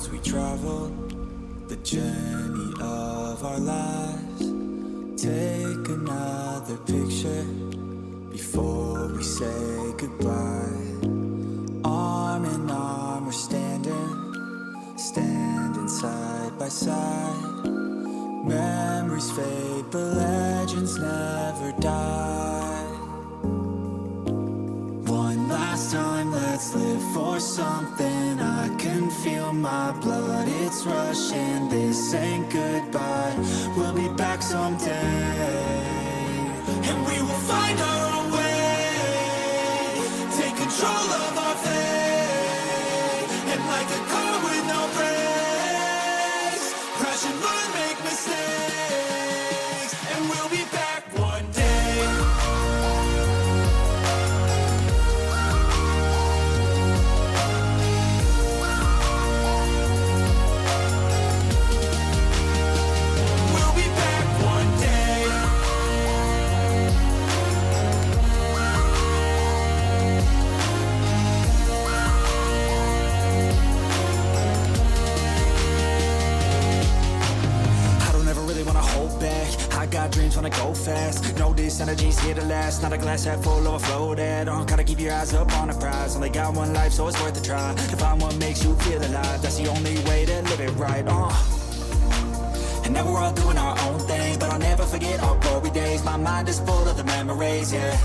roads we traveled, the journey of our lives. Take another picture before we say goodbye. Arm in arm we're standing side by side. Memories fade but legends never die. One last time, let's live for something. I can feel my blood, it's rushing. This ain't goodbye, we'll be back someday. And we will find our own way, take control of our fate. And like a car with no brakes, crash and learn, make mistakes. And we'll be back one day. Dreams wanna go fast. Know this energy's here to last. Not a glass half full, overflow that. Gotta keep your eyes up on the prize. Only got one life, so it's worth a try. To find what makes you feel alive, that's the only way to live it right. And now we're all doing our own thing, but I'll never forget our glory days. My mind is full of the memories, yeah.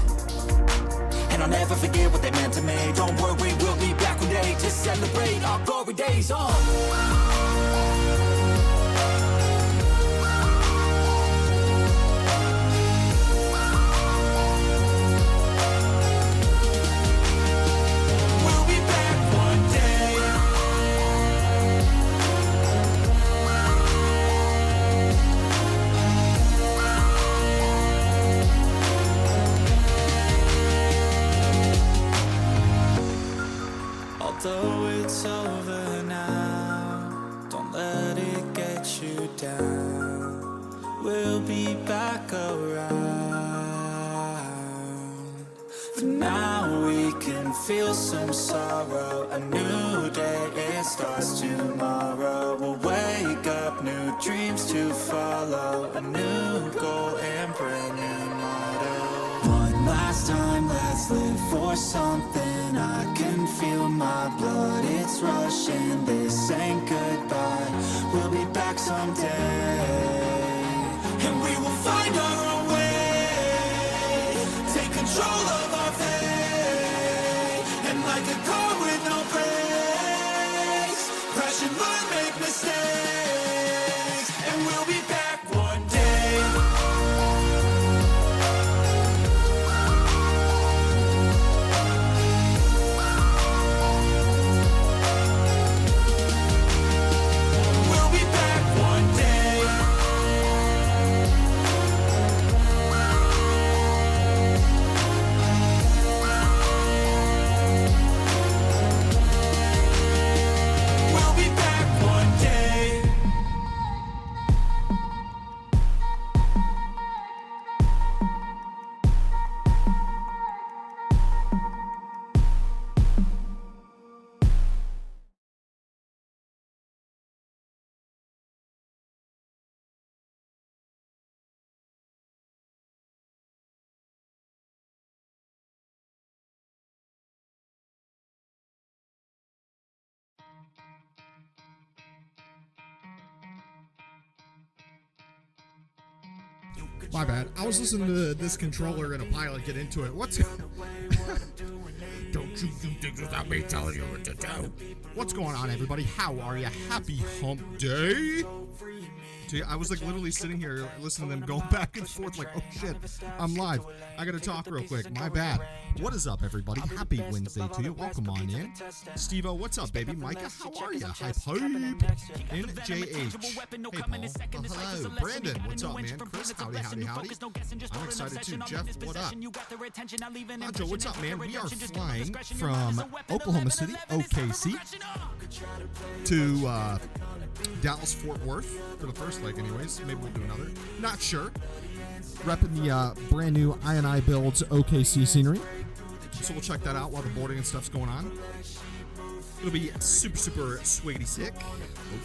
And I'll never forget what they meant to me. Don't worry, we'll be back one day to celebrate our glory days. Although it's over now, don't let it get you down. We'll be back around. For now we can feel some sorrow. A new day, it starts tomorrow. We'll wake up, new dreams to follow. A new goal and brand new motto. One last time, let's live for something. I can feel my blood, it's rushing. This ain't goodbye, we'll be back someday. And we will find our own way, take control of our fate. And like a car with no brakes, crash and learn, make mistakes. And we'll be back one day. My bad. I was listening to this controller in a pilot get into it. What's don't you do things without me telling you what to do? What's going on, everybody? How are you? Happy Hump Day! See, I was like literally sitting here listening to them go back and forth like, oh shit, I'm live. I gotta talk real quick. My bad. What is up, everybody? Happy Wednesday to you. Welcome on in. Steve-O, what's up, baby? Micah, how are you? Hype, hype. NJH. Hey, Paul. Hello. Brandon, what's up, man? Chris, howdy, howdy, howdy. I'm excited too. Jeff, what up? Nacho, what's up, man? We are flying from Oklahoma City, KOKC, to Dallas, Fort Worth for the first leg anyways. Maybe we'll do another. Not sure. Repping the brand new iniBuilds OKC scenery. So we'll check that out while the boarding and stuff's going on. It'll be super, super swiggity sick. Oh,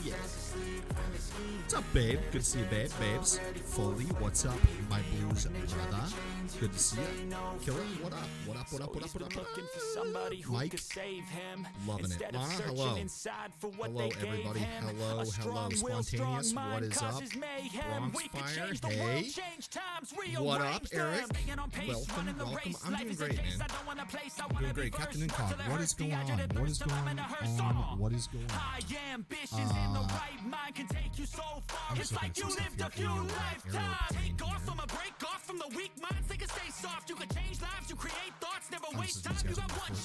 yeah. What's up, babe? Good to see you, babe. Babes. Foley, what's up, my blues brother? Good to see you. Killer, what up? What up, what up, what up, what up, what up? Mike, loving it. Lana, hello. Hello, everybody. Hello, hello. Spontaneous, what is up? Bronx Fire, hey. What up, Eric? Welcome, welcome. I'm doing great, man. I'm doing great. Captain Incog, what is going on? What is going on? What is going on? I'm just looking at some stuff here. Aeroplane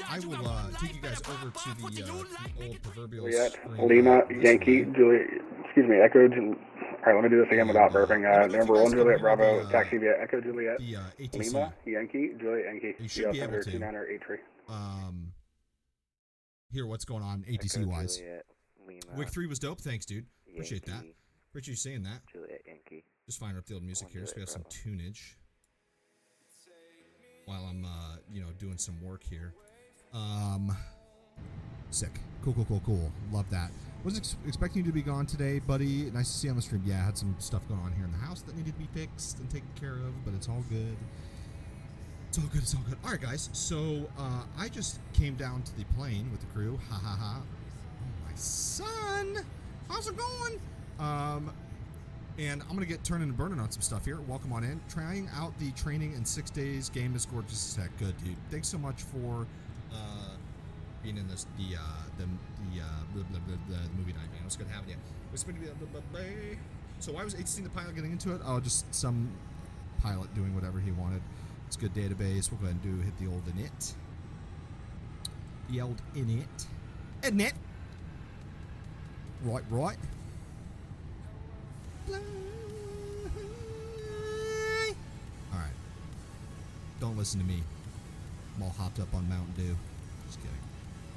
I will take you guys over to the old proverbial Juliet, screen. Lima, Yankee, Juliet, excuse me, Echo, alright, let me do this again without burping. Number 1, Juliet, Bravo, taxi via Echo, Juliet, Lima, Yankee, Juliet, Yankee, You should be able to. 2983. Hear what's going on ATC wise. Wick 3 was dope. Thanks, dude. Appreciate that. Appreciate you saying that. Juliet Yankee. Just firing up the old music here so we have some tunage while I'm doing some work here. Sick. Cool. Love that. Was expecting you to be gone today, buddy. Nice to see you on the stream. Yeah, I had some stuff going on here in the house that needed to be fixed and taken care of, but it's all good. It's all good. All right, guys. So I just came down to the plane with the crew. Ha ha ha. Oh, my son. How's it going? And I'm gonna get turning and burning on some stuff here. Welcome on in. Trying out the training in 6 days. Game is gorgeous as heck. Good, dude. Thanks so much for being in this the movie night, man. It was good having you. So why was HC the pilot getting into it? Oh, just some pilot doing whatever he wanted. It's a good database. We'll go ahead and hit the old init. The old init. Init. Right. Alright. Don't listen to me. I'm all hopped up on Mountain Dew. Just kidding.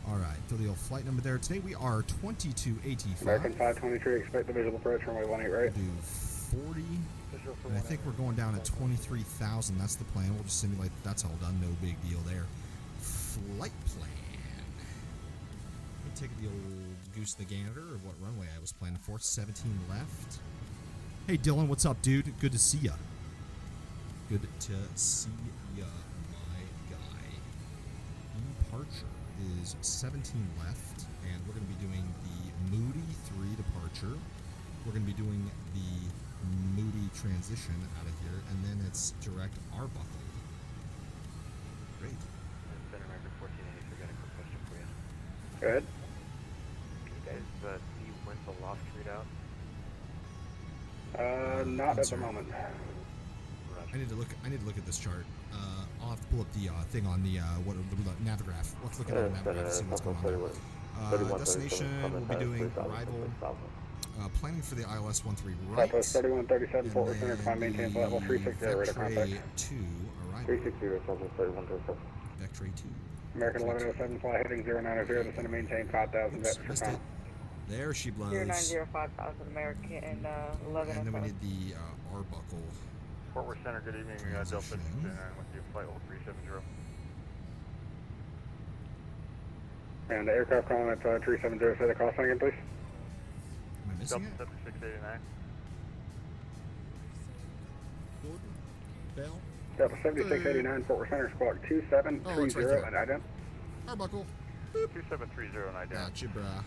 Alright, throw the old flight number there. Today we are 2285. American 523, expect the visual approach runway 18 right. We'll do 40. And I think we're going down at 23,000. That's the plan. We'll just simulate. That's all done. No big deal there. Flight plan. Let me take the old goose the gander, or what runway I was planning for. 17 left. Hey, Dylan, what's up, dude? Good to see ya. Good to see ya, my guy. Departure is 17 left, and we're going to be doing the Moody 3 departure. We're going to be doing the Moody transition out of here, and then it's direct Arbuckle. Great. Center American 1480, got a quick question for you. Go ahead. Can you guys see when the loft readout? Not at the moment. I need to look at this chart. I'll have to pull up the thing on the Navigraph. Let's look at it on Navigraph and see what's going on there. Destination, we'll be doing arrival. Planning for the ILS 13 right. Southwest 3137, Fort Worth Center, climb maintain flight level 360, radar contact. 2 arrival. 360, Southwest 3137. Vector 2. American 1107, fly heading 090, descend to maintain 5000, vector for con. There she blows. 0905,000 American and 11. And then we need the Arbuckle. Fort Worth Center, good evening. Delta 69 with you, flight level 370. And the aircraft calling at 370, say the call sign again, please. Am I missing Delta it? 7689. Gordon? Bell? Delta 7689, Fort Worth Center, squawk 2730, and ident. Arbuckle. 2730 and ident. Gotcha, brah.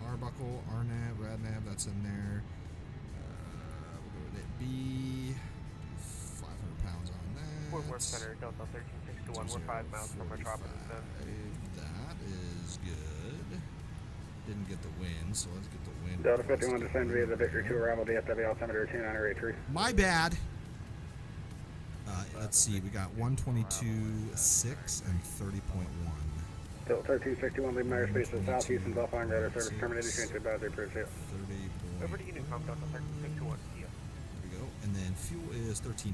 Arbuckle, RNAV, RADNAV, that's in there. We'll go with it B. 500 pounds on that. Fort Worth Center, Delta 13621, we're 5 miles from Metropolis. That is good. Didn't get the wind, so let's get the wind. Delta 51, descend via the Victory 2 arrival, DFW altimeter 2983. My bad. Let's see, we got 122.6 and 30.1. Delta 1361, leaving airspace to the southeast and Belfine radar service terminated. Change advisory approved. 30. Over to Unit Delta 1361, see ya. There we go. And then fuel is 13.5.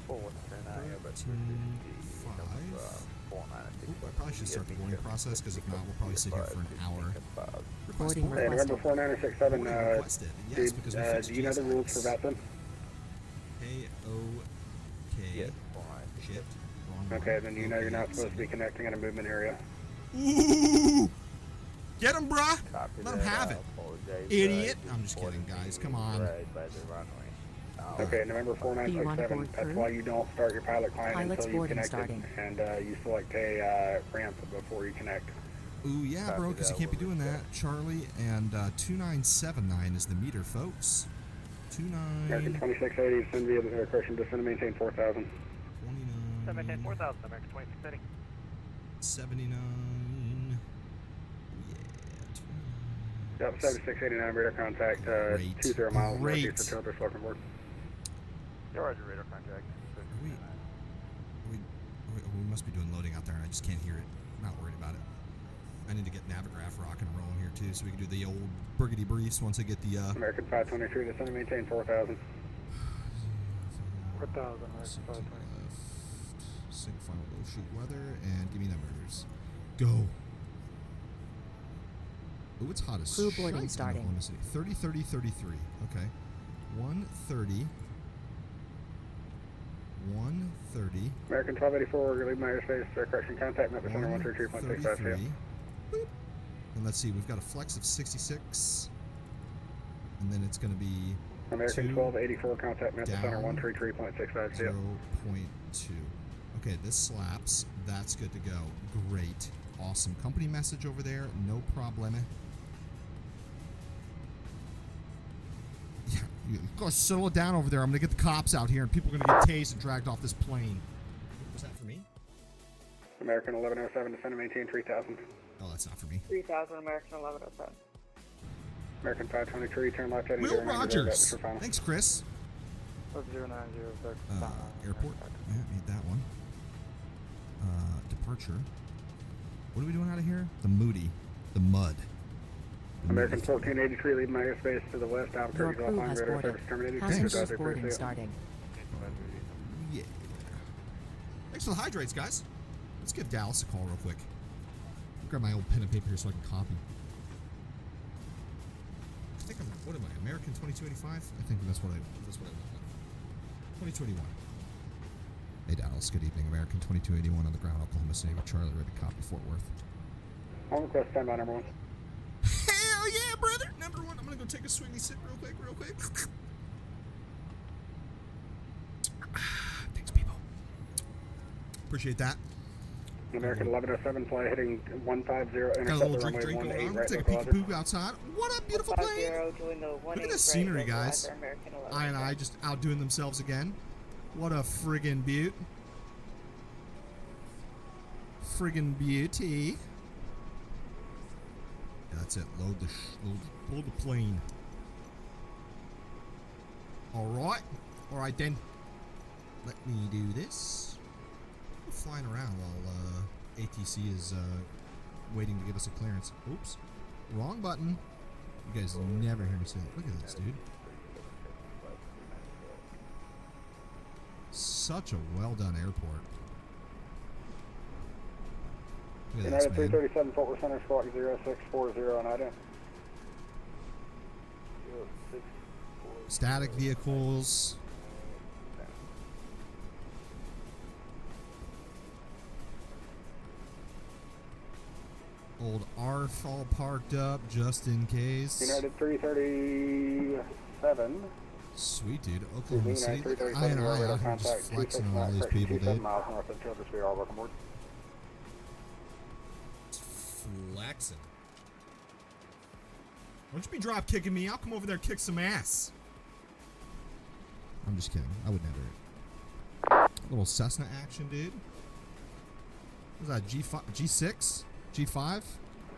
Fort Worth Center, but 13.5. I probably should start the boarding process, because if not, we'll probably sit here for an hour. Request boarding. Hey, November 4967, requested. Yes, because we fixed do you know the rules for VATSIM? KOK. Yes, Shit. Wrong Okay, one. then you know you're not supposed to be connecting in a movement area. Ooh! Get him, bruh. Copy Let him that, have it. apologize, Idiot. it's I'm just kidding, guys. Come on. right by the runway. Okay, November Do you want to 4967. board That's through? why you don't start your pilot client Pilot's until you boarding connect starting. it, and you select a ramp before you connect. Ooh, yeah, bro, Copy because you that, can't be we'll doing that. Charlie, and 2979 is the meter, folks. 29... American 2680, send via the correction, descend and maintain 4000. 29... Maintain 4,000, American 2680. 79... Yeah, 29... Yep, 7689, radar contact, Great. 20 miles Great. northeast of Tilbury, welcome aboard. Yeah, roger, radar contact. We must be doing loading out there, and I just can't hear it. I'm not worried about it. I need to get Navigraph rocking and rolling here, too, so we can do the old burgundy briefs once I get the, American 523, descend and maintain 4000. 4,000, American 520. Sync final low sheet weather, and give me numbers. Go. Oh, it's hot as Crew shite boarding in starting. Oklahoma City. 30, 30, 33. Okay. 130. 130. American 1284, relieve my airspace, correction contact, map center 133.65 133. Boop. And let's see, we've got a flex of 66. And then it's going to be American 2 1284, contact map center down, 133.65 0.2. Okay, this slaps. That's good to go. Great. Awesome. Company message over there. No problem. Yeah, you go settle it down over there. I'm going to get the cops out here, and people are going to get tased and dragged off this plane. Was that for me? American 1107, descend and maintain 3000. Oh, that's not for me. 3000, American 1107. American 523, turn left heading Will 090, Rogers. that's for final. Thanks, Chris. 090, Airport. Yeah, need that one. Departure. What are we doing out of here? The Moody. The Mud. The American Moody. 1483, leave my airspace to the west, Your Albuquerque's crew offline, has radar boarded. service terminated. Passengers Goodbye, boarding Perseus. starting. Yeah. Thanks for the hydrates, guys. Let's give Dallas a call real quick. Grab my old pen and paper here so I can copy. I think I'm, what am I, American 2285? I think that's what I went with. 2021. Hey Dallas, good evening. American 2281 on the ground, Oklahoma City with Charlie, ready to copy Fort Worth. On request, standby number 1. Hell yeah, brother! Number 1, I'm gonna go take a swingy sip real quick. Thanks, people. Appreciate that. American 1107, fly heading 150, Got a intercept little the runway drink going 18 on. right Take a local peek logic. poo outside. What a beautiful plane! 50, join the 18 Look at this right scenery, local guys. after American I and I just outdoing themselves again. What a friggin' beaut. Friggin' beauty. That's it. Load the plane. Alright then. Let me do this. We're flying around while ATC is waiting to give us a clearance. Oops. Wrong button. You guys never hear me say that. Look at this, dude. Such a well done airport. Look at this, United man. 337, Fort Worth Center, squawk 0640 on item. Static vehicles. Old ARF all parked up just in case. United 337. Sweet, dude. Oklahoma United City. 337, I radar out here just contact, flexing on all these 269, people, 27 dude. miles north of Tilbury, we are welcome aboard. Flexing. Don't you be drop kicking me. I'll come over there and kick some ass. I'm just kidding. I would never. Little Cessna action, dude. What was that, G5, G6? G5?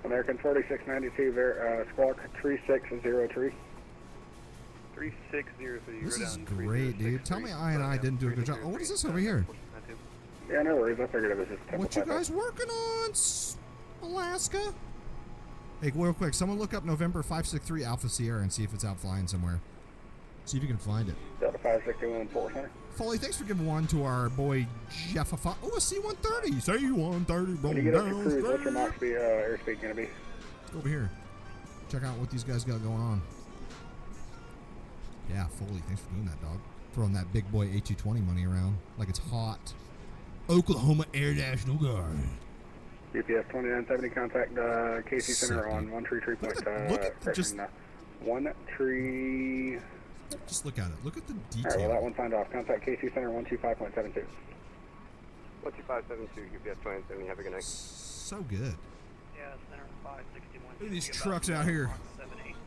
American 4692, squawk 3603. 3603. This is great, dude. Tell me I didn't do a good job. Oh, what is this over here? Yeah, no worries. I figured it was just a What you guys working on, Alaska? Hey, real quick, someone look up November 563 Alpha Sierra and see if it's out flying somewhere. See if you can find it. Delta 561, Fort Worth Center. Foley, thanks for giving one to our boy Jeff. Oh, a C-130. C-130 When you rolling get up to down. cruise, what's your max speed, airspeed going to be? Over here. Check out what these guys got going on. Yeah, Foley, thanks for doing that, dog. Throwing that big boy A220 money around like it's hot. Oklahoma Air National Guard. UPS 2970, contact KC Center on 133. Look at just 1 tree. Just look at it. Look at the Alright, well detail. that one signed off. Contact KC Center 125.72. 12572, UPS 2970, have a good night. So good. Yeah, Center 561. Look at these trucks out here.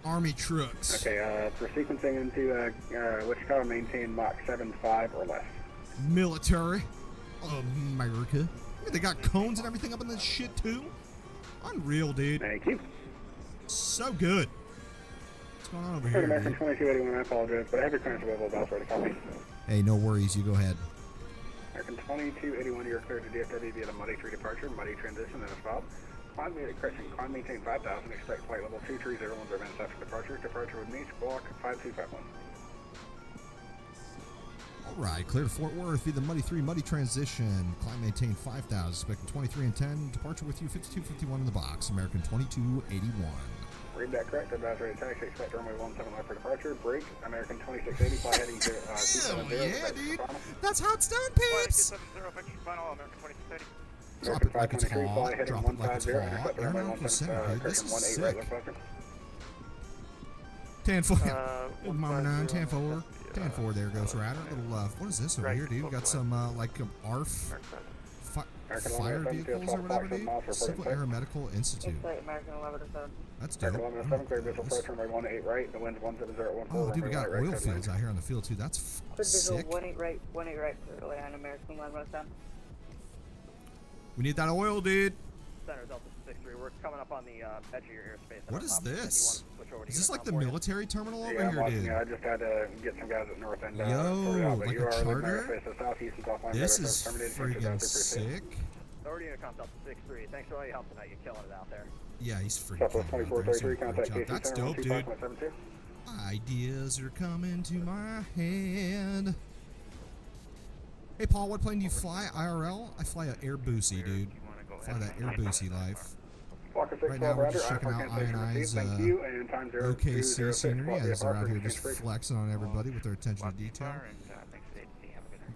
Army trucks. Okay, for sequencing into Wichita, maintain Mach 7.5 or less. Military. America. Yeah, they got cones and everything up in this shit too. Unreal, dude. Thank you. So good. What's going on over Third here, American dude? 2281, I apologize, but I have your clearance available about ready to copy. Hey, no worries. You go ahead. American 2281, you're cleared to DFW via the Muddy 3 departure, Muddy transition, and a stop. Climb maintain 5,000, expect flight level 230, 10 minutes after departure. Departure with me, squawk 5251. All right, clear to Fort Worth via the Muddy 3 Muddy transition. Climb maintain 5,000, expecting 23 and 10. Departure with you 5251 in the box. American 2281. Read that correct. Advisory to taxi. Expect runway 17 left for departure. Break. American 2680. Fly heading to 270. Yeah, dude. That's how it's done, Flight peeps. 270, effective final, American 2680. Drop American it like it's 523. Fly hot. heading Drop it like it's 150. hot. Expect runway Aeronautical 17. Center, dude. This Correction is 18 right. sick. Left buffer. 10-4. Mama 9, 10-4. 10-4 there, Ghost Rider. Little, what is this over here, dude? We got some, like, ARF fire vehicles or whatever, dude. Civil Aeromedical Institute. Insight American 1107. That's dope. American 1107, clear visual approach runway 18 right. The wind's 17014. Oh, dude, we got runway 18 oil right, fields out here on the field, too. That's Quick visual sick. 18 right, 18 right for land American 1107. We need that oil, dude. Center Delta 63, we're coming up on the edge of your airspace. What is this? Is Is this like the military terminal over Yeah, I'm here, watching. dude? I just had to get some guys at North End. Yo, sorted out, but like you a are leaving charter? airspace to southeast and south line. This radar is service terminated. friggin' Change to sick. Authority Intercom Delta 63, thanks for all your help tonight, you're killing it out there. Yeah, he's freaking Southwest killing it out there. He's 2433, doing a contact great KC job. That's Center dope, dude. 125.72. Ideas are coming to my head. Hey, Paul, what plane do you fly? IRL? I fly a Airbusy, dude. Fly that Airbusy life. Right now, we're just checking out INI's OKC scenery as they're out here just flexing on everybody with their attention to detail.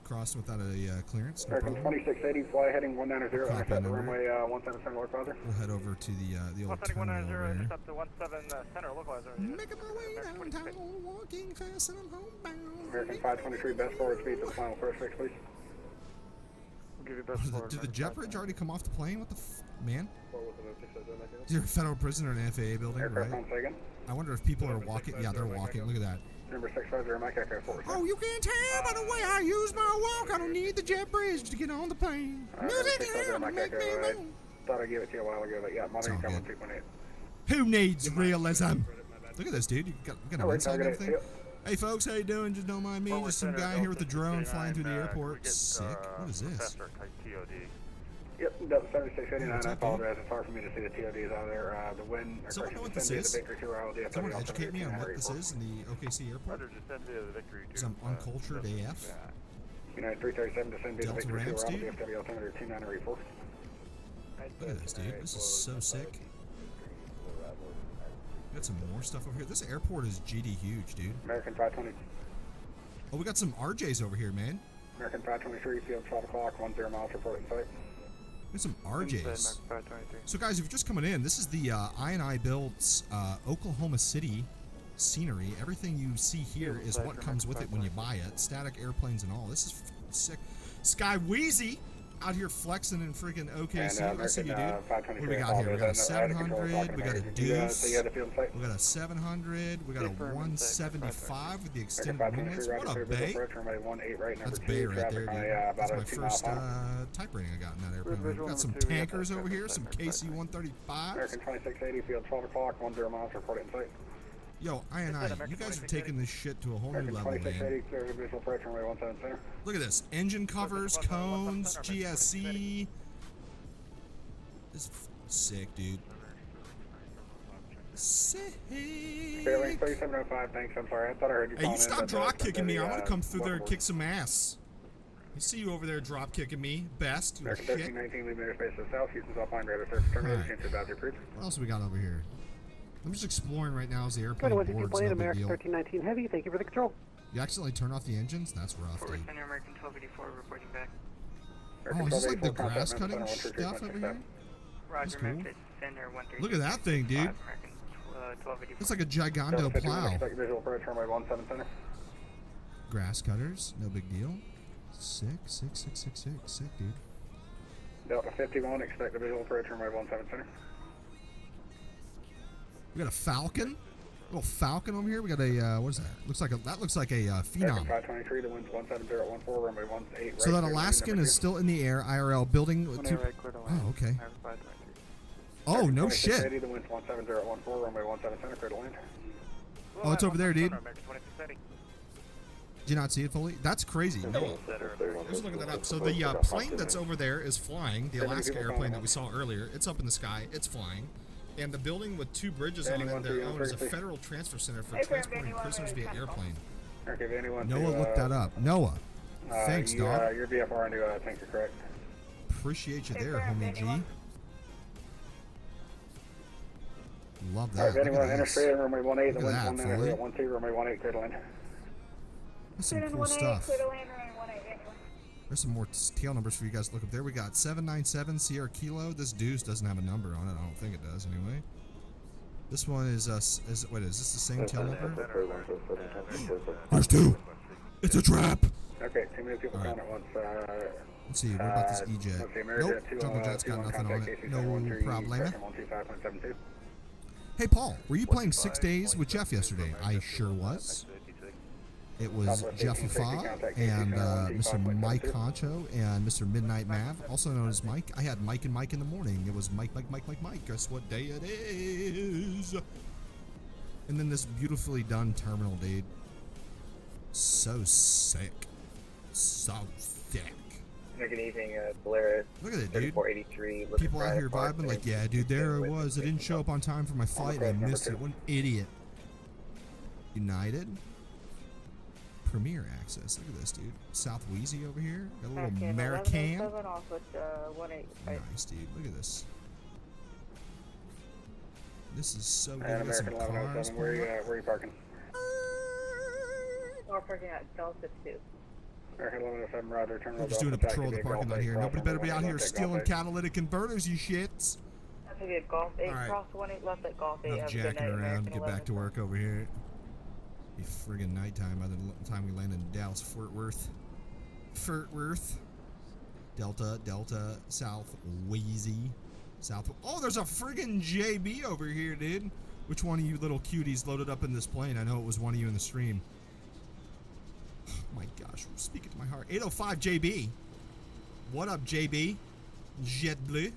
Crossed without a clearance, no American problem. 2680, fly heading 190, Copy intercept number. runway 17 localizer. We'll head over to the old terminal over 170, here. intercept the 17 center localizer. Making my way downtown, walking fast and I'm homebound. American 523, best forward speed to the final first fix, please. We'll give you best forward. Did the jet bridge already come off the plane? What the man? Is there a federal prison or an FAA building, Aircraft right? on second. I wonder if people are walking. Yeah, they're walking. Look at that. Number 650, Mike Echo 4. Oh, you can tell by the way I use my walk. I don't need the jet bridge to get on the plane. Music here to make me move. Thought I'd give it to you a while ago, but yeah, monitoring It's all coming good. 2.8. Who needs realism? Look at this, dude. You got an Alright, inside and target everything. 8. Hey, folks, how you doing? Just don't mind me. Just some guy here with a drone flying through the airport. Sick. What is this? Yep, Delta 7689. What's I up, dude? apologize. It's hard for me to see the TODs out there. The wind. Someone know what this The is? Victory 2 Hour DFW. Someone educate me on what this is in the OKC airport? Because I'm uncultured AF. United 337, descend via the Delta Victory 2 Rams, Hour dude? DFW altimeter 2984. Look at this, dude. This is so sick. We got some more stuff over here. This airport is GD huge, dude. American 520. Oh, we got some RJs over here, man. American 523, field 12 o'clock, 10 miles, reporting site. We got some RJs. So, guys, if you're just coming in, this is the iniBuilds Oklahoma City scenery. Everything you see here is what comes with it when you buy it. Static airplanes and all. This is sick. Sky Wheezy out here flexing in freaking OKC. I see you, dude. What do we got here? We got a 700. We got a Deuce. We got a 700. We got a 175 with the extended wings. What a bay. That's bay right there, dude. That's my first type rating I got in that airplane. We got some tankers over here, some KC-135s. American 2680, field 12 o'clock, 10 miles, reporting site. Yo, INI, you guys are taking this shit to a whole new American level, man. 2680, clear to visual approach, runway 17 center. Look at this. Engine covers, cones, GSC. This is sick, dude. Sick. Fairlane 3705, thanks, I'm sorry. I thought I heard you Hey, calling you in, stop but, drop kicking me. I want the, to come through there and what's kick some ass. I see you over there drop kicking me. Best. You American shit. 1319, leaving airspace to the south, Houston's offline radar surface terminated, Alright. change to advisory approved. What else we got over here? I'm just exploring right now as the airplane boards. No big American deal. 1319 Heavy, thank you for the control. You accidentally turn off the engines? That's rough, dude. Center American 1284 reporting back. Oh, is this like the grass cutting stuff over here? That's Roger, cool. American Center 13. Look at that thing, dude. American 1284. It's like a giganto Delta 51, plow. expect visual approach runway 17 center. Grass cutters, no big deal. Sick, dude. Delta 51, expect a visual approach runway 17 center. We got a Falcon. Little Falcon over here. We got a what is that? That looks like a Phenom. 523, the wind's 17014, runway 18 right. So that Alaskan is still in the air. IRL building. Oh, okay. Oh, no shit. 2680, the wind's 17014, runway 17 center, clear to land. Oh, it's over there, dude. American 2680. Did you not see it fully? That's crazy. No. I was looking that up. So the plane that's over there is flying. The Alaska airplane that we saw earlier. It's up in the sky. It's flying. And the building with 2 bridges on it they're owned is a federal transfer center for transporting prisoners via airplane. Okay, anyone Noah looked that up. Noah. Thanks, dog. Your VFR into tanker, correct? Appreciate you there, homie G. Love that. Alright, Look anyone at enter this. straight, runway 18, the Look wind's at that, fully. 19, runway 18, clear to land. That's some cool stuff. There's some more tail numbers for you guys to look up there. We got 797 Sierra Kilo. This Deuce doesn't have a number on it. I don't think it does anyway. This one is wait, is this the same tail number? There's 2. It's a trap. Okay, 2 minutes people count at once. Let's see, what about this EJ? Let's see, America Nope, Jungle Jet's got nothing on it. No problema. 125.72. Hey, Paul, were you playing 6 days with Jeff yesterday? I sure was. It was Jeff Afa and Mr. Mike Concho and Mr. Midnight Mav, also known as Mike. I had Mike and Mike in the morning. It was Mike. Guess what day it is? And then this beautifully done terminal, dude. So sick. So thick. Good evening, Polaris. Look at it, dude. 3483. People out here vibing like, yeah, dude, there it was. I didn't show up on time for my flight and I missed it. What an idiot. United. Premier access. Look at this, dude. South Wheezy over here. Got a little American. Nice, dude. Look at this. This is so good. And We got some American cars. 1107, where are you parking? We're parking at Delta 2. American 1107, roger, turn We're just doing a patrol of the parking lot here. Nobody better be out here stealing catalytic converters, you shits. That's a good Golf 8, Alright. cross 18 left at Golf 8. Enough jacking around. Get back to work over here. Be friggin' nighttime by the time we land in Dallas, Fort Worth. Delta, South Wheezy. Oh, there's a friggin' JB over here, dude. Which one of you little cuties loaded up in this plane? I know it was one of you in the stream. Oh my gosh, speaking to my heart. 805 JB. What up, JB? Jet Bleu.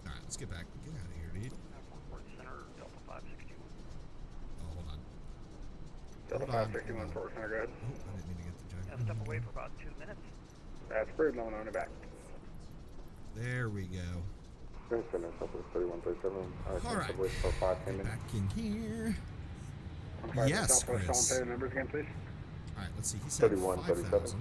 Alright, let's get back. Get out of here, dude. Delta 561. Oh, hold on. Delta Hold on. 561, Fort Center, go ahead. Oh, I didn't mean to get the jacket. Step away for about 2 minutes. That's approved, no one on the back. There we go. All Alright. Get back in here. Yes, Chris. Say the numbers again, please. Alright, let's see. He said 5,000.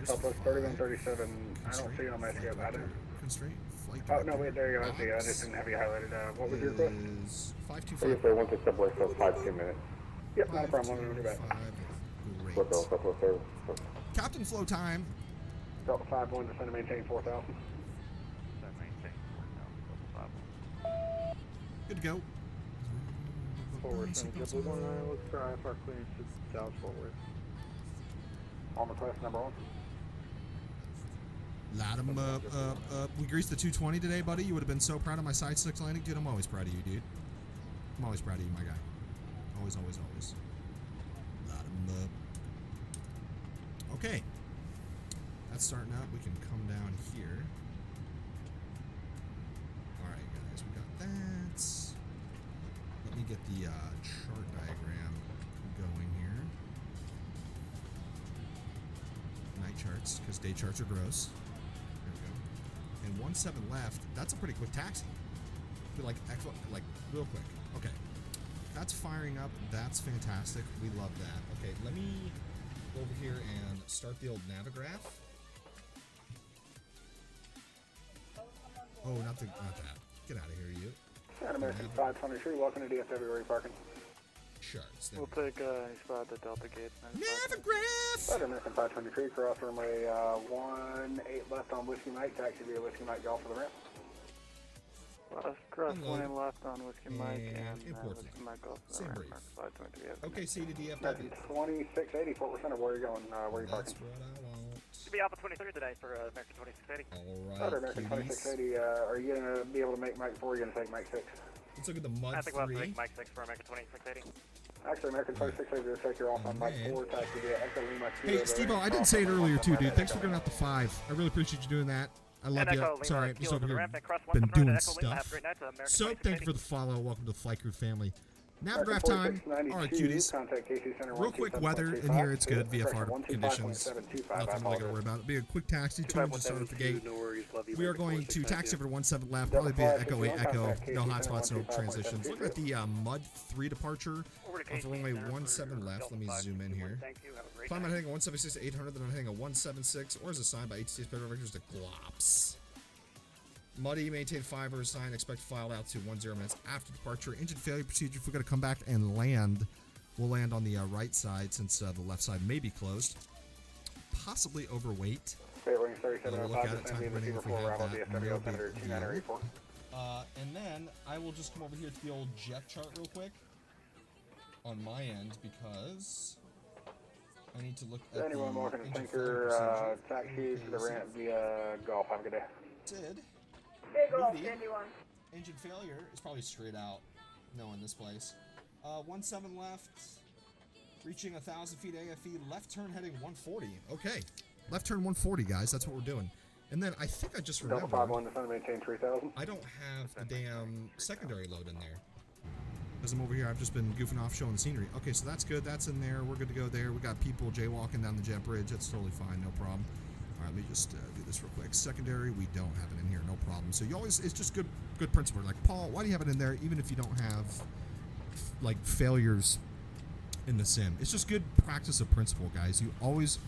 Southwest 3137. I don't see it on my scale. I didn't. Constraint. Flight Oh, no, wait, there you go. I see. I just didn't have you highlighted. What was your request? Is 525. Say 1 to Subway, so 5-2 minutes. Yep, not a problem. Let me know back. Great. Captain flow time. Delta 51, descend to maintain 4,000. Good to go. Forward, send just 19, let's try for clearance to Dallas forward. On request number 1. Light 'em up. We greased the 220 today, buddy. You would have been so proud of my side 6 landing. Dude, I'm always proud of you, dude. I'm always proud of you, my guy. Always. Light 'em up. Okay. That's starting out. We can come down here. Alright, guys. We got that. Let me get the chart diagram going here. Night charts, because day charts are gross. There we go. And 17 left. That's a pretty quick taxi. Like real quick. Okay. That's firing up. That's fantastic. We love that. Okay, let me go over here and start the old Navigraph. Oh, not that. Get out of here, you. American 523, welcome to DFW, where are you parking? charts. There We'll we go. take any spot at the Delta Gate. Navigraph! Flight American 523, cross runway 18 left on Whiskey Mike, taxi via Whiskey Mike Golf for the ramp. Cross Unload. 1 left on Whiskey Mike And and import Whiskey me. Mike off the Same ramp. brief. Mark 523. KOKC to DFW. That's 2680, Fort Center, where are you going? Where are you That's parking? what I want. Should be Alpha 23 today for American 2680. Alright, American cuties. 2680, are you going to be able to make Mike 4 or are you going to take Mike 6? Let's look at the Mud I think we'll have to 3. make Mike 6 for American 2680. Actually, American 2680 will take you off on Mike 4, taxi via Echo Lima. Hey, Steve-O, I didn't say it earlier too, dude. Thanks for getting out the 5. I really appreciate you doing that. I love And you. Echo Lima, Sorry, I'm just Kilo over to the here. ramp, and cross Been 179 doing to Echo Lima. Have a stuff. great night to American So, thank you for the 2680. follow. Welcome to the Flight Crew family. Navigraph time. Alright, cuties. Contact KC Center Real quick weather in here. It's good. VFR conditions. Nothing really gonna worry about. Be a quick taxi. 2 just out at the gate. We are going to taxi over to 17 left. Probably be at Echo 8 Echo. No hotspots, no transitions. Looking at the Mud 3 departure off of runway 17 left. Let me zoom in here. Thank you. Have a great Climb night. out heading 176-800, then I'm heading a 176, or is assigned by ATC Federal Vectors to Glops. Muddy, maintain 5 or assign, expect filed out to 10 minutes after departure. Engine failure procedure, if we're going to come back and land, we'll land on the right side since the left side may be closed. Possibly overweight. State wing We'll look 3705, at it, time descending permitting, if we 4 have Bravo that, DFW, no Senator big 2984. And then I will just come over here to the old jet chart real quick on my end because I need to look at Anyone the walking to engine failure Tinker, procedure. taxi to the ramp via Golf. Have a good day. Did Big old Rudy. 51. engine failure is probably straight out. No, in this place. 17 left, reaching 1,000 feet AFE. Left turn heading 140. Okay, left turn 140, guys. That's what we're doing. And then I think I just Delta remembered 51, descend maintain 3000. I don't have the damn secondary load in there. As I'm over here, I've just been goofing off showing the scenery. Okay, so that's good. That's in there. We're good to go there. We got people jaywalking down the jet bridge. That's totally fine. No problem. All right, let me just do this real quick. Secondary, we don't have it in here. No problem. So you always, it's just good principle. Like, Paul, why do you have it in there even if you don't have, like, failures in the sim? It's just good practice of principle, guys. You always,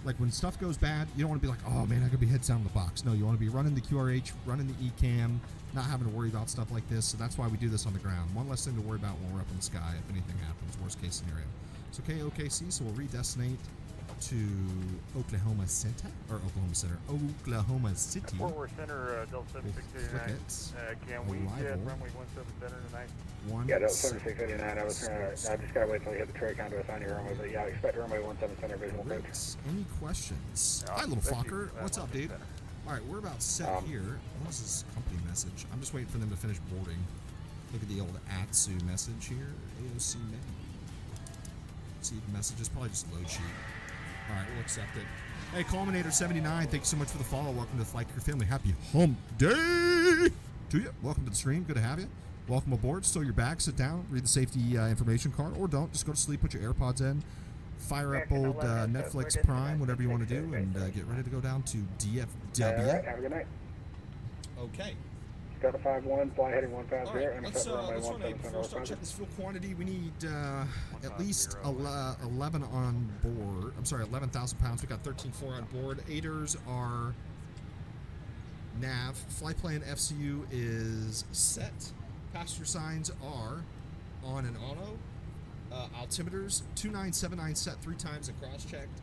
like, when stuff goes bad, you don't want to be like, oh, man, I could be heads down in the box. No, you want to be running the QRH, running the ECAM, not having to worry about stuff like this. So that's why we do this on the ground. One less thing to worry about when we're up in the sky if anything happens, worst case scenario. So KOKC, so we'll redestinate to Oklahoma Center, or Oklahoma Center, Oklahoma City. Fort Worth Center, Delta We'll click 7689. it. Can we get Arrival. runway 17 center tonight? Yeah, Delta 7689. I just gotta wait till you hit the tray count to assign your runway, but yeah, expect runway 17 center visual approach. Great. Any questions? No, Hi, little thank you. fucker. What's up, dude? All right, we're about set here. What is this company message? I'm just waiting for them to finish boarding. Look at the old ATSU message here. AOC menu. See the messages, probably just load sheet. All right, we'll accept it. Hey, Culminator79, thank you so much for the follow. Welcome to the Flight Crew family. Happy Hump Day to you. Welcome to the stream. Good to have you. Welcome aboard. Stow your bag, sit down, read the safety information card, or don't. Just go to sleep, put your AirPods in, fire up old Netflix Prime, whatever you want to do, and get ready to go down to DFW. Alright, have a good night. Okay. Delta 51, fly heading 15 All here, right, and let's set runway run a, 17 before we start north. checking this fuel quantity, we need at least 11 on board. I'm sorry, 11,000 pounds. We got 13.4 on board. Aiders are nav. Flight plan FCU is set. Passenger signs are on and auto. Altimeters 2979 set 3 times and cross-checked.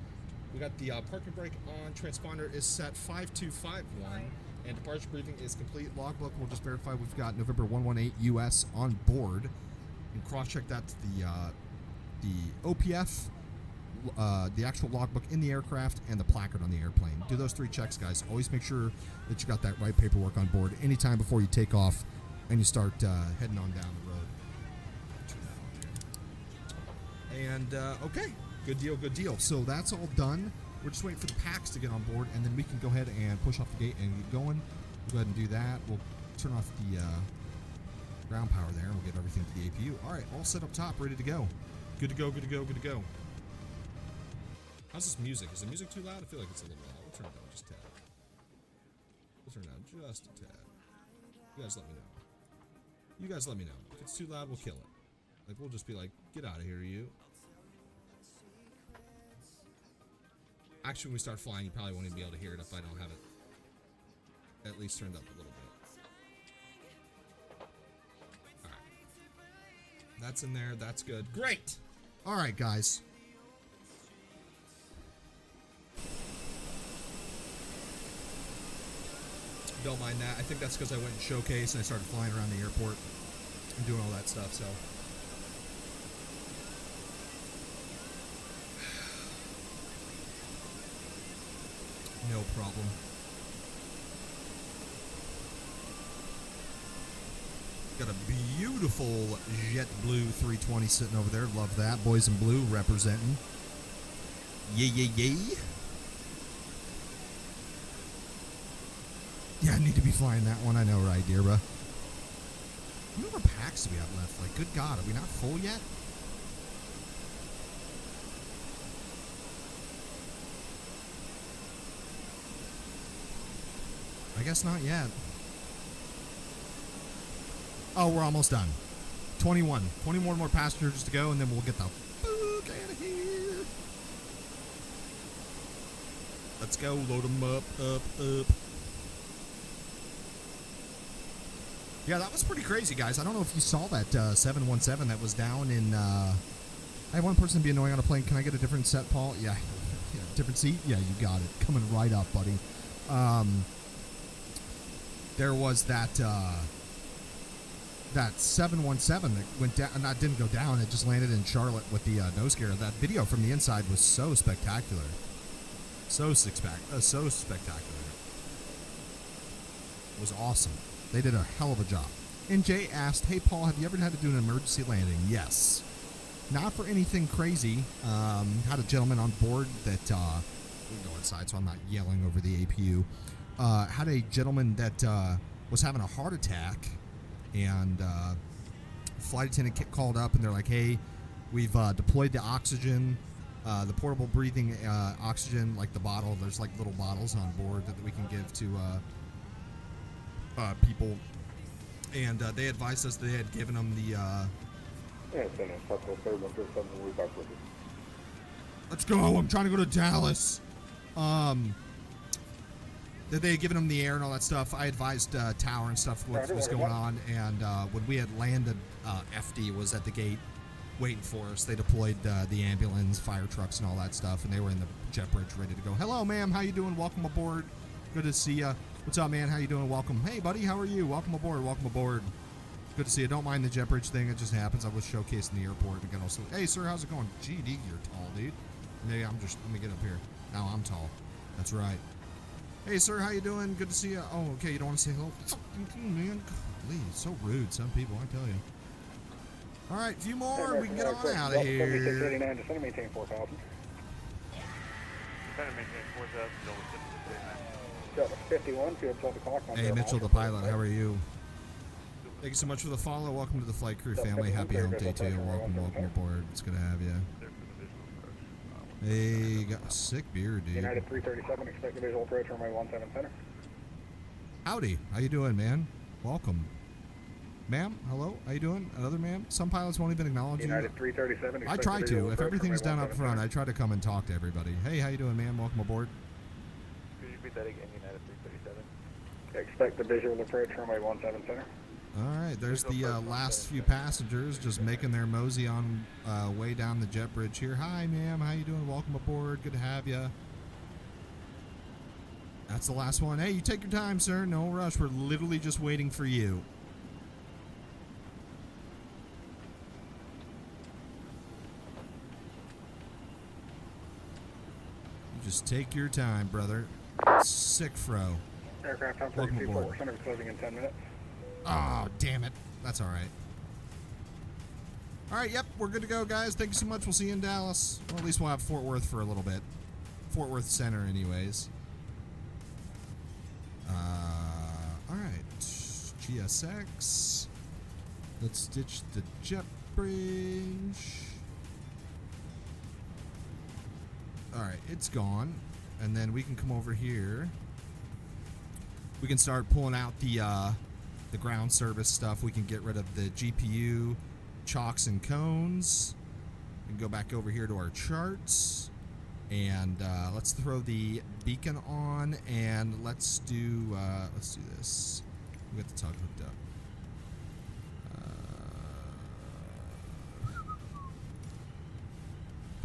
We got the parking brake on. Transponder is set 5251. And departure briefing is complete. Logbook, we'll just verify we've got November 118 US on board. And cross-check that to the OPF, the actual logbook in the aircraft, and the placard on the airplane. Do those 3 checks, guys. Always make sure that you got that right paperwork on board anytime before you take off and you start heading on down the road. And, okay. Good deal, good deal. So that's all done. We're just waiting for the packs to get on board, and then we can go ahead and push off the gate and get going. We'll go ahead and do that. We'll turn off the ground power there, and we'll get everything to the APU. All right, all set up top, ready to go. Good to go, good to go, good to go. How's this music? Is the music too loud? I feel like it's a little loud. We'll turn it down just a tad. We'll turn it down just a tad. You guys let me know. You guys let me know. If it's too loud, we'll kill it. Like, we'll just be like, get out of here, you. Actually, when we start flying, you probably won't even be able to hear it if I don't have it at least turned up a little bit. Alright. That's in there. That's good. Great. All right, guys. Don't mind that. I think that's because I went and showcased and I started flying around the airport and doing all that stuff, so. No problem. Got a beautiful jet blue 320 sitting over there. Love that. Boys in blue representing. Yay. Yeah, I need to be flying that one. I know, right, Deerba? How many more packs do we have left? Like, good God, are we not full yet? I guess not yet. Oh, we're almost done. 21 more passengers to go, and then we'll get the fuck out of here. Let's go. Load them up. Yeah, that was pretty crazy, guys. I don't know if you saw that 717 that was down in... I had one person be annoying on a plane. Can I get a different set, Paul? Yeah. Different seat? Yeah, you got it. Coming right up, buddy. There was that 717 that went down, didn't go down, it just landed in Charlotte with the nose scare. That video from the inside was so spectacular. So spectacular. It was awesome. They did a hell of a job. And Jay asked, hey, Paul, have you ever had to do an emergency landing? Yes. Not for anything crazy. Had a gentleman on board that, we can go inside so I'm not yelling over the APU. Had a gentleman that was having a heart attack, and flight attendant called up, and they're like, hey, we've deployed the oxygen, the portable breathing oxygen, like the bottle. There's like little bottles on board that we can give to people, and they advised us they had given them the let's go, I'm trying to go to Dallas. That they had given them the air and all that stuff. I advised Tower and stuff what was going on, and when we had landed, FD was at the gate waiting for us. They deployed the ambulance, fire trucks, and all that stuff, and they were in the jet bridge ready to go. Hello, ma'am. How you doing? Welcome aboard. Good to see you. What's up, man? How you doing? Welcome. Hey, buddy. How are you? Welcome aboard. Welcome aboard. Good to see you. Don't mind the jet bridge thing. It just happens. I was showcasing the airport again. Also, hey, sir, how's it going? GD, you're tall, dude. Maybe let me get up here. Now I'm tall. That's right. Hey, sir, how you doing? Good to see you. Oh, okay. You don't want to say hello? Fucking man. Golly, so rude. Some people, I tell you. All right, a few more. We can get on out of here. 3689, just want to maintain 4,000. Trying to maintain 4,000. Delta 51, field 12 o'clock. Hey, Mitchell, the pilot. How are you? Thank you so much for the follow. Welcome to the flight crew family. Happy Hump Day to you. Welcome aboard. It's good to have you. Hey, got a sick beer, dude. United 337, expect a visual approach runway 17 center. Howdy. How you doing, man? Welcome. Ma'am, hello? How you doing? Another ma'am? Some pilots won't even acknowledge you. United 337, I try to. If everything's done up front, I try to come and talk to everybody. Hey, how you doing, ma'am? Welcome aboard. Could you repeat that again, United 337? Expect the visual approach runway 17 center. All right, there's the last few passengers just making their mosey on way down the jet bridge here. Hi, ma'am. How you doing? Welcome aboard. Good to have you. That's the last one. Hey, you take your time, sir. No rush. We're literally just waiting for you. You just take your time, brother. Sick fro. Aircraft Hump Day Flight, center closing in 10 minutes. Oh, damn it. That's all right. All right, yep, we're good to go, guys. Thank you so much. We'll see you in Dallas. Or at least we'll have Fort Worth for a little bit. Fort Worth Center, anyways. All right. GSX. Let's ditch the jet bridge. All right, it's gone. And then we can come over here. We can start pulling out the ground service stuff. We can get rid of the GPU, chocks and cones. We can go back over here to our charts. And let's throw the beacon on, and let's do this. We got the tug hooked up.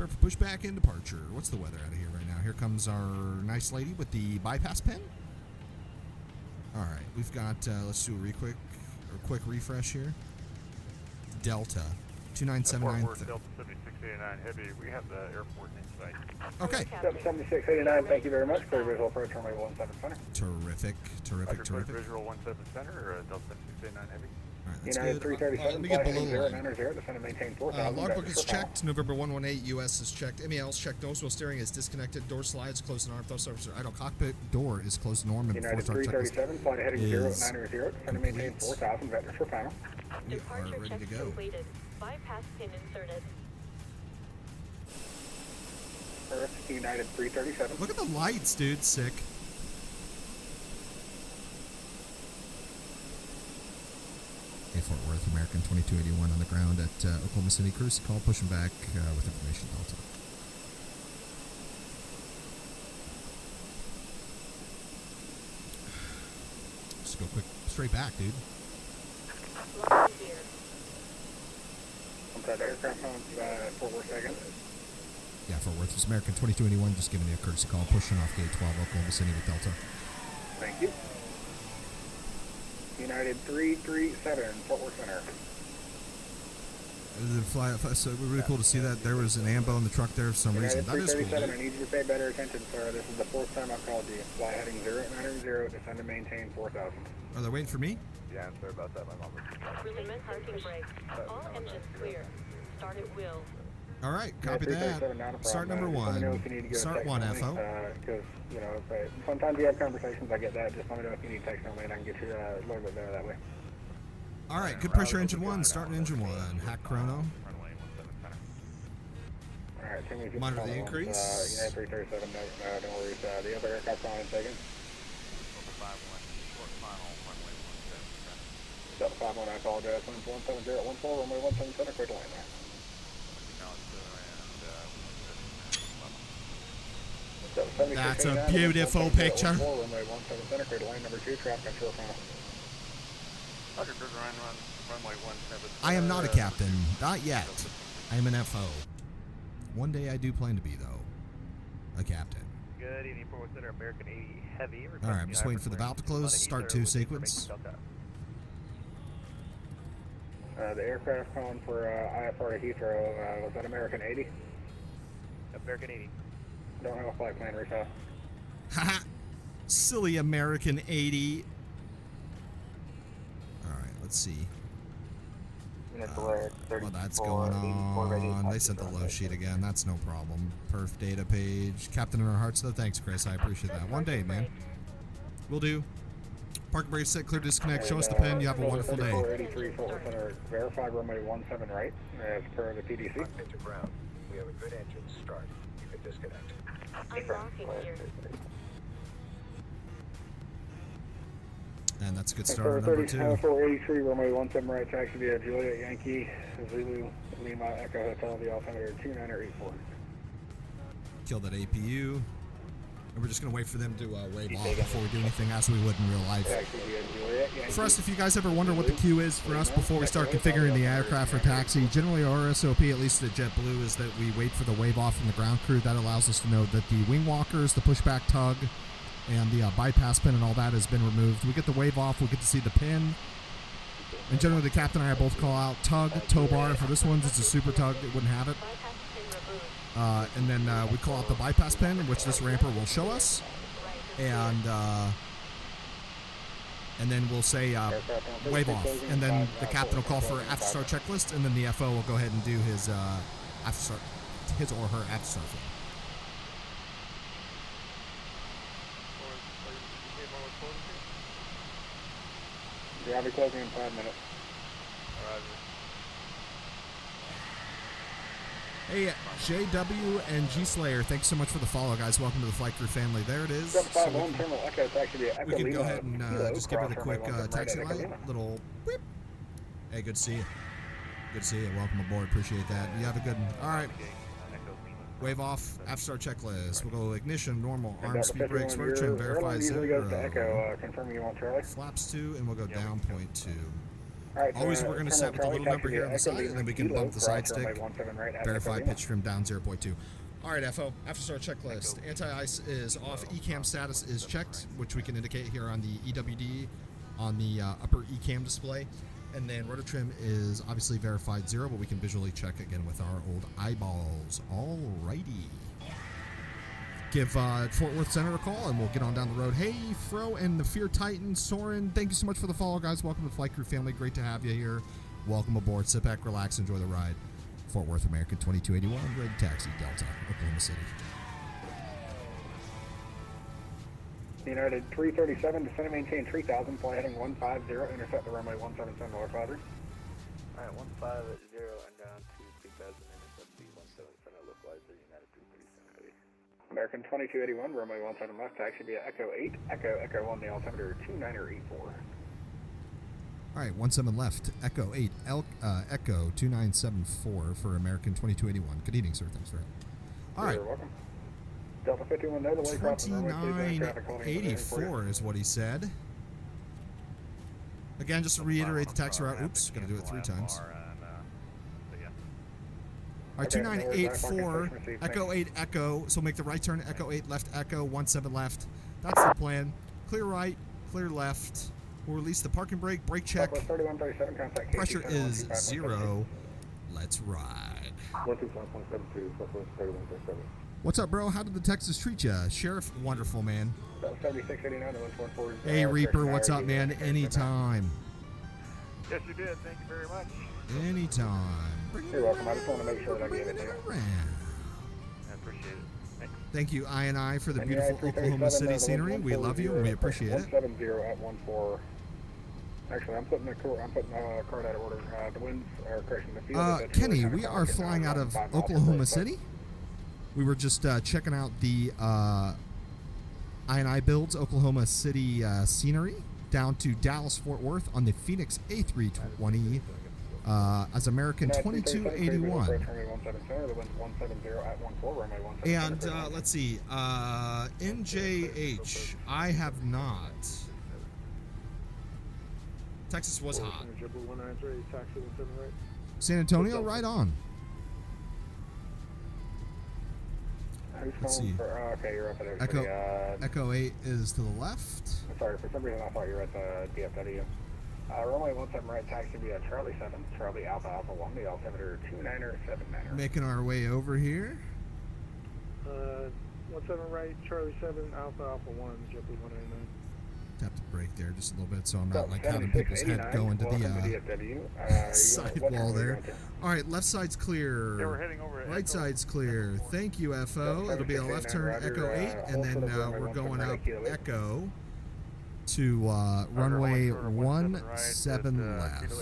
Prepare for pushback and departure. What's the weather out of here right now? Here comes our nice lady with the bypass pin. All right, we've got, let's do a quick refresh here. Delta, 2979. Delta 7689 Heavy, we have the airport in sight. Okay. 7689, thank you very much. Clear visual approach runway 17 center. Terrific. Visual 17 center, Delta 7689 Heavy. All right, that's United good. 337, Let me get below flight line. 090, descend and maintain 4000. Logbook is checked. November 118, US is checked. MEL is checked. Nose wheel steering is disconnected. Door slides closed and arm. Thrust officer idle. Cockpit door is closed and arm. And United 337, flight heading 090, descend and maintain 4000, vectors for panel. We are ready to go. Completed. Bypass pin inserted. First, United 337. Look at the lights, dude. Sick. Hey, Fort Worth, American 2281 on the ground at Oklahoma City. Courtesy call, pushing back with information Delta. Just go quick, straight back, dude. Lock here. I'm sorry, aircraft on Fort Worth again. Yeah, Fort Worth, it's American 2281. Just giving you a courtesy call, pushing off gate 12, Oklahoma City with Delta. Thank you. United 337, Fort Worth Center. So it was really cool to see that there was an ambo in the truck there for some reason. United That is cool. 337, I need you to pay better attention, sir. This is the fourth time I've called you. Fly heading 090, descend and maintain 4000. Are they waiting for me? Yeah, I'm sorry about that. My mom was Release parking brake. All engines clear. Start at will. All right, copy that. Start number one. Start one, FO. Because, you know, sometimes you have conversations, I get that. Just let me know if you need text only, and I can get you a little bit better that way. All right, good pressure engine one. Starting engine one. Hack chrono. runway 17 center. All right, can we Monitor the increase. United 337, don't worry. The other aircraft on second. Delta 51, short final, runway 17 center. Delta 51, I apologize. 17014, runway 17 center, clear to land there. That's a beautiful picture. Runway 17 center, clear to land number 2, traffic control final. Runway 17. I am not a captain. Not yet. I am an FO. One day I do plan to be, though. A captain. Good evening, Fort Worth Center, American 80 Heavy. All right, I'm just waiting for the valve to close. Start 2 sequence. The aircraft calling for IFR to Heathrow, was that American 80? American 80. Don't have a flight plan, refill. Haha. Silly American 80. All right, let's see. Well, that's going on. They sent the low sheet again. That's no problem. Perf data page. Captain in our hearts, though. Thanks, Chris. I appreciate that. One day, man. Will do. Park brake set, clear disconnect. Show us the pin. You have a wonderful day. 3483 Fort Worth Center, verify runway 17 right, as per the PDC. Into ground. We have a good engine start. You can disconnect. Unlocking gear. And that's a good start of number 2. 483 runway 17 right, taxi via Juliet Yankee, Zulu, Lima, Echo Hotel, the altimeter 2984. Kill that APU. And we're just going to wait for them to wave off before we do anything as we would in real life. Taxi via Juliet Yankee. For us, if you guys ever wonder what the queue is for us before we start configuring the aircraft for taxi, generally our SOP, at least at JetBlue, is that we wait for the wave off from the ground crew. That allows us to know that the wing walkers, the pushback tug, and the bypass pin and all that has been removed. We get the wave off, we get to see the pin. And generally the captain and I both call out tug, tow bar. For this one, it's a super tug. It wouldn't have it. And then we call out the bypass pin, which this ramper will show us. And then we'll say wave off. And then the captain will call for after start checklist, and then the FO will go ahead and do his his or her after start flip. Yeah, I'll be closing in 5 minutes. Hey, JW and G Slayer, thanks so much for the follow, guys. Welcome to the Flight Crew family. There it is. So terminal Echo, taxi via Echo we can Lima. go ahead and just give it a quick taxi light. Little whip. Hey, good to see you. Good to see you. Welcome aboard. Appreciate that. You have a good one. All right. Wave off. After start checklist. We'll go ignition, normal, arm, speed brakes, rotor trim, verify 0. Echo, confirming you want Charlie. Flaps 2, and we'll go down point 2. Alright, Always we're going to set with a little number here on the side, and then we can bump the side stick. Verify pitch trim down 0.2. All right, FO, after start checklist. Anti-ice is off. ECAM status is checked, which we can indicate here on the EWD on the upper ECAM display. And then rudder trim is obviously verified 0, but we can visually check again with our old eyeballs. All righty. Give Fort Worth Center a call, and we'll get on down the road. Hey, Fro and the Fear Titan, Soren, thank you so much for the follow, guys. Welcome to the Flight Crew family. Great to have you here. Welcome aboard. Sit back, relax, enjoy the ride. Fort Worth, American 2281, ready to taxi, Delta, Oklahoma City. United 337, descend and maintain 3000, fly heading 150, intercept the runway 177, North Father. Alright, 150 and down to 3000, intercept the 177, localizer, United 337 heavy. American 2281, runway 17 left, taxi via Echo 8, Echo 1, the altimeter 2984. All right, 17 left, Echo 8, Echo 2974 for American 2281. Good evening, sir. Thanks for it. All right. You're welcome. Delta 51, no delay crossing the runway, please, traffic holding 2984 is what he said. Again, just to reiterate the taxi route. Oops, got to do it 3 times. All right, 2984, Echo 8, Echo. So make the right turn, Echo 8, left, Echo, 17 left. That's the plan. Clear right, clear left. We'll release the parking brake, brake check. Pressure is 0. Let's ride. 125.72, Southwest 3137. What's up, bro? How did the Texas treat you? Sheriff, wonderful, man. 7689, 114. Hey, Reaper, what's up, man? Anytime. Yes, you did. Thank you very much. Anytime. You're welcome. I just want to make sure that I gave it to you. I appreciate it. Thanks. Thank you, I for the beautiful Oklahoma City scenery. We love you, and we appreciate it. 170 at 14. Actually, I'm putting the card out of order. The winds are correction. The field Kenny, we are flying out of Oklahoma City. We were just checking out the iniBuilds Oklahoma City scenery down to Dallas Fort Worth on the Phoenix A320 as American 2281. And let's see, NJH, I have not. Texas was hot. San Antonio, right on. Let's see. Okay, you're up there. Echo 8 is to the left. Sorry, for some reason I thought you were at the DFW. Runway 17 right, taxi via Charlie 7, Charlie Alpha Alpha 1, the altimeter 2979er. Making our way over here. 17 right, Charlie 7, Alpha Alpha 1, JetBlue 189. Tap the brake there just a little bit so I'm not like having people's head going to the sidewall there. All right, left side's clear. Yeah, we're heading over. Right side's clear. Thank you, FO. It'll be a left turn, Echo 8, and then we're going up Echo to runway 17 left.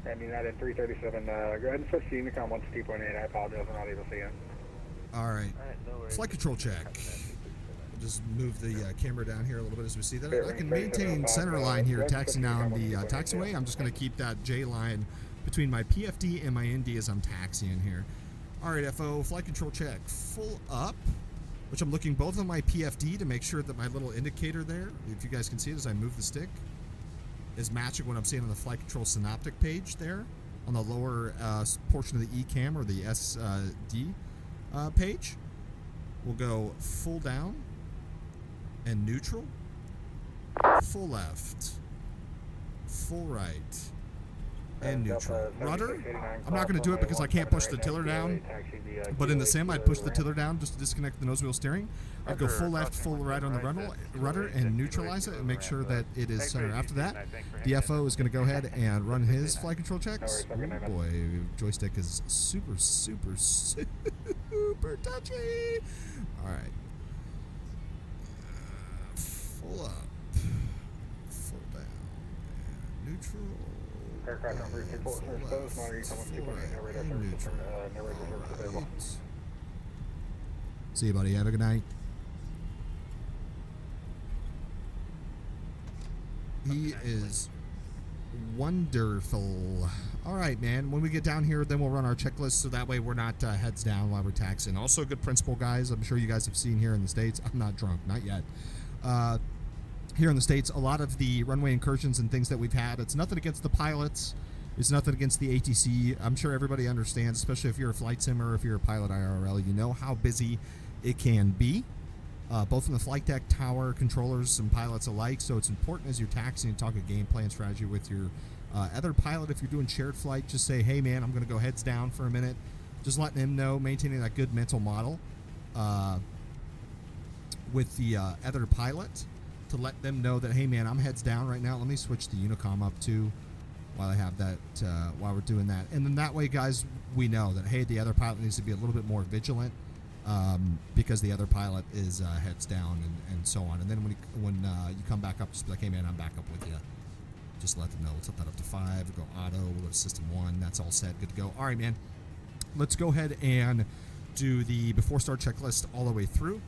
And United 337, go ahead and switch to Unicom 160.8. I apologize, I'm not able to see you. All right, flight control check. We'll just move the camera down here a little bit as we see that. I can maintain center line here, taxiing down the taxiway. I'm just going to keep that J line between my PFD and my ND as I'm taxiing here. All right, FO, flight control check. Full up, which I'm looking both on my PFD to make sure that my little indicator there, if you guys can see it as I move the stick, is matching what I'm seeing on the flight control synoptic page there on the lower portion of the ECAM or the SD page. We'll go full down and neutral, full left, full right, and neutral. Rudder, I'm not going to do it because I can't push the tiller down, but in the sim I'd push the tiller down just to disconnect the nose wheel steering. I'd go full left, full right on the rudder and neutralize it and make sure that it is center. After that, the FO is going to go ahead and run his flight control checks. Oh boy, joystick is super touchy. All right. Full up, full down, and neutral. Aircraft number 24 exposed, monitor Unicom 160.8, no radar service, no radar service available. See you, buddy. Have a good night. He is wonderful. All right, man. When we get down here, then we'll run our checklist so that way we're not heads down while we're taxiing. Also, good principle, guys. I'm sure you guys have seen here in the States. I'm not drunk. Not yet. here in the States, a lot of the runway incursions and things that we've had, it's nothing against the pilots. It's nothing against the ATC. I'm sure everybody understands, especially if you're a flight simmer or if you're a pilot IRL, you know how busy it can be, both in the flight deck, tower, controllers, and pilots alike. So it's important as you're taxiing and talking game plan strategy with your other pilot. If you're doing shared flight, just say, hey, man, I'm going to go heads down for a minute. Just letting him know, maintaining that good mental model with the other pilot to let them know that, hey, man, I'm heads down right now. Let me switch the Unicom up too while I have that, while we're doing that. And then that way, guys, we know that, hey, the other pilot needs to be a little bit more vigilant because the other pilot is heads down and so on. And then when you come back up, just be like, hey, man, I'm back up with you. Just let them know. Let's set that up to 5. Go auto. We'll go to system 1. That's all set. Good to go. All right, man. Let's go ahead and do the before start checklist all the way through.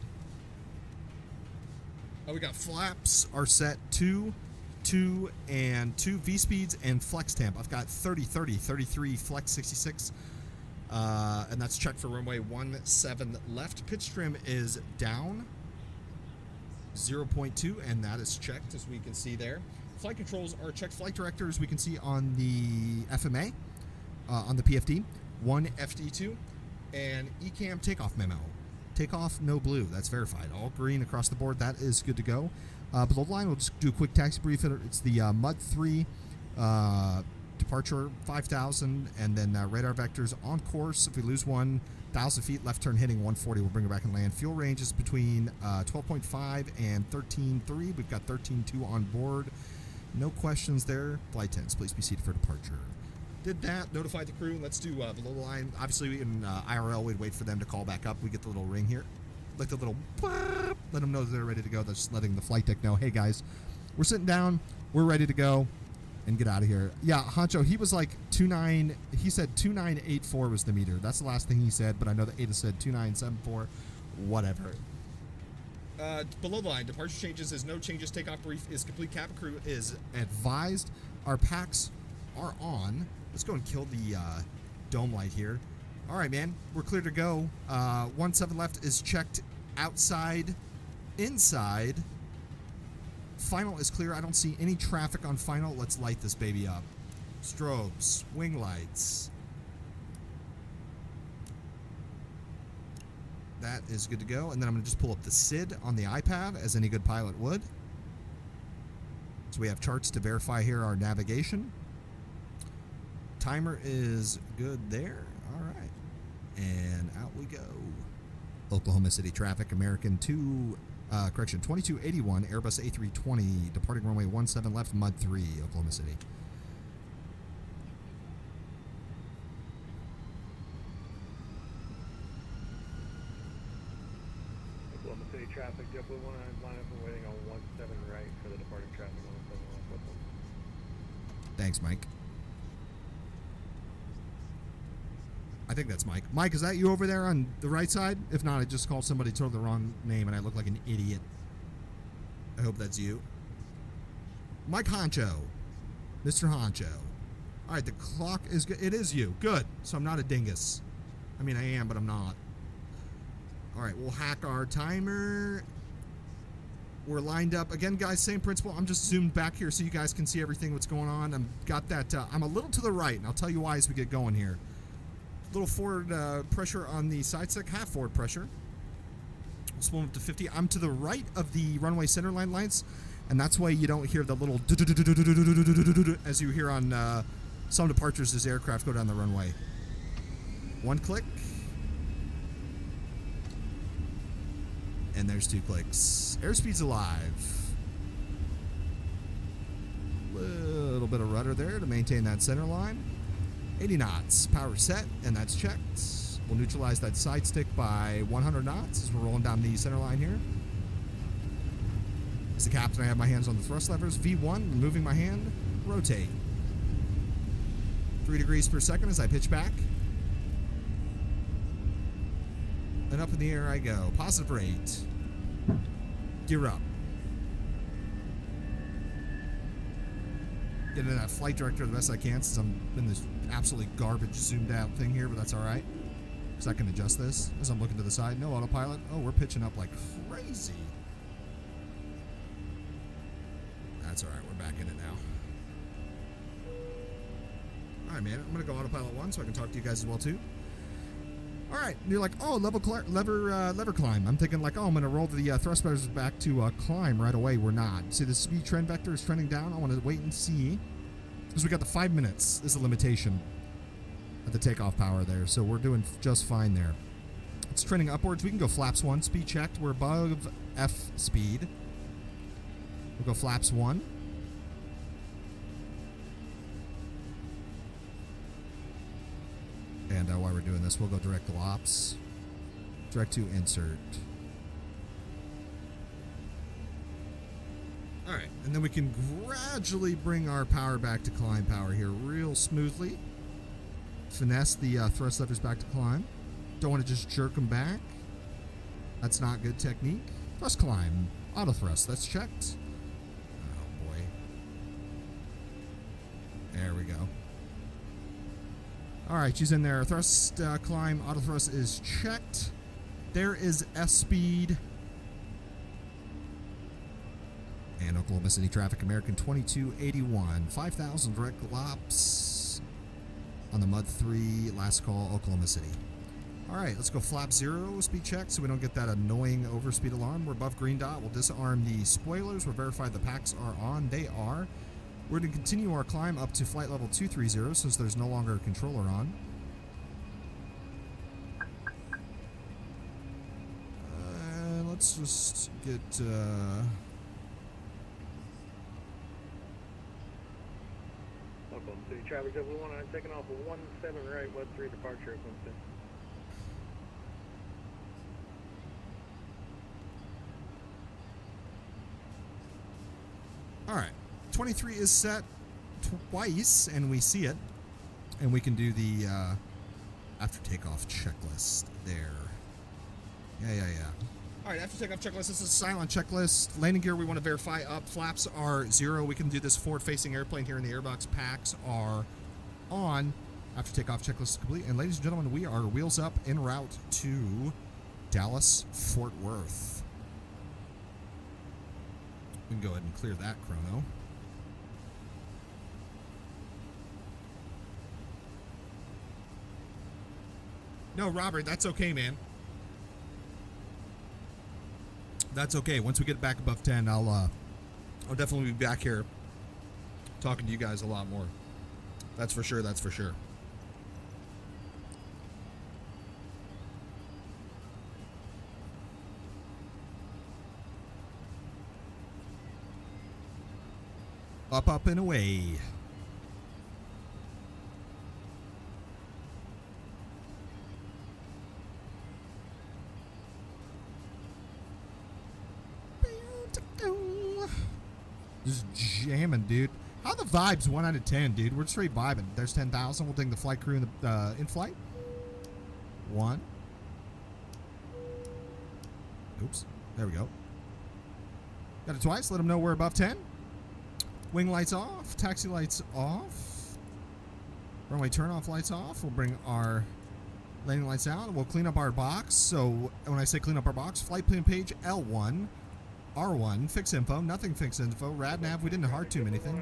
We got flaps are set 2, 2, and 2 V-speeds and flex temp. I've got 30, 30, 33, flex 66. And that's checked for runway 17 left. Pitch trim is down 0.2, and that is checked, as we can see there. Flight controls are checked. Flight director, as we can see on the FMA, on the PFD, 1 FD2, and ECAM takeoff memo. Takeoff, no blue. That's verified. All green across the board. That is good to go. Below the line, we'll just do a quick taxi brief. It's the MUD 3 departure 5,000, and then radar vectors on course. If we lose 1,000 feet, left turn hitting 140, we'll bring it back and land. Fuel range is between 12.5 and 13.3. We've got 13.2 on board. No questions there. Flight 10s, please be seated for departure. Did that, notified the crew. Let's do below the line. Obviously, in IRL, we'd wait for them to call back up. We get the little ring here, like the little, let them know that they're ready to go. That's just letting the flight deck know, hey, guys, we're sitting down, we're ready to go, and get out of here. Yeah, Honcho, he was like 29, he said 2984 was the meter. That's the last thing he said, but I know that Ada said 2974, whatever. Below the line, departure changes is no changes. Takeoff brief is complete. Cabin crew is advised. Our packs are on. Let's go and kill the dome light here. All right, man. We're clear to go. 17 left is checked outside. Inside. Final is clear. I don't see any traffic on final. Let's light this baby up. Strobes. Wing lights. That is good to go. And then I'm going to just pull up the SID on the iPad, as any good pilot would. So we have charts to verify here our navigation. Timer is good there. All right. And out we go. Oklahoma City traffic, American 2281, Airbus A320, departing runway 17 left, MUD 3, Oklahoma City. Oklahoma City traffic, JetBlue 19 line up and waiting on 17 right for the departing traffic 17 left with them. Thanks, Mike. I think that's Mike. Mike, is that you over there on the right side? If not, I just called somebody totally the wrong name and I look like an idiot. I hope that's you. Mike Honcho. Mr. Honcho. All right, the clock is good. It is you. Good. So I'm not a dingus. I mean, I am, but I'm not. All right, we'll hack our timer. We're lined up. Again, guys, same principle. I'm just zoomed back here so you guys can see everything what's going on. I'm a little to the right, and I'll tell you why as we get going here. Little forward pressure on the side stick, half forward pressure. We'll swim up to 50. I'm to the right of the runway center line lights, and that's why you don't hear the little as you hear on some departures as aircraft go down the runway. One click. And there's 2 clicks. Airspeed's alive. Little bit of rudder there to maintain that center line. 80 knots, power set, and that's checked. We'll neutralize that side stick by 100 knots as we're rolling down the center line here. As the captain, I have my hands on the thrust levers. V1, removing my hand, rotate. 3 degrees per second as I pitch back. And up in the air I go. Positive rate. Gear up. Get into that flight director the best I can since I'm in this absolutely garbage zoomed out thing here, but that's all right. Because I can adjust this as I'm looking to the side. No autopilot. Oh, we're pitching up like crazy. That's all right. We're back in it now. All right, man. I'm going to go autopilot 1 so I can talk to you guys as well, too. All right. And you're like, oh, lever climb. I'm thinking like, oh, I'm going to roll the thrust pedals back to climb right away. We're not. See, the speed trend vector is trending down. I want to wait and see. Because we got the 5 minutes is a limitation at the takeoff power there. So we're doing just fine there. It's trending upwards. We can go flaps 1. Speed checked. We're above F speed. We'll go flaps 1. And while we're doing this, we'll go direct to ops. Direct to insert. All right. And then we can gradually bring our power back to climb power here real smoothly. Finesse the thrust levers back to climb. Don't want to just jerk them back. That's not good technique. Thrust climb. Auto thrust. That's checked. Oh, boy. There we go. All right, she's in there. Thrust climb. Auto thrust is checked. There is S speed. And Oklahoma City traffic, American 2281. 5,000 direct laps on the Mud 3. Last call, Oklahoma City. All right, let's go flap 0, speed check, so we don't get that annoying overspeed alarm. We're above green dot. We'll disarm the spoilers. We'll verify the packs are on. They are. We're going to continue our climb up to flight level 230 since there's no longer a controller on. Let's just get... Oklahoma City traffic, W1, I'm taking off a 17 right, West 3 departure, Oklahoma City. All right, 23 is set twice, and we see it, and we can do the after takeoff checklist there. Yeah. All right, after takeoff checklist. This is a silent checklist. Landing gear we want to verify up. Flaps are 0. We can do this forward-facing airplane here in the airbox. Packs are on. After takeoff checklist is complete. And ladies and gentlemen, we are wheels up en route to Dallas, Fort Worth. We can go ahead and clear that chrono. No, Robert, that's okay, man. That's okay. Once we get back above 10, I'll definitely be back here talking to you guys a lot more. That's for sure. That's for sure. Up and away. Just jamming, dude. How are the vibes 1 out of 10, dude? We're straight vibing. There's 10,000. We'll ding the flight crew in the in-flight. 1. Oops. There we go. Got it twice. Let them know we're above 10. Wing lights off. Taxi lights off. Runway turn-off lights off. We'll bring our landing lights out. We'll clean up our box. So when I say clean up our box, flight plan page L1. R1, fix info, nothing fix info, rad nav, we didn't hard tune anything.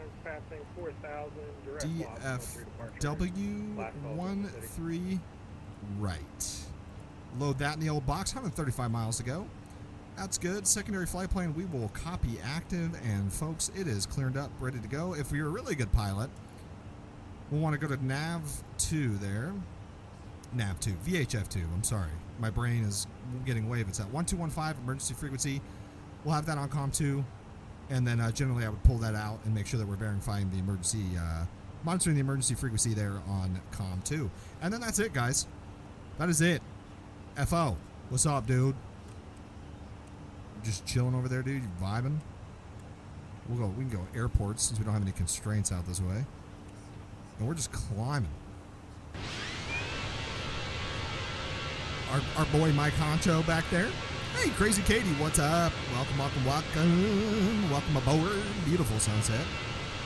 DFW 13 right. Load that in the old box, 135 miles to go. That's good. Secondary flight plan, we will copy active, and folks, it is cleared up, ready to go. If you're a really good pilot, we'll want to go to nav 2 there. Nav 2, VHF 2, I'm sorry. My brain is getting wave. It's at 1215 emergency frequency. We'll have that on COM 2, and then generally I would pull that out and make sure that we're verifying the emergency, monitoring the emergency frequency there on COM 2. And then that's it, guys. That is it. FO. What's up, dude? Just chilling over there, dude. You vibing? We can go airports since we don't have any constraints out this way. And we're just climbing. Our boy Mike Honcho back there. Hey, Crazy Katie, what's up? Welcome aboard. Beautiful sunset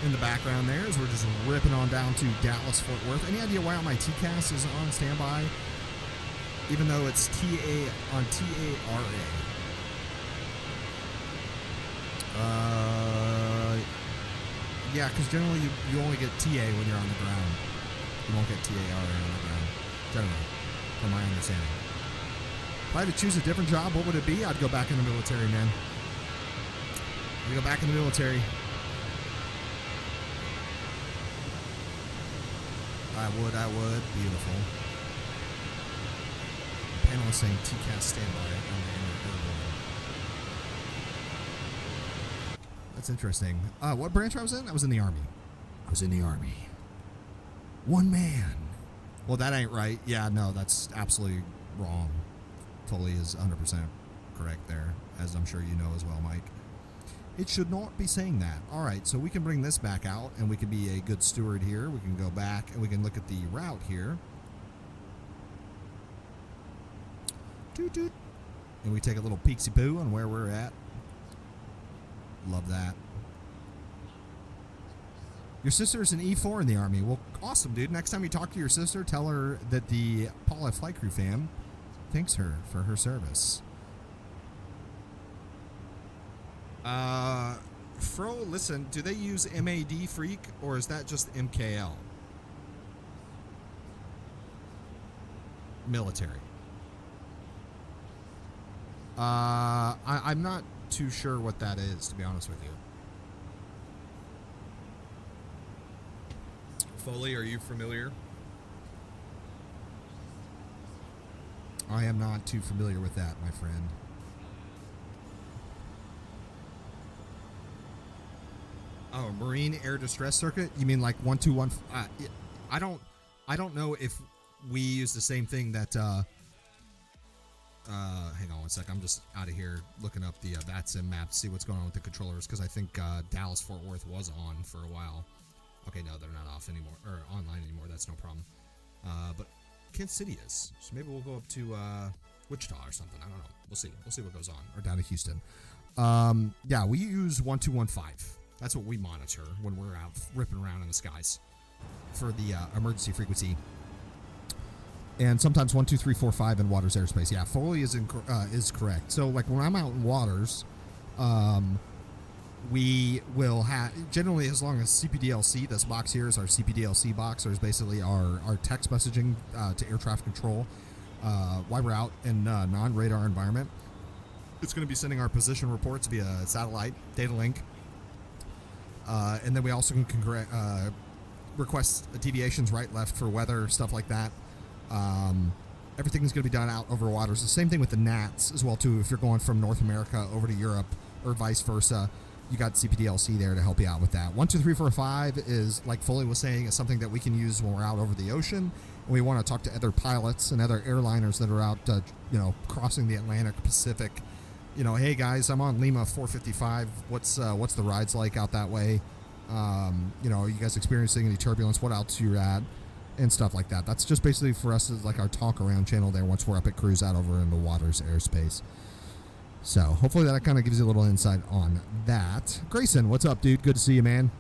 in the background there as we're just ripping on down to Dallas, Fort Worth. Any idea why my TCAS is on standby, even though it's on TARA? Yeah, because generally you only get TA when you're on the ground. You won't get TARA on the ground, generally, from my understanding. If I had to choose a different job, what would it be? I'd go back in the military, man. I'd go back in the military. I would. Beautiful. The panel is saying TCAS standby on the airborne. That's interesting. What branch I was in? I was in the Army. One man. Well, that ain't right. Yeah, no, that's absolutely wrong. Foley is 100% correct there, as I'm sure you know as well, Mike. It should not be saying that. All right, so we can bring this back out, and we can be a good steward here. We can go back, and we can look at the route here. Toot toot. And we take a little peeksy-poo on where we're at. Love that. Your sister's an E4 in the Army. Well, awesome, dude. Next time you talk to your sister, tell her that the Paula Flight Crew fam thanks her for her service. Fro, listen, do they use MAD Freak, or is that just MKL? Military. I'm not too sure what that is, to be honest with you. Foley, are you familiar? I am not too familiar with that, my friend. Oh, Marine Air Distress Circuit? You mean like 121? I don't know if we use the same thing that. Hang on one sec. I'm just out of here looking up the VATSIM map to see what's going on with the controllers, because I think Dallas Fort Worth was on for a while. Okay, no, they're not off anymore or online anymore. That's no problem. But Kansas City is, so maybe we'll go up to Wichita or something. I don't know. We'll see. We'll see what goes on. Or down to Houston. Yeah, we use 1215. That's what we monitor when we're out ripping around in the skies for the emergency frequency. And sometimes 1, 2, 3, 4, 5 in waters airspace. Yeah, Foley is correct. So like when I'm out in waters, we will have, generally as long as CPDLC, this box here is our CPDLC box, or is basically our text messaging to air traffic control while we're out in non-radar environment. It's going to be sending our position reports via satellite data link. And then we also can request deviations right, left for weather, stuff like that. Everything's going to be done out over waters. The same thing with the NATs as well, too. If you're going from North America over to Europe or vice versa, you got CPDLC there to help you out with that. 1, 2, 3, 4, 5 is, like Foley was saying, is something that we can use when we're out over the ocean. And we want to talk to other pilots and other airliners that are out, crossing the Atlantic Pacific. You know, hey guys, I'm on Lima 455. What's the rides like out that way? Are you guys experiencing any turbulence? What altitude you're at? And stuff like that. That's just basically for us is like our talk around channel there once we're up at cruise out over in the waters airspace. So hopefully that kind of gives you a little insight on that. Grayson, what's up, dude? Good to see you, man.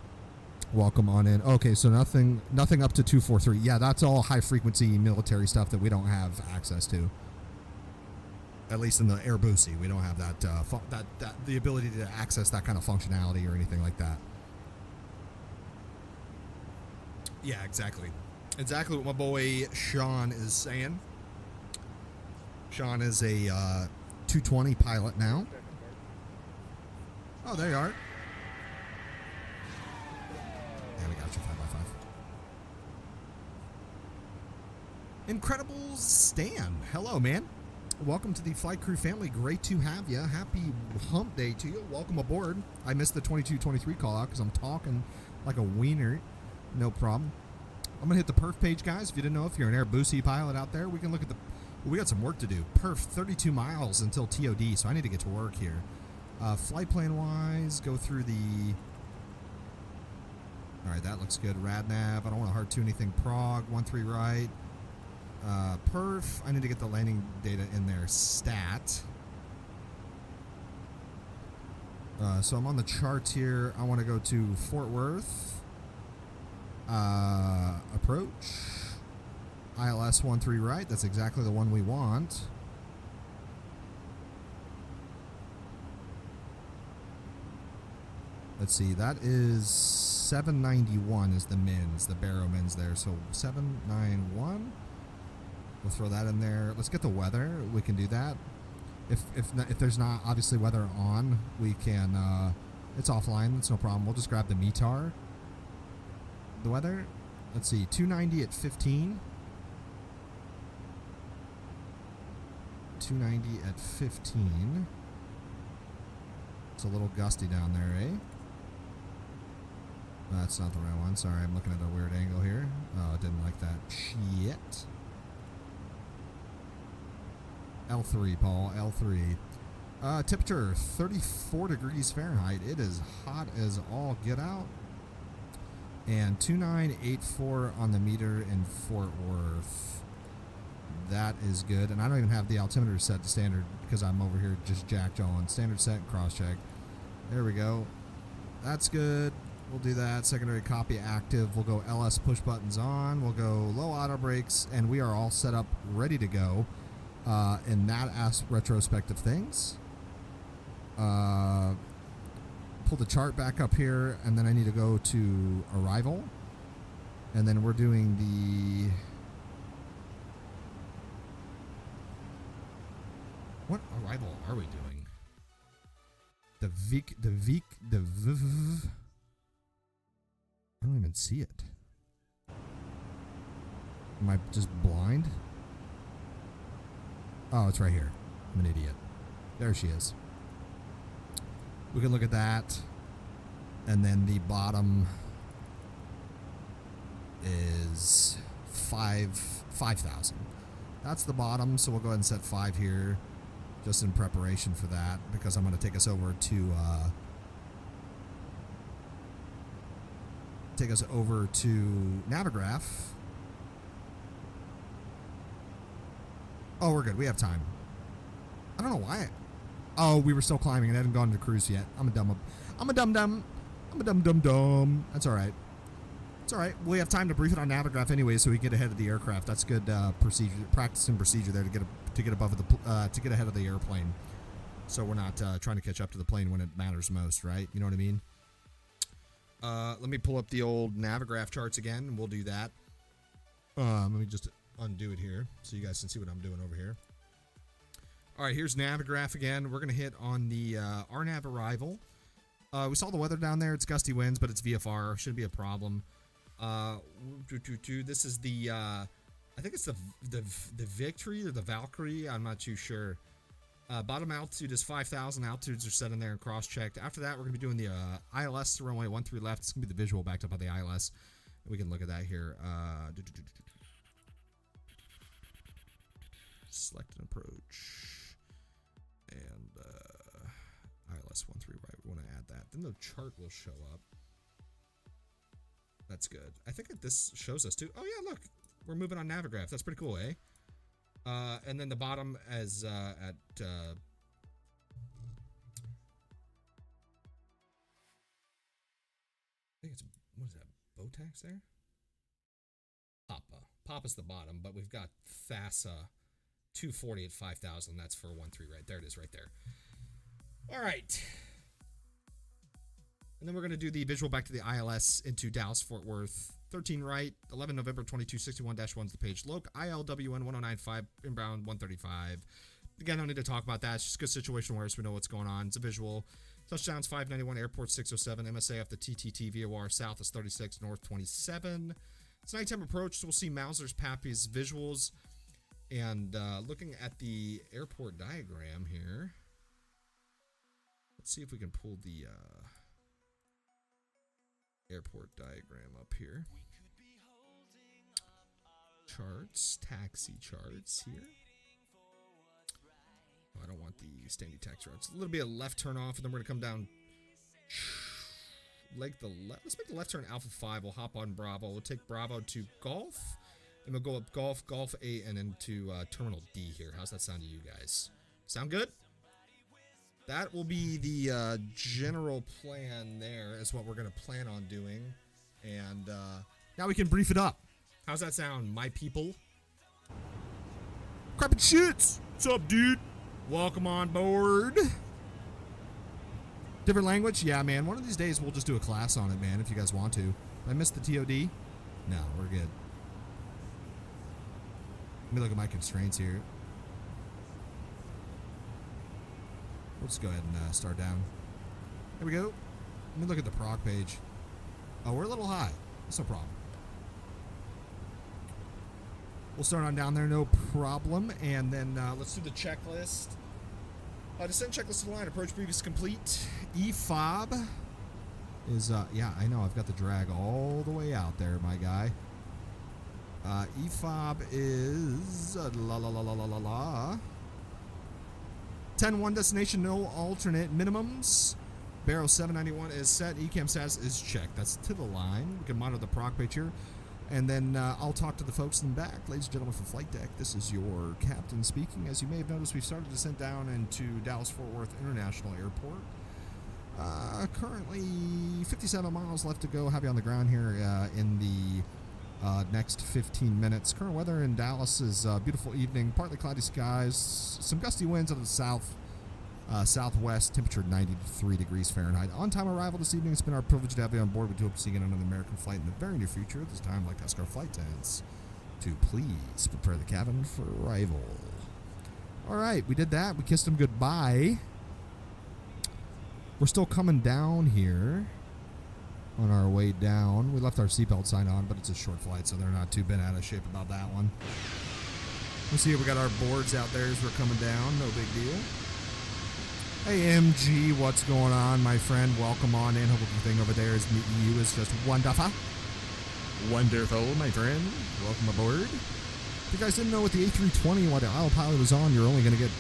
Welcome on in. Okay, so nothing up to 243. Yeah, that's all high frequency military stuff that we don't have access to. At least in the Air Boosie, we don't have that the ability to access that kind of functionality or anything like that. Yeah, exactly. Exactly what my boy Sean is saying. Sean is a 220 pilot now. Oh, there you are. Yeah, we got you 5x5. Incredible Stan. Hello, man. Welcome to the Flight Crew family. Great to have you. Happy Hump Day to you. Welcome aboard. I missed the 2223 call out because I'm talking like a wiener. No problem. I'm going to hit the perf page, guys. If you didn't know, if you're an Air Boosie pilot out there, we can look at we got some work to do. Perf, 32 miles until TOD, so I need to get to work here. Flight plan-wise, go through the... All right, that looks good. RadNav. I don't want to hard tune anything. Prog, 13 right. Perf, I need to get the landing data in there. Stat. So I'm on the charts here. I want to go to Fort Worth. Approach. ILS 13 right. That's exactly the one we want. Let's see, that is 791 is the mins, the Barrow mins there. So 791. We'll throw that in there. Let's get the weather. We can do that. If there's not obviously weather on, we can. It's offline. That's no problem. We'll just grab the METAR. The weather. Let's see, 290 at 15. 290 at 15. It's a little gusty down there, eh? That's not the right one. Sorry, I'm looking at a weird angle here. Oh, I didn't like that. Shit. L3, Paul. L3. Temperature 34 degrees Fahrenheit. It is hot as all get out. And 2984 on the meter in Fort Worth. That is good. And I don't even have the altimeter set to standard because I'm over here just jack-jawing. Standard set and cross-check. There we go. That's good. We'll do that. Secondary copy active. We'll go LS push buttons on. We'll go low auto brakes. And we are all set up, ready to go in that retrospective things. Pull the chart back up here. And then I need to go to arrival. And then we're doing the... What arrival are we doing? The Vic. I don't even see it. Am I just blind? Oh, it's right here. I'm an idiot. There she is. We can look at that. And then the bottom is 5,000. That's the bottom, so we'll go ahead and set 5 here. Just in preparation for that, because I'm going to take us over to Navigraph. Oh, we're good. We have time. I don't know why. Oh, we were still climbing and hadn't gone to cruise yet. I'm a dum. That's all right. It's all right. We have time to brief it on Navigraph anyway, so we get ahead of the aircraft. That's good procedure, practice and procedure there to get above the to get ahead of the airplane. So we're not trying to catch up to the plane when it matters most, right? You know what I mean? Let me pull up the old Navigraph charts again, and we'll do that. Let me just undo it here so you guys can see what I'm doing over here. All right, here's Navigraph again. We're going to hit on the RNAV arrival. We saw the weather down there. It's gusty winds, but it's VFR. Shouldn't be a problem. This is the, I think it's the Victory or the Valkyrie. I'm not too sure. Bottom altitude is 5,000. Altitudes are set in there and cross-checked. After that, we're going to be doing the ILS to runway 13 left. It's going to be the visual backed up by the ILS. We can look at that here. Select an approach. And ILS 13 right. We want to add that. Then the chart will show up. That's good. I think that this shows us too. Oh yeah, look. We're moving on Navigraph. That's pretty cool, eh? And then the bottom as at I think it's, what is that, Botax there? Papa's the bottom, but we've got FASA 240 at 5,000. That's for 13 right there. It is right there. All right. And then we're going to do the visual back to the ILS into Dallas, Fort Worth. 13 right, 11 November 2261-1 is the page. Loc, ILWN 1095, inbound 135. Again, I don't need to talk about that. It's just a good situation where we know what's going on. It's a visual. Touchdowns 591, airport 607, MSAF the TTT, VOR south is 36, north 27. It's nighttime approach, so we'll see Mauser's, Pappy's visuals. And looking at the airport diagram here, let's see if we can pull the airport diagram up here. Charts, taxi charts here. Oh, I don't want the standing taxi charts. A little bit of left turn off, and then we're gonna come down. Let's make the left turn Alpha 5. We'll hop on Bravo. We'll take Bravo to Golf, and we'll go up Golf 8, and then to Terminal D here. How's that sound to you guys? Sound good? That will be the general plan there, is what we're going to plan on doing. And now we can brief it up. How's that sound, my people? Crap and shits! What's up, dude? Welcome on board. Different language? Yeah, man. One of these days we'll just do a class on it, man, if you guys want to. I missed the TOD? No, we're good. Let me look at my constraints here. We'll just go ahead and start down. There we go. Let me look at the prog page. Oh, we're a little high. That's no problem. We'll start on down there, no problem. And then let's do the checklist. Descent checklist to the line. Approach previous complete. EFOB is, yeah, I know. I've got the drag all the way out there, my guy. EFOB is 10-1 destination, no alternate minimums. Barrow 791 is set. ECAM status is checked. That's to the line. We can monitor the prog page here. And then I'll talk to the folks in the back. Ladies and gentlemen from Flight Deck, this is your captain speaking. As you may have noticed, we've started descent down into Dallas-Fort Worth International Airport. Currently 57 miles left to go. Have you on the ground here in the next 15 minutes. Current weather in Dallas is beautiful evening, partly cloudy skies, some gusty winds out of the southwest, temperature 93 degrees Fahrenheit. On-time arrival this evening. It's been our privilege to have you on board. We do hope to see you on another American flight in the very near future. At this time, I'd like to ask our flight attendants to please prepare the cabin for arrival. All right, we did that. We kissed them goodbye. We're still coming down here on our way down. We left our seatbelt sign on, but it's a short flight, so they're not too bent out of shape about that one. Let's see if we got our boards out there as we're coming down. No big deal. Hey, MG, what's going on, my friend? Welcome on in. Hope everything over there is meeting you is just wonderful. Wonderful, my friend. Welcome aboard. If you guys didn't know with the A320, while the autopilot was on, you're only going to get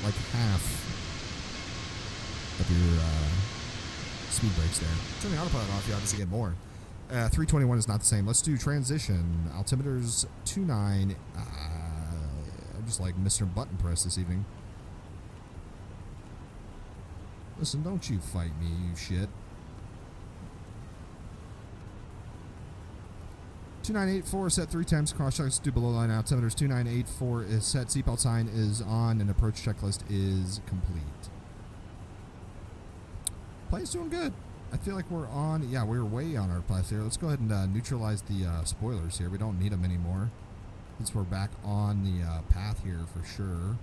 like half of your speed brakes there. Turn the autopilot off, you obviously get more. 321 is not the same. Let's do transition. Altimeter's 29. I'm just like Mr. Button Press this evening. Listen, don't you fight me, you shit. 2984 set 3 times. Cross checks do below line. Altimeter's 2984 is set. Seatbelt sign is on and approach checklist is complete. Plane's doing good. I feel like we're on. Yeah, we're way on our path here. Let's go ahead and neutralize the spoilers here. We don't need them anymore. Since we're back on the path here for sure.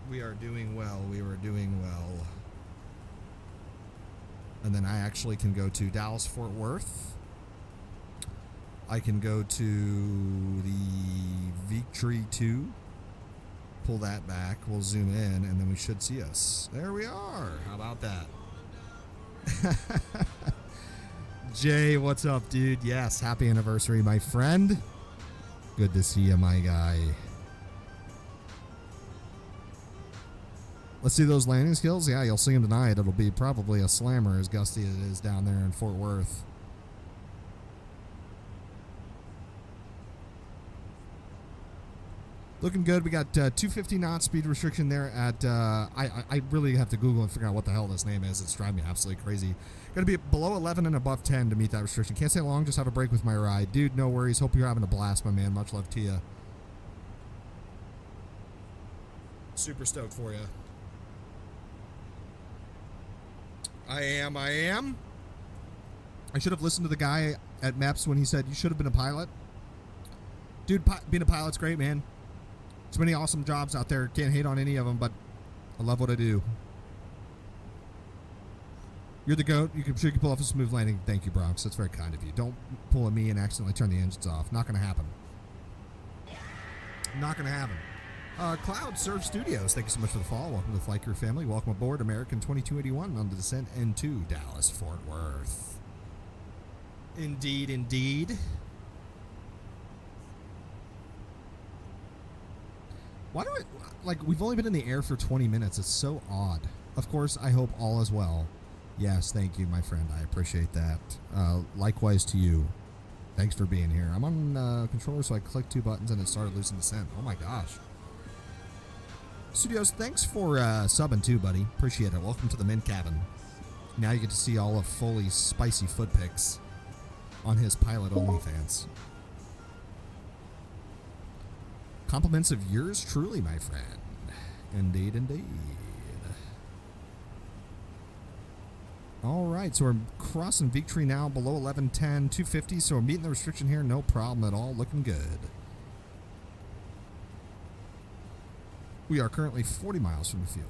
We are doing well. We are doing well. And then I actually can go to Dallas-Fort Worth. I can go to the Victory 2. Pull that back. We'll zoom in, and then we should see us. There we are. How about that? Jay, what's up, dude? Yes, happy anniversary, my friend. Good to see you, my guy. Let's see those landing skills. Yeah, you'll see them tonight. It'll be probably a slammer as gusty as it is down there in Fort Worth. Looking good. We got 250 knot speed restriction there at, I really have to Google and figure out what the hell this name is. It's driving me absolutely crazy. Got to be below 11 and above 10 to meet that restriction. Can't stay long, just have a break with my ride. Dude, no worries. Hope you're having a blast, my man. Much love to you. Super stoked for you. I am. I should have listened to the guy at MEPS when he said you should have been a pilot. Dude, being a pilot's great, man. There's many awesome jobs out there. Can't hate on any of them, but I love what I do. You're the GOAT. You can pull off a smooth landing. Thank you, Bronx. That's very kind of you. Don't pull a me and accidentally turn the engines off. Not going to happen. Not going to happen. Cloud Surf Studios, thank you so much for the follow. Welcome to the Flight Crew family. Welcome aboard American 2281 on the descent into Dallas-Fort Worth. Indeed, indeed. Why do we've only been in the air for 20 minutes. It's so odd. Of course, I hope all is well. Yes, thank you, my friend. I appreciate that. Likewise to you. Thanks for being here. I'm on controller, so I clicked 2 buttons and it started losing descent. Oh my gosh. Studios, thanks for subbing too, buddy. Appreciate it. Welcome to the Mint Cabin. Now you get to see all of Foley's spicy foot pics on his pilot OnlyFans. Compliments of yours truly, my friend. Indeed, indeed. All right, so we're crossing Victory now, below 1110, 250, so we're meeting the restriction here, no problem at all, looking good. We are currently 40 miles from the field.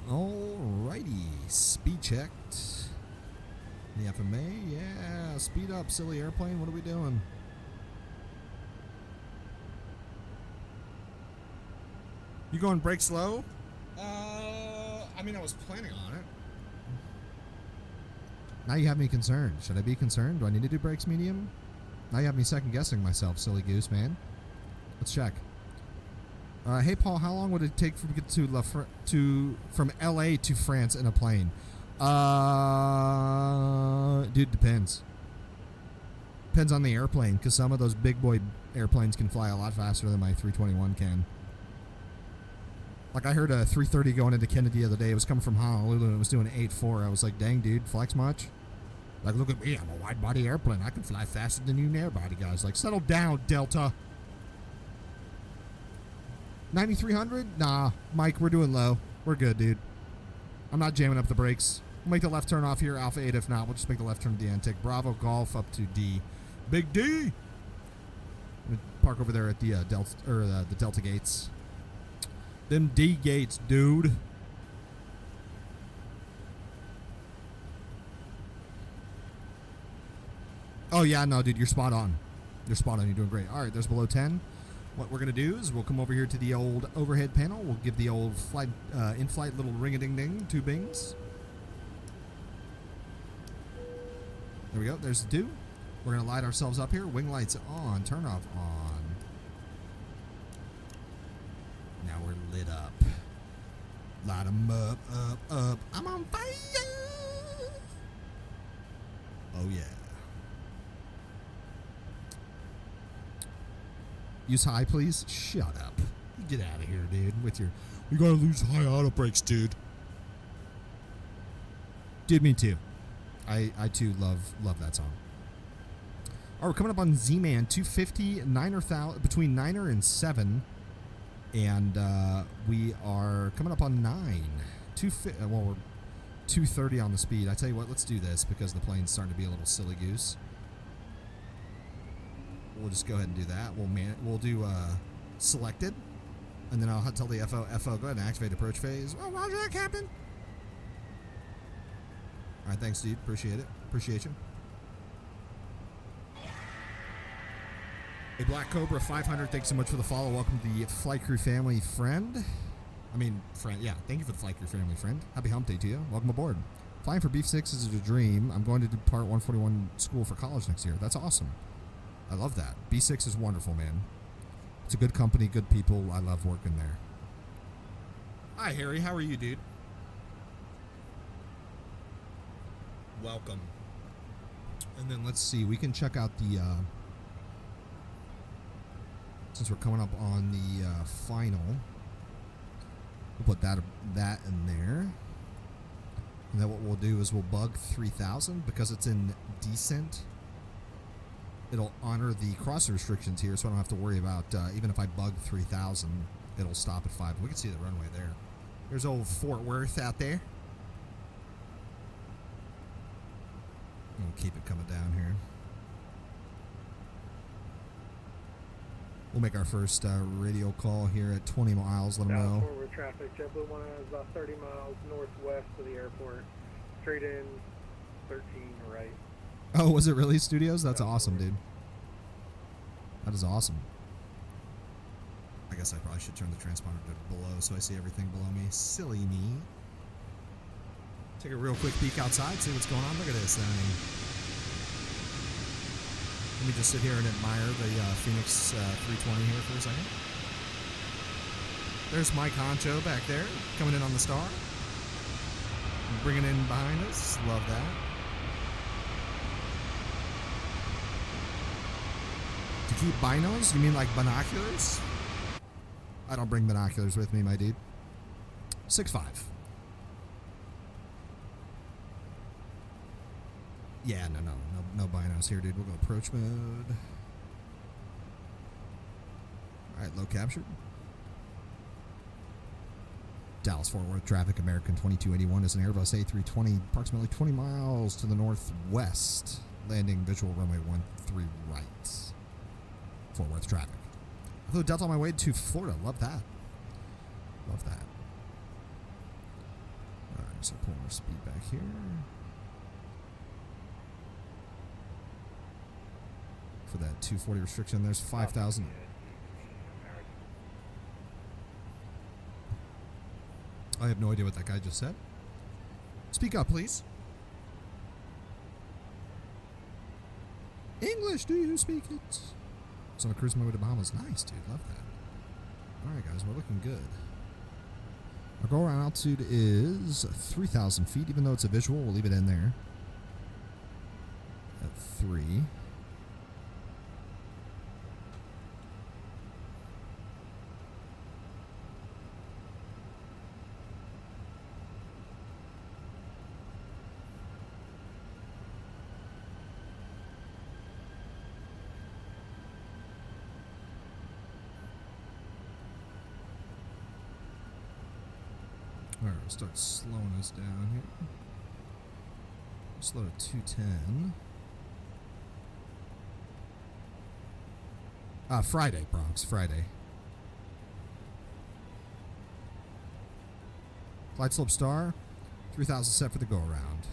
Alrighty, speed checked. The FMA, yeah, speed up, silly airplane, what are we doing? You going brake slow? I mean, I was planning on it. Now you have me concerned. Should I be concerned? Do I need to do brakes medium? Now you have me second guessing myself, silly goose, man. Let's check. Hey Paul, how long would it take to get from LA to France in a plane? Dude, depends. Depends on the airplane, because some of those big boy airplanes can fly a lot faster than my 321 can. Like I heard a 330 going into Kennedy the other day. It was coming from Honolulu and it was doing 8.4. I was like, dang dude, flex much? Like, look at me, I'm a wide body airplane. I can fly faster than you narrow body guys. Like, settle down, Delta. 9,300? Nah, Mike, we're doing low. We're good, dude. I'm not jamming up the brakes. We'll make the left turn off here, Alpha 8. If not, we'll just make the left turn at the end. Take Bravo Golf up to D. Big D! Park over there at the the Delta gates. Them D gates, dude. Oh, yeah, no, dude, you're spot on. You're spot on. You're doing great. All right, there's below 10. What we're going to do is we'll come over here to the old overhead panel. We'll give the old flight, in-flight little ring-a-ding-ding, 2 bings. There we go. There's the 2. We're going to light ourselves up here. Wing lights on. Turn off on. Now we're lit up. Light 'em up, up. I'm on fire. Oh, yeah. Use high, please. Shut up. Get out of here, dude. With your, you gotta lose high auto brakes, dude. Dude, me too. I too love that song. All right, we're coming up on Z-Man 250, between 9er and 7. And we are coming up on 9. Well, we're 230 on the speed. I tell you what, let's do this because the plane's starting to be a little silly goose. We'll just go ahead and do that. We'll do selected, and then I'll tell the FO, go ahead and activate approach phase. Oh, roger that, Captain. All right, thanks, dude. Appreciate it. Appreciate you. Hey, Black Cobra 500, thanks so much for the follow. Welcome to the Flight Crew family, friend. Yeah, thank you for the Flight Crew family, friend. Happy Hump Day to you. Welcome aboard. Flying for Beef 6 is a dream. I'm going to do Part 141 school for college next year. That's awesome. I love that. B6 is wonderful, man. It's a good company, good people. I love working there. Hi, Harry. How are you, dude? Welcome. And then let's see. We can check out the... since we're coming up on the final, we'll put that in there. And then what we'll do is we'll bug 3,000 because it's in descent. It'll honor the cross restrictions here, so I don't have to worry about, even if I bug 3,000, it'll stop at 5. We can see the runway there. There's old Fort Worth out there. We'll keep it coming down here. We'll make our first radio call here at 20 miles. Let them know. Forward traffic. JetBlue 1 is about 30 miles northwest of the airport. Straight in, 13 right. Oh, was it really, Studios? That's awesome, dude. That is awesome. I guess I probably should turn the transponder to below so I see everything below me. Silly me. Take a real quick peek outside, see what's going on. Look at this thing. Let me just sit here and admire the Phoenix 320 here for a second. There's Mike Honcho back there, coming in on the star. Bringing in behind us. Love that. To keep binos? You mean like binoculars? I don't bring binoculars with me, my dude. 6'5". Yeah, no binos here, dude. We'll go approach mode. Alright, low captured. Dallas Fort Worth traffic, American 2281 is an Airbus A320 approximately 20 miles to the northwest. Landing visual runway 13 right. Fort Worth traffic. I flew Delta on my way to Florida. Love that. Love that. Alright, so pull more speed back here. For that 240 restriction, there's 5,000. I have no idea what that guy just said. Speak up, please. English, do you speak it? So I'm cruising my way to Bahamas. Nice, dude. Love that. All right, guys, we're looking good. Our go around altitude is 3,000 feet. Even though it's a visual, we'll leave it in there. At 3. Alright, we'll start slowing us down here. Slow to 210. Friday, Bronx, Friday. Flight slope star, 3,000 set for the go around.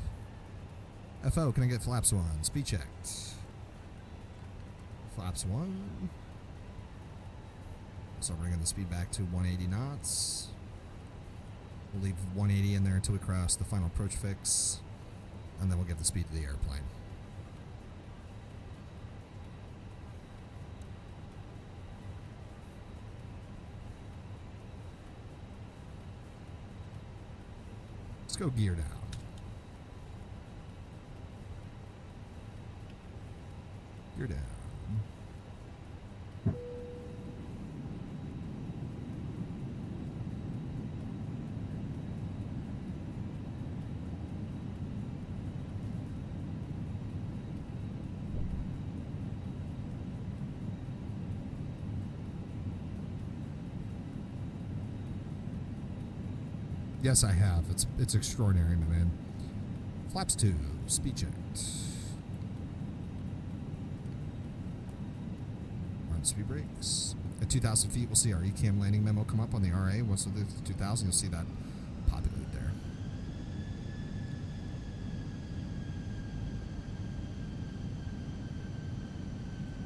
FO, can I get flaps 1? Speed checked. Flaps 1. So bringing the speed back to 180 knots. We'll leave 180 in there until we cross the final approach fix, and then we'll get the speed to the airplane. Let's go gear down. Gear down. Yes, I have. It's extraordinary, my man. Flaps 2, speed checked. On speed brakes. At 2,000 feet, we'll see our ECAM landing memo come up on the RA. Once we leave 2,000, you'll see that populate there.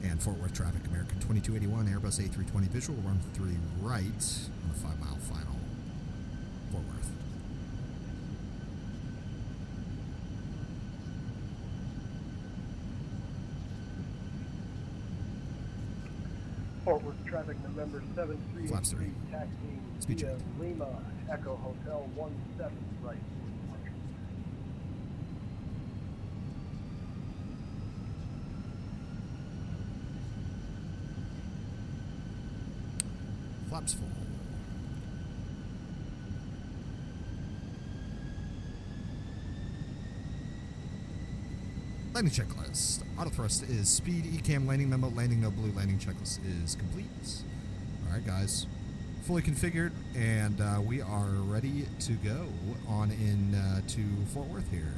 And Fort Worth traffic, American 2281, Airbus A320 visual, run 3 right on the 5-mile final. Fort Worth. Fort Worth traffic, November 733, Flaps 3. taxiing Speed via check. Lima, Echo Hotel 17 right. Flaps full. Landing checklist. Auto thrust is speed, ECAM landing memo, landing no blue, landing checklist is complete. Alright guys, fully configured, and we are ready to go on in to Fort Worth here.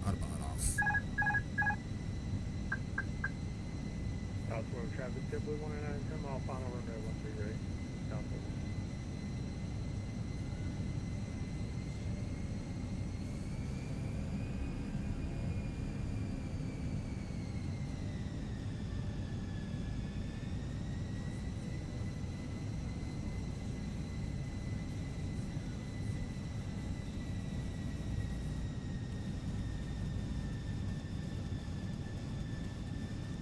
Autopilot off. Southwest traffic, JetBlue 199, come off final runway 13 ready. Southwest.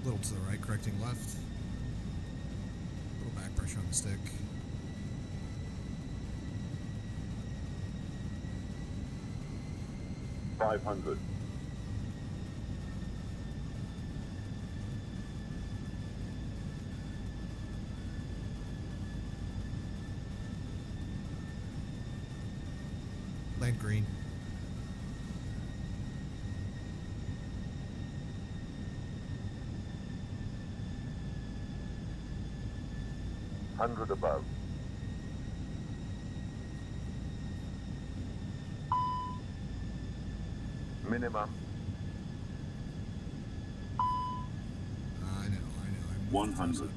Little to the right, correcting left. Little back pressure on the stick. 500. Land green. Hundred above. Minimum. I know. 100.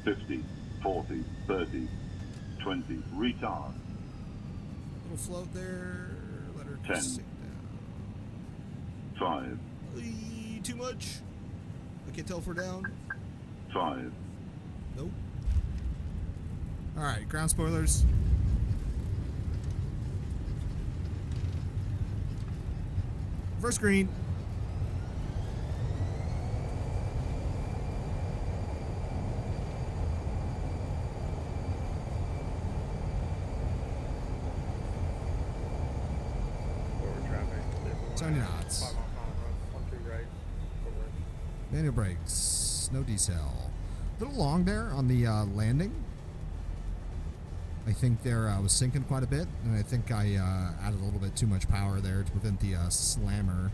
50, 40, 30, 20. Retard. Little float there. Let her 10. sink down. 5. Eee, too much. I can't tell if we're down. 5. Nope. All right, ground spoilers. First green. Forward traffic. 70 knots. 5 mile run. 1-2 right. Forward. Manual brakes. No decel. A little long there on the landing. I think there was sinking quite a bit, and I think I added a little bit too much power there to prevent the slammer.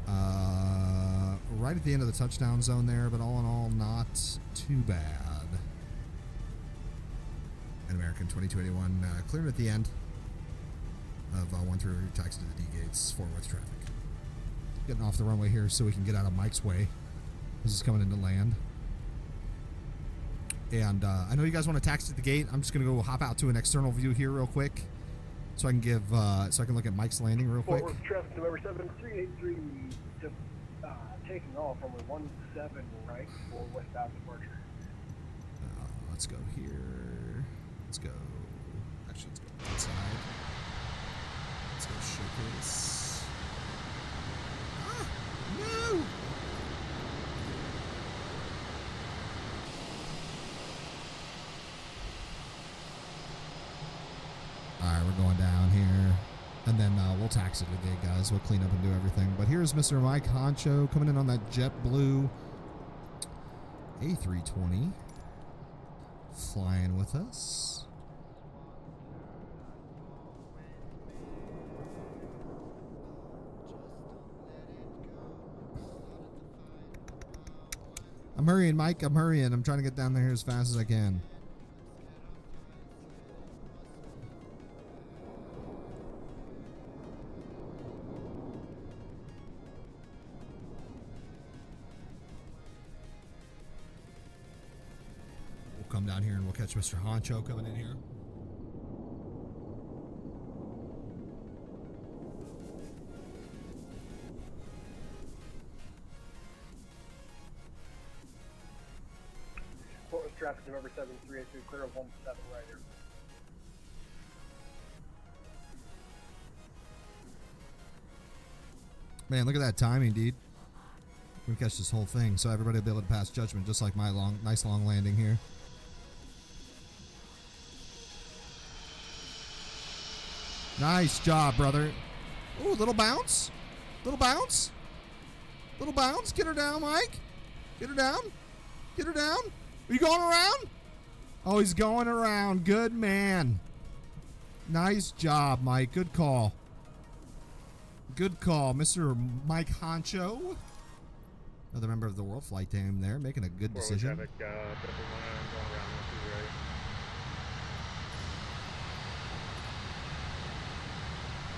Right at the end of the touchdown zone there, but all in all, not too bad. An American 2281 clearing at the end of 1-3 taxi to the D gates, Fort Worth traffic. Getting off the runway here so we can get out of Mike's way. This is coming into land. And I know you guys want to taxi to the gate. I'm just going to go hop out to an external view here real quick so I can give so I can look at Mike's landing real quick. Fort Worth traffic, November 7383, just taking off from a 17 right for westbound departure. Let's go here. Let's go. Actually, let's go inside. Let's go showcase. Ah! No! Alright, we're going down here. And then we'll taxi to the gate, guys. We'll clean up and do everything. But here's Mr. Mike Honcho coming in on that JetBlue A320. Flying with us. I'm hurrying, Mike. I'm hurrying. I'm trying to get down there as fast as I can. We'll come down here and we'll catch Mr. Honcho coming in here. Fort Worth traffic, November 7383, clear of 17 right here. Man, look at that timing, dude. We're gonna catch this whole thing, so everybody will be able to pass judgment, just like my nice long landing here. Nice job, brother. Ooh, little bounce. Little bounce. Little bounce. Get her down, Mike. Get her down. Get her down. Are you going around? Oh, he's going around. Good man. Nice job, Mike. Good call. Good call, Mr. Mike Honcho. Another member of the World Flight team there, making a good decision. Traffic, definitely going around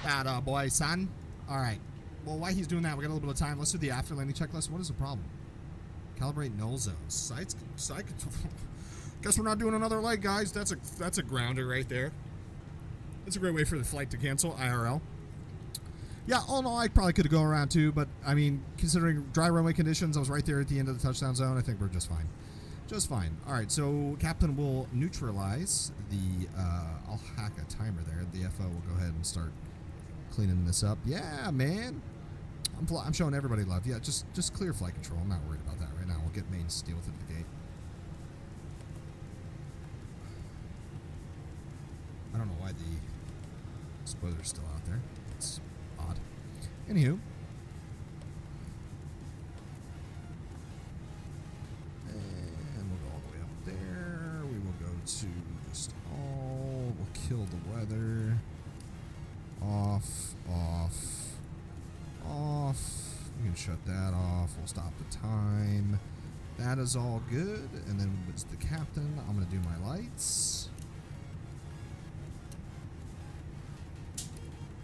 1-2 right. Atta boy, son. All right. Well, while he's doing that, we got a little bit of time. Let's do the after landing checklist. What is the problem? Calibrate null zones. Site control. Guess we're not doing another leg, guys. That's a grounder right there. That's a great way for the flight to cancel IRL. Yeah, all in all, I probably could have gone around too, but I mean, considering dry runway conditions, I was right there at the end of the touchdown zone. I think we're just fine. Just fine. All right, so Captain will neutralize the. I'll hack a timer there. The FO will go ahead and start cleaning this up. Yeah, man. I'm showing everybody love. Yeah, just clear flight control. I'm not worried about that right now. We'll get main steel through the gate. I don't know why the spoiler's still out there. It's odd. Anywho. And we'll go all the way up there. We will go to just all. We'll kill the weather. Off, off, off. We can shut that off. We'll stop the time. That is all good. And then it's the captain. I'm going to do my lights.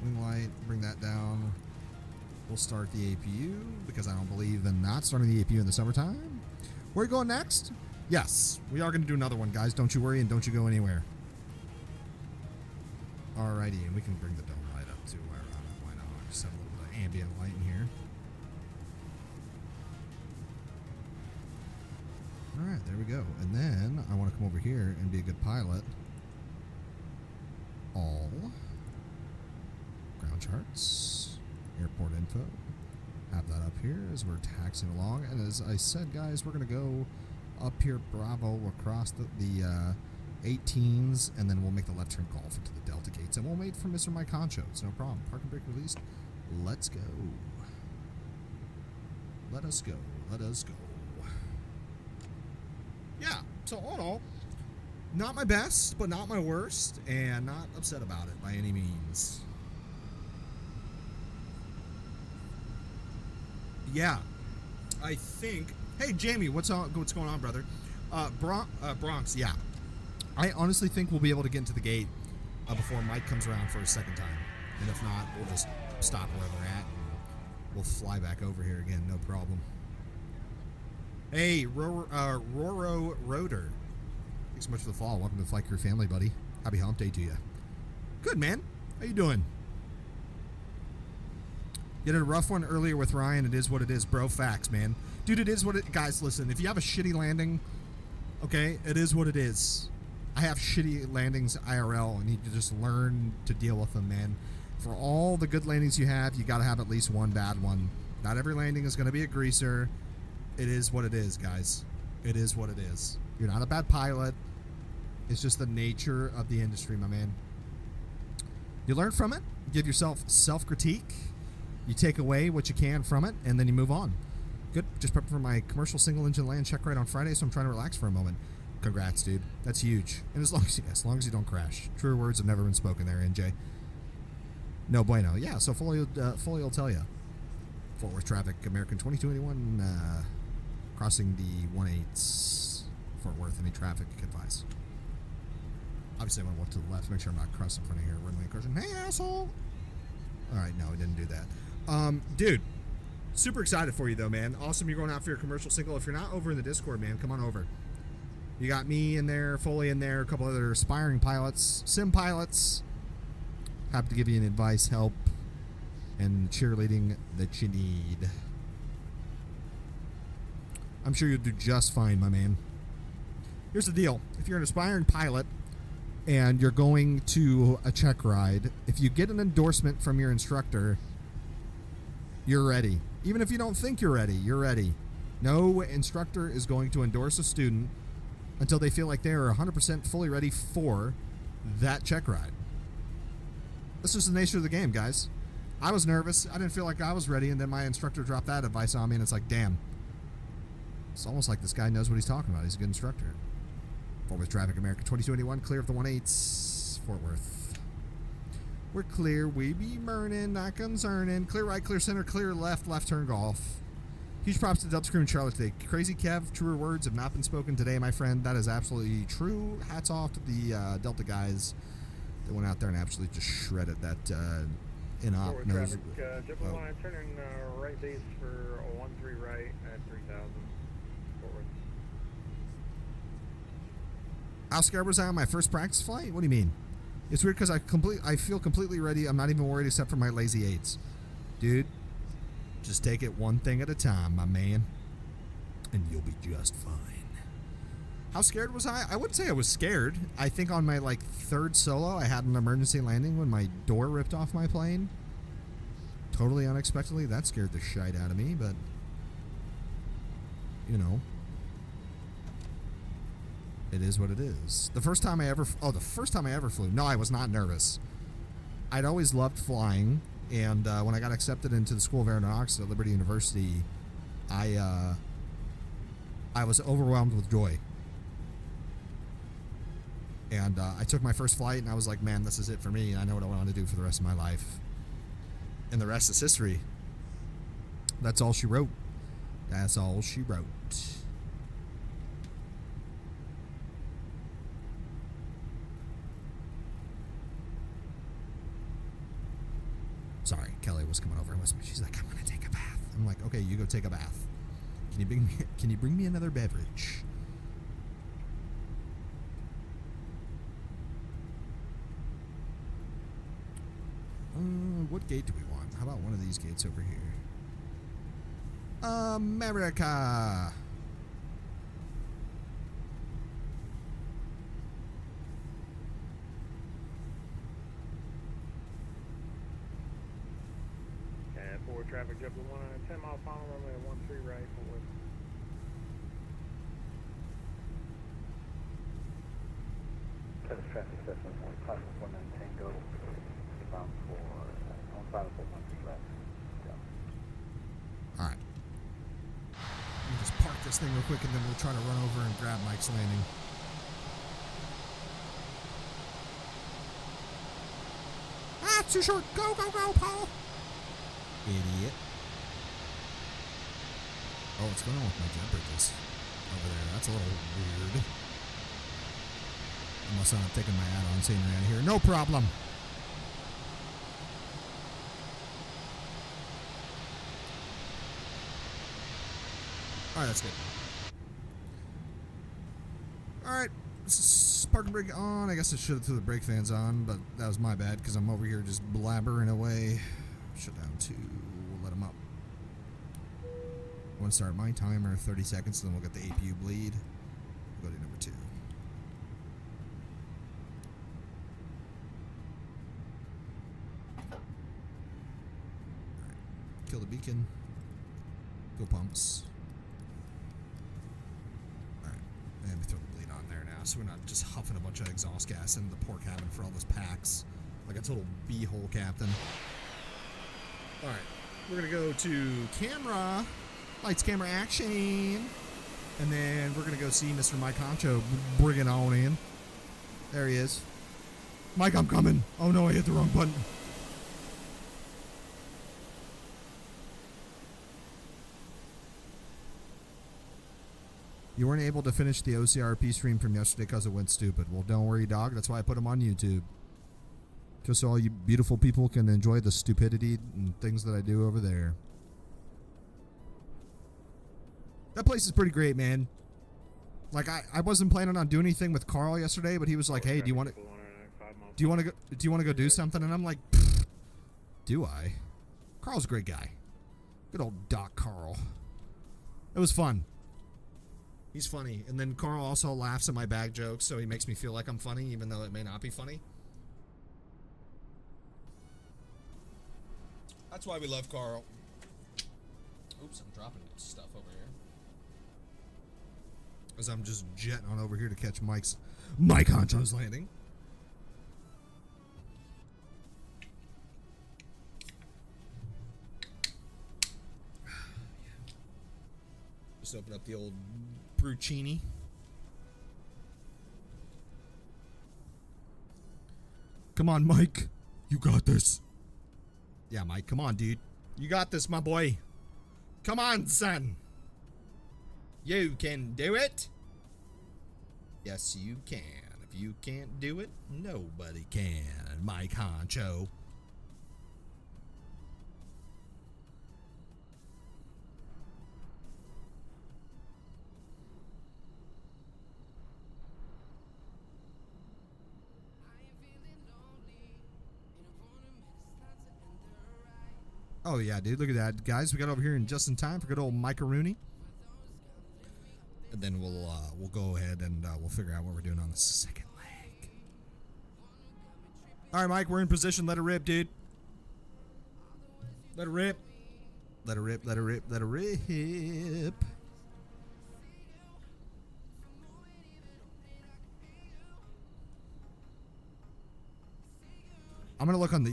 Wing light, bring that down. We'll start the APU because I don't believe in not starting the APU in the summertime. Where are you going next? Yes, we are going to do another one, guys. Don't you worry and don't you go anywhere. Alrighty, and we can bring the dome light up too. Why not? Just have a little bit of ambient light in here. Alright, there we go. And then I want to come over here and be a good pilot. All. Ground charts. Airport info. Have that up here as we're taxiing along. And as I said, guys, we're going to go up here, Bravo, across the 18s, and then we'll make the left turn Golf into the Delta gates. And we'll wait for Mr. Mike Concho. It's no problem. Parking brake released. Let's go. Let us go. Let us go. Yeah, so all in all, not my best, but not my worst, and not upset about it by any means. Yeah, I think. Hey, Jamie, what's going on, brother? Bronx, yeah. I honestly think we'll be able to get into the gate before Mike comes around for a second time, and if not, we'll just stop where we're at, and we'll fly back over here again, no problem. Hey, Roro Roder. Thanks so much for the follow. Welcome to the Flight Crew family, buddy. Happy Hump Day to you. Good, man. How you doing? You had a rough one earlier with Ryan. It is what it is, bro. Facts, man. Dude, it is what it... Guys, listen. If you have a shitty landing, okay, it is what it is. I have shitty landings IRL, and you can just learn to deal with them, man. For all the good landings you have, you got to have at least one bad one. Not every landing is going to be a greaser. It is what it is, guys. It is what it is. You're not a bad pilot. It's just the nature of the industry, my man. You learn from it. Give yourself self-critique. You take away what you can from it, and then you move on. Good. Just prepping for my commercial single-engine land check ride on Friday, so I'm trying to relax for a moment. Congrats, dude. That's huge. And as long as you don't crash. Truer words have never been spoken there, NJ. No bueno. Yeah, so Foley will tell you. Fort Worth traffic, American 2281, crossing the 1-8 Fort Worth. Any traffic, advise. Obviously, I want to walk to the left, make sure I'm not crossing in front of here. Runway incursion. Hey, asshole! Alright, no, we didn't do that. Dude, super excited for you, though, man. Awesome you're going out for your commercial single. If you're not over in the Discord, man, come on over. You got me in there, Foley in there, a couple other aspiring pilots, sim pilots. Happy to give you an advice, help, and cheerleading that you need. I'm sure you'll do just fine, my man. Here's the deal. If you're an aspiring pilot and you're going to a check ride, if you get an endorsement from your instructor, you're ready. Even if you don't think you're ready, you're ready. No instructor is going to endorse a student until they feel like they are 100% fully ready for that check ride. This is the nature of the game, guys. I was nervous. I didn't feel like I was ready, and then my instructor dropped that advice on me, and it's like, damn. It's almost like this guy knows what he's talking about. He's a good instructor. Fort Worth traffic, American 2281, clear of the 1-8s, Fort Worth. We're clear. We be burning, not concerning. Clear right, clear center, clear left, left turn Golf. Huge props to Delta Crew in Charlotte today. Crazy Kev, truer words have not been spoken today, my friend. That is absolutely true. Hats off to the Delta guys that went out there and absolutely just shredded that in-op nose. JetBlue turning right base for 13 right at 3000. Forward. How scared was I on my first practice flight? What do you mean? It's weird because I feel completely ready. I'm not even worried except for my lazy 8s. Dude, just take it one thing at a time, my man, and you'll be just fine. How scared was I? I wouldn't say I was scared. I think on my third solo, I had an emergency landing when my door ripped off my plane. Totally unexpectedly. That scared the shite out of me, but you know, It is what it is. The first time I ever flew. No, I was not nervous. I'd always loved flying, and when I got accepted into the School of Aeronautics at Liberty University, I was overwhelmed with joy. And I took my first flight, and I was like, man, this is it for me. I know what I want to do for the rest of my life. And the rest is history. That's all she wrote. That's all she wrote. Sorry, Kelly was coming over and with me. She's like, I'm gonna take a bath. I'm like, okay, you go take a bath. Can you bring me another beverage? What gate do we want? How about one of these gates over here? America! Forward traffic, JetBlue 1 on a 10 mile final runway at 13 right forward. Tether traffic, assessment point, class 19 Tango, bound for, on final for 13 left. Yeah. Alright. Let me just park this thing real quick and then we'll try to run over and grab Mike's landing. Ah, it's too short. Go, go, go, Paul. Idiot. Oh, what's going on with my jet bridges over there? That's a little weird. Unless I'm taking my add-on scenery out of here. No problem. Alright, that's good. Alright. Park and brake on. I guess I should have threw the brake fans on, but that was my bad because I'm over here just blabbering away. Shut down 2. We'll let them up. I want to start my timer 30 seconds, then we'll get the APU bleed. We'll go to number 2. Alright. Kill the beacon. Go pumps. Alright. And we throw the bleed on there now, so we're not just huffing a bunch of exhaust gas into the poor cabin for all those packs. Like a total b-hole captain. Alright, we're going to go to camera, lights, camera, action, and then we're going to go see Mr. Mike Honcho bring it on in. There he is. Mike, I'm coming. Oh no, I hit the wrong button. You weren't able to finish the OCRP stream from yesterday because it went stupid. Well, don't worry, dog. That's why I put them on YouTube. Just so all you beautiful people can enjoy the stupidity and things that I do over there. That place is pretty great, man. Like I wasn't planning on doing anything with Carl yesterday, but he was like, "Hey, do you want to go do something?" And I'm like, "Do I?" Carl's a great guy. Good old Doc Carl. It was fun. He's funny, and then Carl also laughs at my bag jokes, so he makes me feel like I'm funny, even though it may not be funny. That's why we love Carl. Oops, I'm dropping stuff over here. As I'm just jetting on over here to catch Mike Honcho's landing. Just open up the old Bruccini. Come on, Mike. You got this. Yeah, Mike, come on, dude. You got this, my boy. Come on, son. You can do it. Yes, you can. If you can't do it, nobody can. Mike Honcho. Oh yeah, dude, look at that, guys. We got over here in just in time for good old Mike Rooney. And then we'll go ahead and we'll figure out what we're doing on the second leg. All right, Mike, we're in position. Let it rip, dude. Let it rip. Let it rip. Let it rip. Let it rip. I'm gonna look on the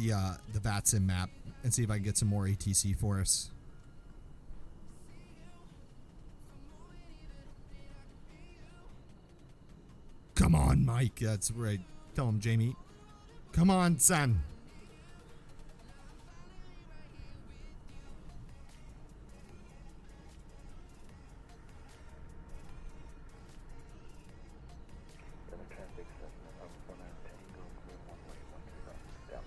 VATSIM map and see if I can get some more ATC for us. Come on, Mike. That's right. Tell him, Jamie. Come on, son. Traffic 7 Tango, clear one way, 1 right, Dallas.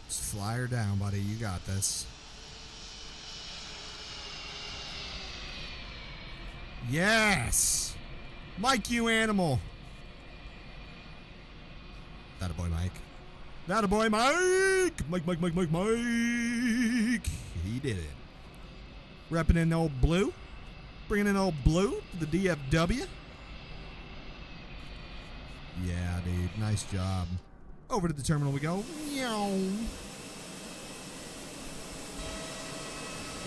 Just fly her down, buddy. You got this. Yes! Mike, you animal. That a boy, Mike. That a boy, Mike! Mike! He did it. Repping in old blue. Bringing in old blue to the DFW. Yeah, dude. Nice job. Over to the terminal we go. Meow.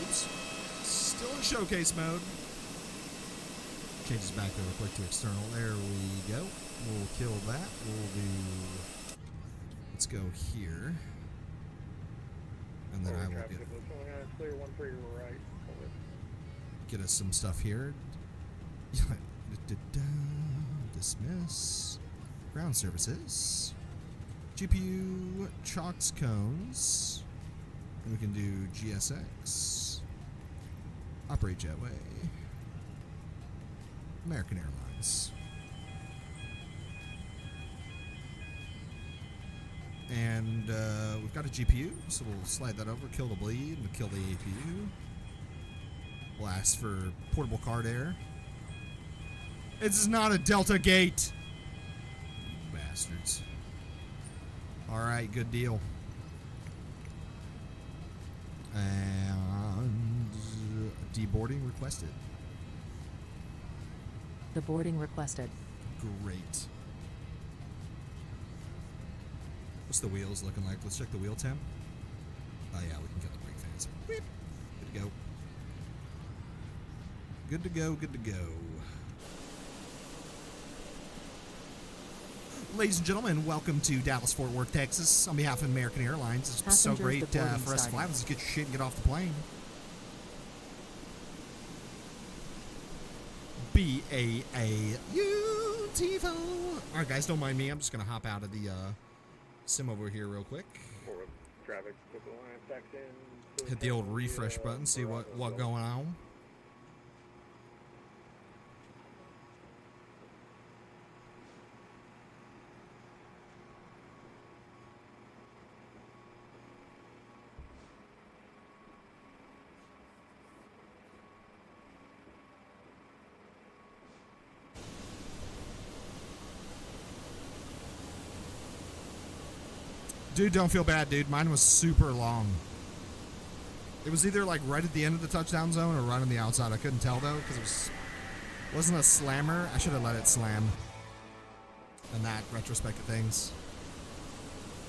Oops. Still in showcase mode. Changes back over quick to external. There we go. We'll kill that. We'll do... Let's go here. And then I will clear one for your right. get us some stuff here. Dismiss. Ground services. GPU, chocks, cones. And we can do GSX. Operate jetway. American Airlines. And we've got a GPU, so we'll slide that over, kill the bleed, and kill the APU. We'll ask for portable card air. This is not a Delta gate! You bastards. Alright, good deal. And deboarding requested. The boarding requested. Great. What's the wheels looking like? Let's check the wheel temp. Oh yeah, we can get the brake fans. Beep. Good to go. Good to go, good to go. Ladies and gentlemen, welcome to Dallas-Fort Worth, Texas. On behalf of American Airlines, it's so great for us to fly. Let's get your shit and get off the plane. B-A-A-U-T-V-O. Alright guys, don't mind me. I'm just going to hop out of the sim over here real quick. Traffic, Hit the old refresh button, see what going on. Dude, don't feel bad, dude. Mine was super long. It was either like right at the end of the touchdown zone or right on the outside. I couldn't tell though because it wasn't a slammer. I should have let it slam. And that retrospect of things.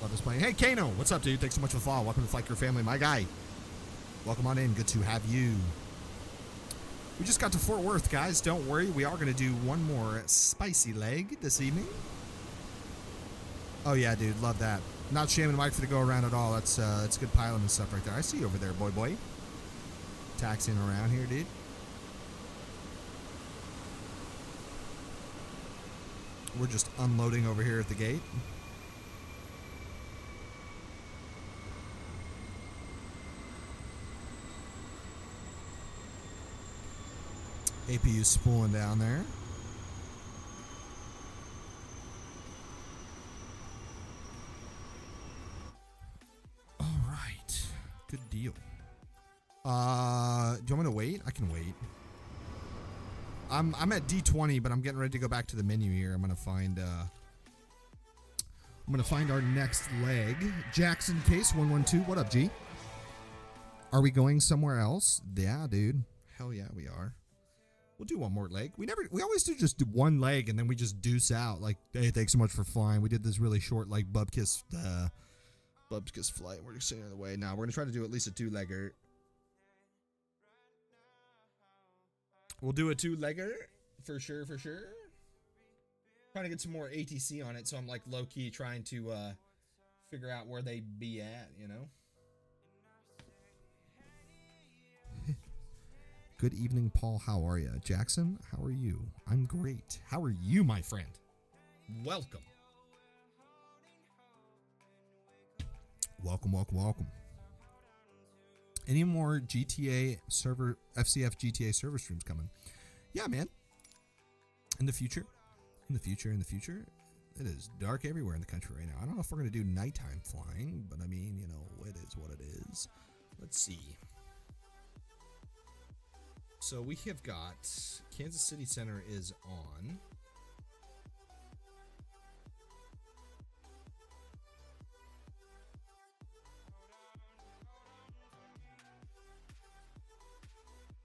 Love this plane. Hey, Kano, what's up, dude? Thanks so much for the follow. Welcome to Flight Crew family, my guy. Welcome on in. Good to have you. We just got to Fort Worth, guys. Don't worry. We are going to do one more spicy leg this evening. Oh yeah, dude. Love that. Not shaming Mike for the go around at all. That's good piling and stuff right there. I see you over there, boy. Taxiing around here, dude. We're just unloading over here at the gate. APU spooling down there. Good deal. Do you want me to wait? I can wait. I'm at D20, but I'm getting ready to go back to the menu here. I'm gonna find our next leg. Jackson Case 112. What up, G? Are we going somewhere else? Yeah, dude. Hell yeah, we are. We'll do one more leg. We always do just one leg and then we just deuce out. Like, hey, thanks so much for flying. We did this really short, like, Bubkiss flight. We're just sitting in the way. Now, we're going to try to do at least a two-legger. We'll do a two-legger For sure, for sure. Trying to get some more ATC on it, so I'm like low-key trying to figure out where they be at, you know? Good evening, Paul. How are you? Jackson, how are you? I'm great. How are you, my friend? Welcome. Welcome, welcome, welcome. Any more GTA server, FCF GTA server streams coming? Yeah, man. In the future, it is dark everywhere in the country right now. I don't know if we're going to do nighttime flying, but I mean, you know, it is what it is. Let's see. So we have got Kansas City Center is on.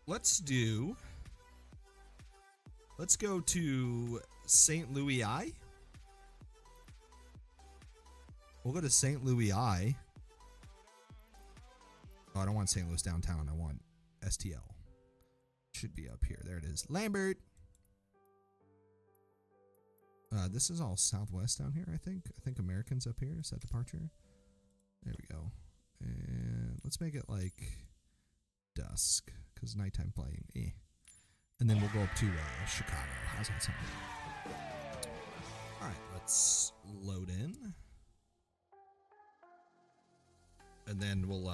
Let's go to St. Louis I. We'll go to St. Louis I. Oh, I don't want St. Louis downtown. I want STL. Should be up here. There it is. Lambert. This is all Southwest down here, I think. I think American's up here. Set departure. There we go. And let's make it like dusk, because nighttime flying. And then we'll go up to Chicago. How's that sound? Alright, let's load in. And then we'll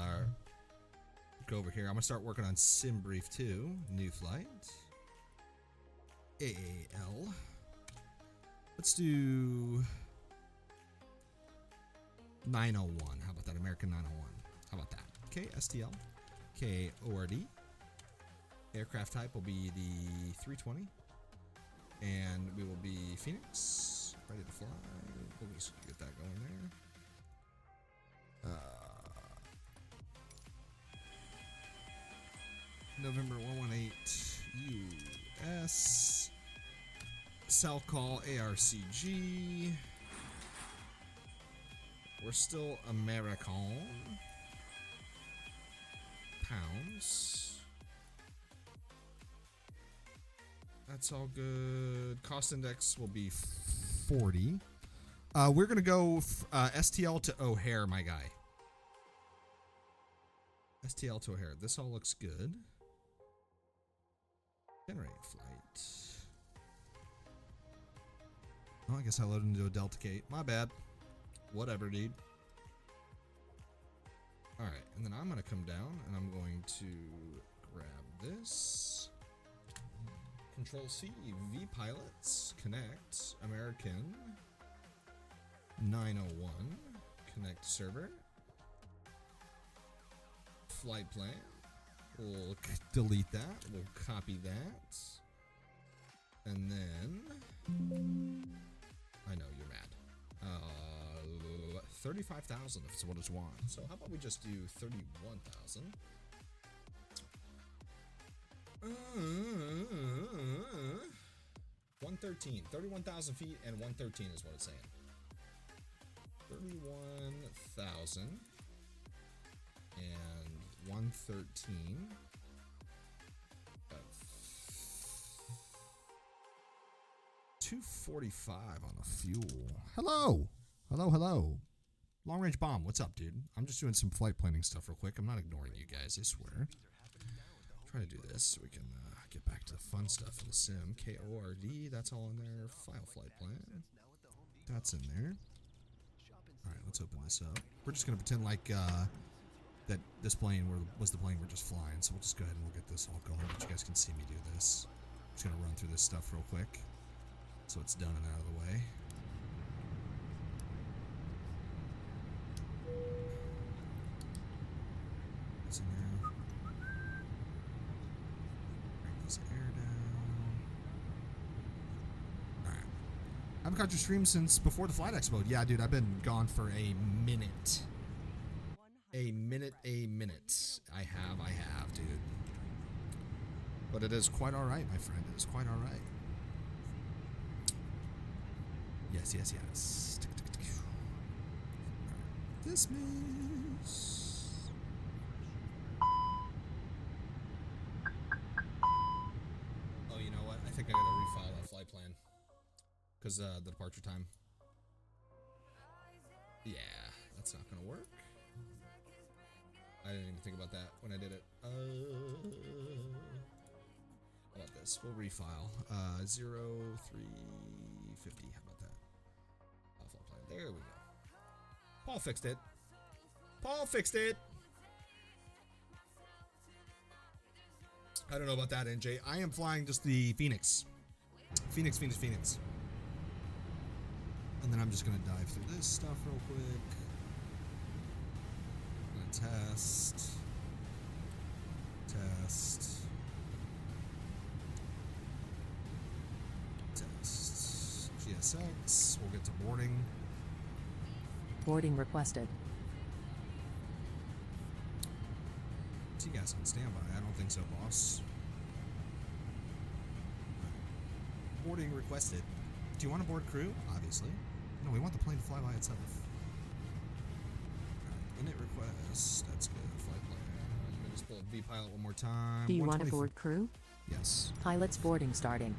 go over here. I'm going to start working on Sim Brief 2. New flight. AAL. Let's do 901. How about that? American 901. How about that? KSTL. KORD. Aircraft type will be the 320. And we will be Phoenix. Ready to fly. We'll just get that going there. November 118 US. Cell call ARCG. We're still American. Pounds. That's all good. Cost index will be 40. We're going to go STL to O'Hare, my guy. STL to O'Hare. This all looks good. Generate flight. Oh, I guess I loaded into a Delta K. My bad. Whatever, dude. Alright, and then I'm going to come down and I'm going to grab this. Control C, V pilots, connect, American 901, connect server. Flight plan. We'll delete that. We'll copy that. And then I know you're mad. 35,000 if it's what it's want. So how about we just do 31,000? 113. 31,000 feet and 113 is what it's saying. 31,000 and 113. 245 on the fuel. Hello. Hello. Long range bomb. What's up, dude? I'm just doing some flight planning stuff real quick. I'm not ignoring you guys, I swear. Try to do this so we can get back to the fun stuff in the sim. KORD, that's all in there. File flight plan. That's in there. Alright, let's open this up. We're just going to pretend like that this plane was the plane we're just flying. So we'll just go ahead and we'll get this all going, but you guys can see me do this. I'm just going to run through this stuff real quick so it's done and out of the way. That's in there. Bring this air down. Alright. I haven't caught your stream since before the Flight Expo. Yeah, dude, I've been gone for a minute. A minute. I have, dude. But it is quite alright, my friend. It is quite alright. Yes. Dismiss. Oh, you know what? I think I gotta refile because the departure time. Yeah, that's not gonna work. I didn't even think about that when I did it. How about this? We'll refile. 0350. How about that? Flight plan. There we go. Paul fixed it. Paul fixed it. I don't know about that, NJ. I am flying just the Phoenix. Phoenix. And then I'm just going to dive through this stuff real quick. I'm going to test. GSX. We'll get to boarding. Boarding requested. You guys on standby? I don't think so, boss. Boarding requested. Do you want to board crew? Obviously. No, we want the plane to fly by itself. Init request. That's good. Flight plan. I'm going to just pull V pilot one more time. Do you want to board crew? Yes. Pilots boarding starting.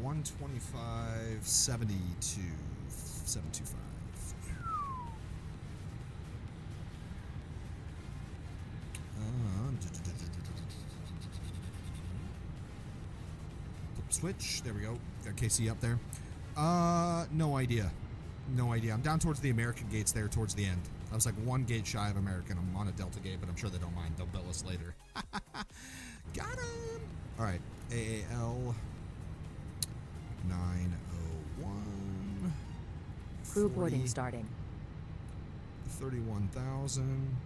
125.72. 725. Switch. There we go. Got KC up there. No idea. I'm down towards the American gates there towards the end. I was like one gate shy of American. I'm on a Delta gate, but I'm sure they don't mind. They'll bill us later. Got him. All right. AAL 901. Crew boarding starting. 31,000.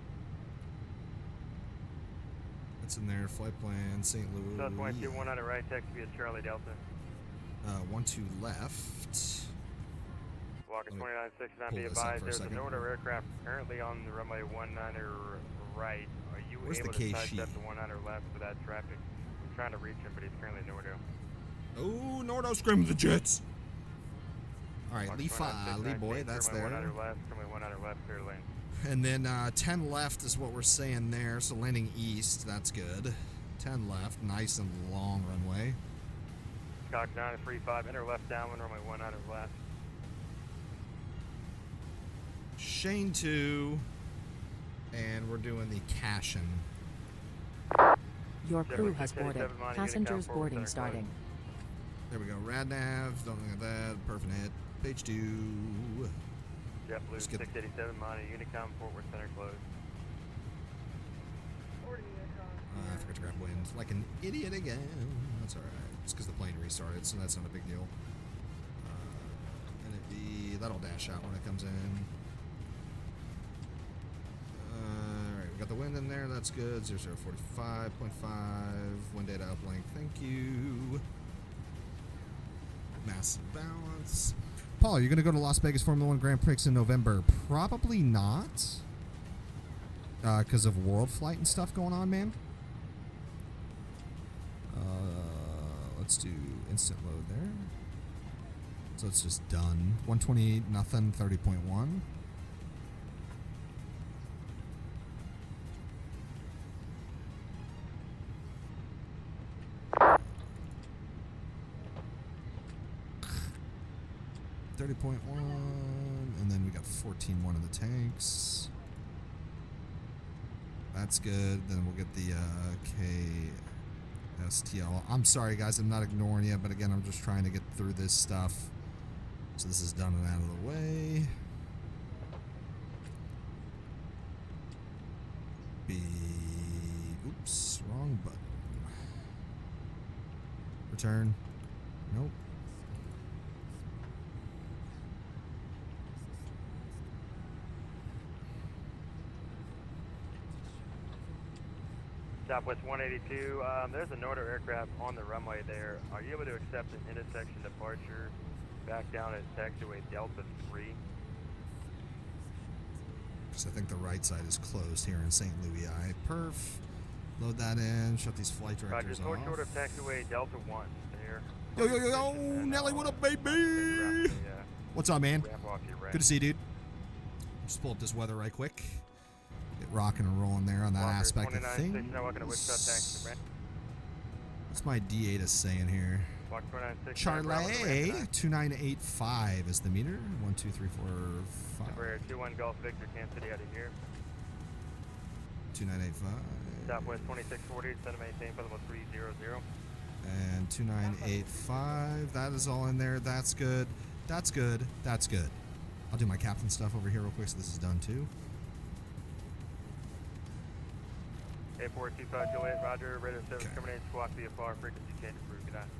That's in there. Flight plan, St. Louis. South 22, 100 right, text via Charlie Delta. 12 left. Walker 2969, be advised, there's an order aircraft currently on the runway 19 right. Are you able to sidestep the 19 left for that traffic? I'm trying to reach him, but he's currently in Nordo. Oh, Nordo scream the jets. All right, Lee boy, that's there. 19 left, runway 19 left, clear lane. And then 10 left is what we're saying there, so landing east, that's good. 10 left, nice and long runway. Cock 935, enter left downwind, runway 19 left. Shane 2, and we're doing the Cashin. Your crew has boarded. Passengers boarding starting. There we go. Radnav, don't look at that. Perfect hit. Page 2. JetBlue 687, Monty, Unicom, Fort Worth Center closed. I forgot to grab wind. Like an idiot again. That's alright. It's because the plane restarted, so that's not a big deal. That'll dash out when it comes in. Alright, we got the wind in there. That's good. 0045.5. Wind data uplink. Thank you. Massive balance. Paul, are you going to go to Las Vegas Formula 1 Grand Prix in November? Probably not. Because of World Flight and stuff going on, man. Let's do instant load there. So it's just done. 128, nothing, 30.1. .1, and then we got 14.1 of the tanks. That's good. Then we'll get the KSTL. I'm sorry, guys. I'm not ignoring you, but again, I'm just trying to get through this stuff. So this is done and out of the way. Oops, wrong button. Return. Nope. Southwest 182, there's a Nordo aircraft on the runway there. Are you able to accept an intersection departure back down at taxiway Delta 3? Because I think the right side is closed here in St. Louis. Perf. Load that in. Shut these flight directors off. Short of taxiway Delta 1 there. Yo, Nelly, what up, baby? What's up, man? Good to see you, dude. Just pull up this weather right quick. Get rocking and rolling there on that aspect of things. What's my D8 saying here? Walk 296. Charlie, 2985 is the meter. 1, 2, 3, 4, 5. Temporary 21 Golf Victor, Kansas City out of here. 2985. Southwest 2640, center maintain for level 300. And 2985. That is all in there. That's good. That's good. That's good. I'll do my captain stuff over here real quick so this is done too. 842528, Roger. Radar service terminated. Squawk VFR. Frequency change approved. Good night.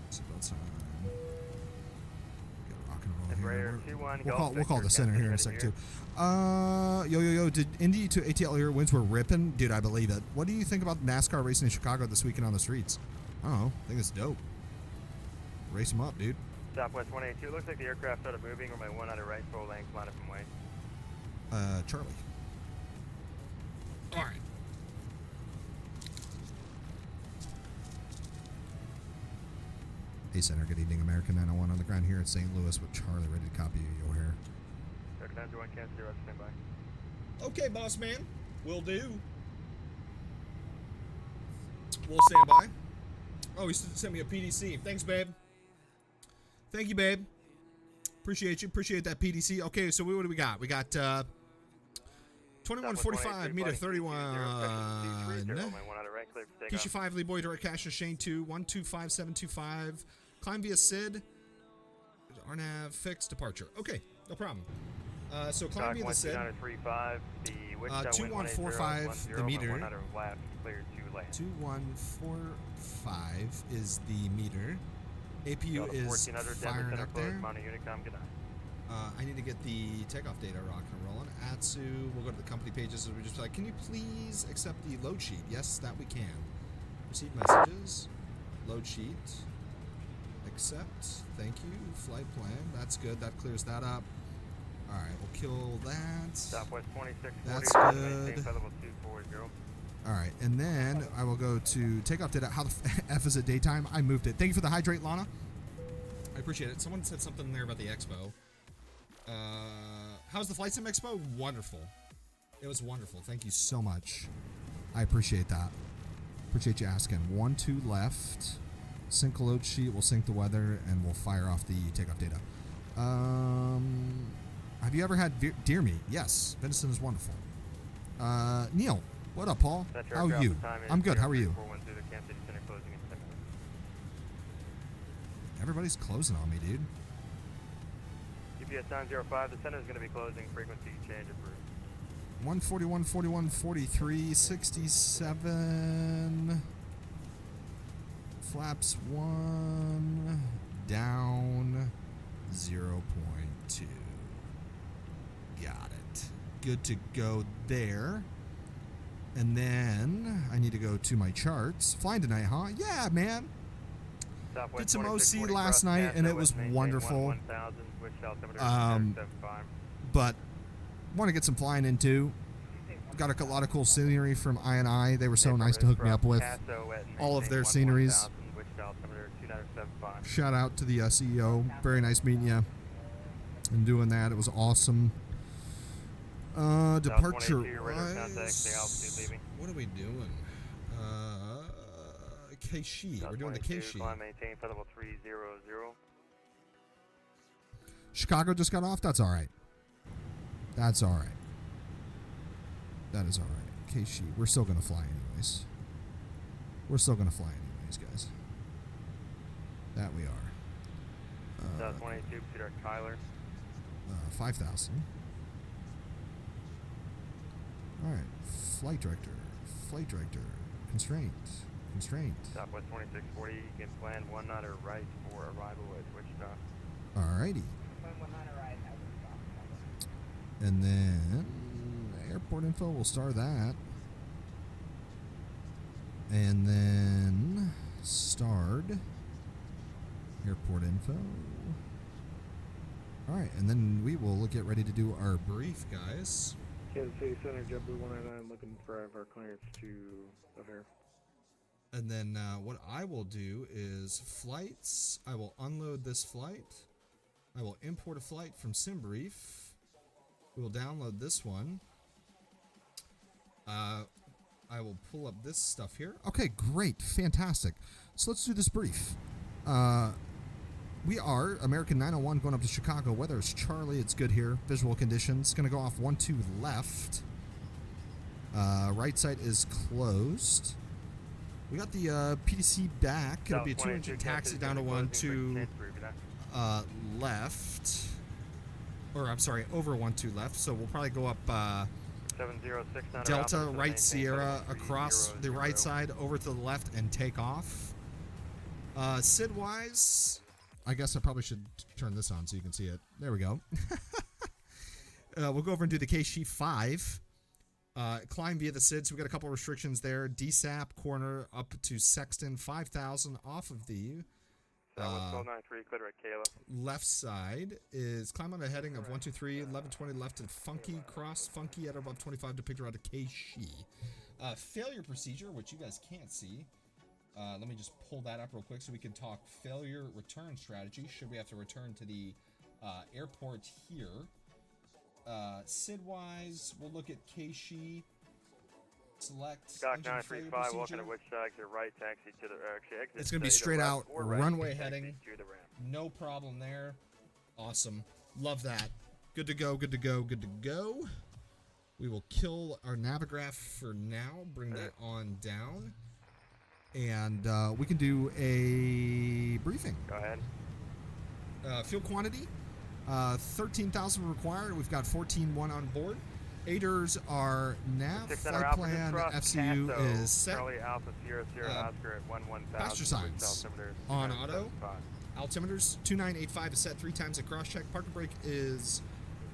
It's about time. Get rock and roll Radar here. 21 We'll call the center here in a sec too. Yo. Did Indy to ATL air winds were ripping? Dude, I believe it. What do you think about NASCAR racing in Chicago this weekend on the streets? I don't know. I think it's dope. Race them up, dude. Southwest 182. Looks like the aircraft started moving. Runway 1 out of right, full length, line up and wait. Charlie. All right. Hey, Center. Good evening. American 901 on the ground here in St. Louis with Charlie ready to copy you. O'Hare. Stand by. Okay, boss man. Will do. We'll stand by. Oh, he sent me a PDC. Thanks, babe. Thank you, babe. Appreciate you. Appreciate that PDC. Okay, so what do we got? We got 2145, meter 31. Keisha 5, Lee Boy, direct cash to Shane 2, 125725. Climb via Sid. RNAV, fixed departure. Okay, no problem. So climb via the Sid. 2145, the meter. 2145 is the meter. APU is firing up there. I need to get the takeoff data rocking and rolling. Atsu, we'll go to the company pages and we're just like, can you please accept the load sheet? Yes, that we can. Receive messages. Load sheet. Accept. Thank you. Flight plan. That's good. That clears that up. Alright, we'll kill that. Southwest 2640. That's good. Alright, and then I will go to takeoff data. How the F is it daytime? I moved it. Thank you for the hydrate, Lana. I appreciate it. Someone said something there about the expo. How's the Flight Sim Expo? Wonderful. It was wonderful. Thank you so much. I appreciate that. Appreciate you asking. 1, 2 left. Sync a load sheet. We'll sync the weather, and we'll fire off the takeoff data. Have you ever had deer meat? Yes. Venison is wonderful. Neil, what up, Paul? How are you? I'm good. How are you? Everybody's closing on me, dude. GPS 905, the center is going to be closing. Frequency change approved. 141, 41, 43, 67. Flaps 1. Down 0.2. Got it. Good to go there. And then I need to go to my charts. Flying tonight, huh? Yeah, man. Did some OC last night, and it was wonderful. But want to get some flying in too. Got a lot of cool scenery from I. They were so nice to hook me up with all of their sceneries. Shout out to the CEO. Very nice meeting you and doing that. It was awesome. Departure wise, what are we doing? K-Sheet. We're doing the K-Sheet. Chicago just got off? That's alright. That's alright. That is alright. K-Sheet. We're still going to fly anyways. We're still going to fly anyways, guys. That we are. 22, Peter Kyler. 5,000. Alright. Flight director. Flight director. Constraint. Constraint. Southwest 2640, you can plan 1 knot or right for arrival at Wichita. Alrighty. And then airport info, we'll star that. And then starred airport info. Alright, and then we will get ready to do our brief, guys. Kansas City Center, JetBlue 199, looking for our clearance to O'Hare. And then what I will do is flights. I will unload this flight. I will import a flight from SimBrief. We will download this one. I will pull up this stuff here. Okay, great. Fantastic. So let's do this brief. We are American 901 going up to Chicago. Weather is Charlie. It's good here. Visual conditions. Going to go off 12 left. Right side is closed. We got the PDC back. It'll be a 2-engine taxi down to 12 left. Or, I'm sorry, over 12 left. So we'll probably go up 706 Delta, right Sierra, across the right side, over to the left, and take off. SID-wise, I guess I probably should turn this on so you can see it. There we go. We'll go over and do the KSTL 5. Climb via the SID, so we got a couple restrictions there. DSAP corner up to Sexton, 5,000 off of the 1293, clear at Kayla. left side is climb on a heading of 123, 1120 left at Funky, cross Funky at above 25 to pick her out of KSTL. Failure procedure, which you guys can't see. Let me just pull that up real quick so we can talk failure return strategy. Should we have to return to the airport here? SID-wise, we'll look at KSTL. Select Stock 935, walking to which side, exit right, taxi to the exit. It's going to be straight out runway heading. No problem there. Awesome. Love that. Good to go, good to go, good to go. We will kill our Navigraph for now. Bring that on down. And we can do a briefing. Go ahead. Fuel quantity, 13,000 required. We've got 14.1 on board. Aiders are nav. Flight plan FCU is set. Charlie Alpha Sierra Sierra Oscar at 11,000. Passenger signs on auto. Altimeters 2985 is set 3 times at cross check. Parking brake is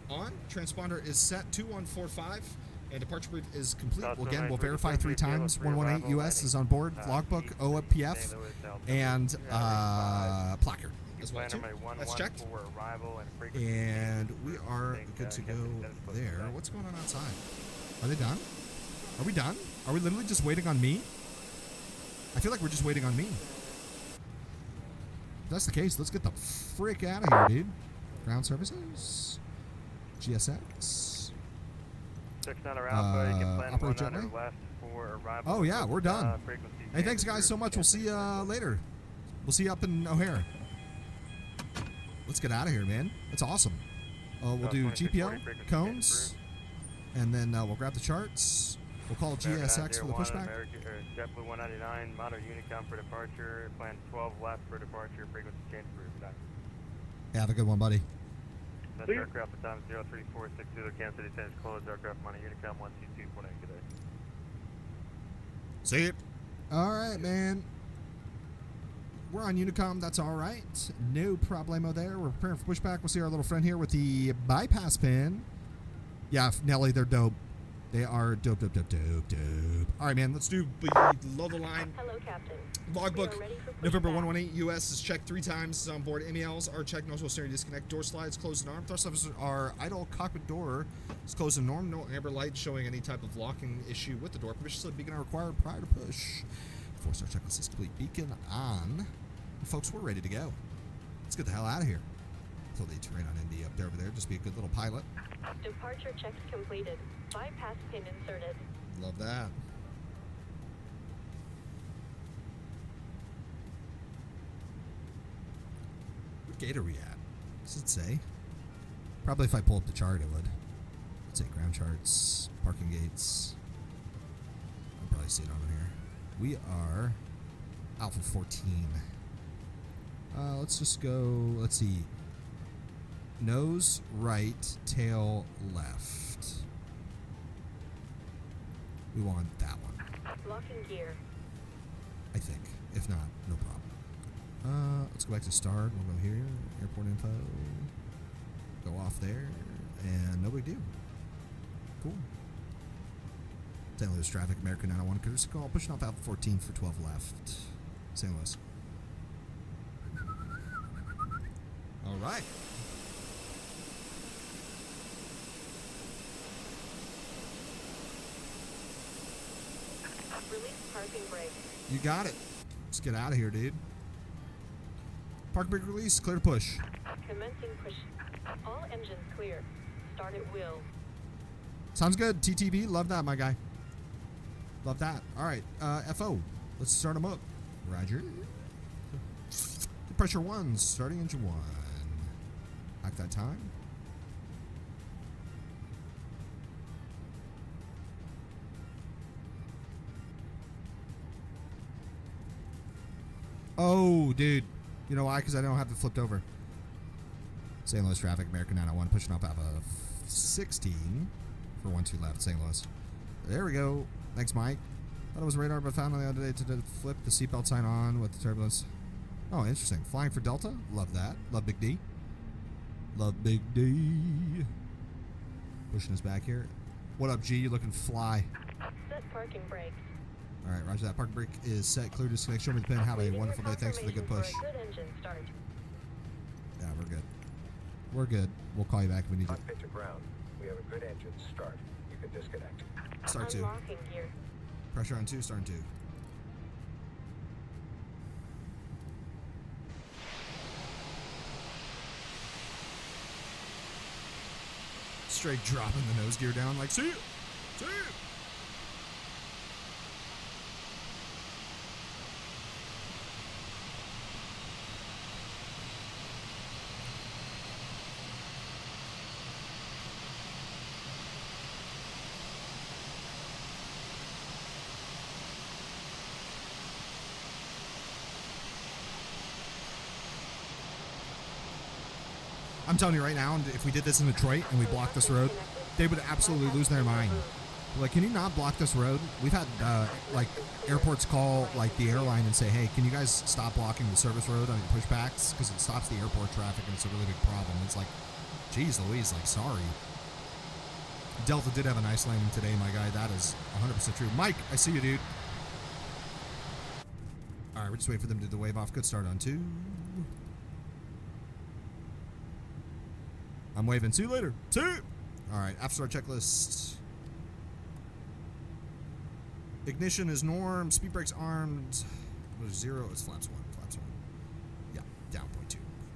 on. Transponder is set 2145. And departure brief is complete. Again, we'll verify 3 times. 118 US is on board. Logbook, OPF, and placard as well too. That's checked. And we are good to go there. What's going on outside? Are they done? Are we done? Are we literally just waiting on me? I feel like we're just waiting on me. If that's the case, let's get the frick out of here, dude. Ground services. GSX. Operate gently. Oh yeah, we're done. Hey, thanks guys so much. We'll see you later. We'll see you up in O'Hare. Let's get out of here, man. That's awesome. We'll do GPO, cones, and then we'll grab the charts. We'll call GSX for the pushback. JetBlue 199, Model Unicom for departure. Plan 12 left for departure. Frequency change for Yeah, have a good one, buddy. That's aircraft at time 03460, Kansas City Center closed. Aircraft Model Unicom 122.8 today. See it. All right, man. We're on Unicom. That's all right. No problemo there. We're preparing for pushback. We'll see our little friend here with the bypass pin. Yeah, Nelly, they're dope. They are dope, dope, dope, dope, dope. All right, man. Let's do below the line. Hello, Captain. Logbook. November 118 US is checked 3 times. Is on board. MELs are checked. No steering disconnect. Door slides closed and arm. Thrust levers are idle. Cockpit door is closed and norm. No amber light showing any type of locking issue with the door. Permission slip beacon required prior to push. 4-star checklist is complete. Beacon on. And folks, we're ready to go. Let's get the hell out of here. Until the terrain on Indy up there over there. Just be a good little pilot. Departure checks completed. Bypass pin inserted. Love that. What gate are we at? Does it say? Probably if I pull up the chart, it would. Let's say ground charts, parking gates. I'll probably see it on here. We are Alpha 14. Let's just go, let's see. Nose right, tail left. We want that one. Locking gear. I think. If not, no problem. Let's go back to start. We'll go here. Airport info. Go off there. And no big deal. Cool. St. Louis traffic, American 901. Courtesy call. Pushing off Alpha 14 for 12 left. St. Louis. All right. Release parking brake. You got it. Let's get out of here, dude. Park brake release. Clear to push. Commencing push. All engines clear. Start at will. Sounds good. TTV. Love that, my guy. Love that. All right, FO. Let's start them up. Roger. Pressure 1, starting engine 1. At that time. Oh, dude. You know why? Because I don't have it flipped over. St. Louis traffic, American 901, pushing off out of 16 for 1-2 left, St. Louis. There we go. Thanks, Mike. Thought it was radar, but found on the other day to flip the seatbelt sign on with the turbulence. Oh, interesting. Flying for Delta. Love that. Love Big D. Love Big D. Pushing us back here. What up, G? You looking fly. Set parking brakes. All right, roger that. Parking brake is set. Clear disconnect. Show me the pin. Have a wonderful day. Thanks for the good push. Good engine start. Yeah, we're good. We're good. We'll call you back if we need you. Pitch to ground. We have a good engine start. You can disconnect. Start 2. Unlocking gear. Pressure on 2. Starting 2. Straight dropping the nose gear down like, see you. See you. I'm telling you right now, if we did this in Detroit and we blocked this road, they would absolutely lose their mind. Like, can you not block this road? We've had, like, airports call, like, the airline and say, hey, can you guys stop blocking the service road on your pushbacks? Because it stops the airport traffic and it's a really big problem. It's like, geez Louise, like, sorry. Delta did have a nice landing today, my guy. That is 100% true. Mike, I see you, dude. All right, we're just waiting for them to do the wave off. Good start on 2. I'm waving. See you later. See you. All right, after start checklist. Ignition is norm. Speed brakes armed. 0. It's flaps 1. Flaps 1. Yeah, down 0.2.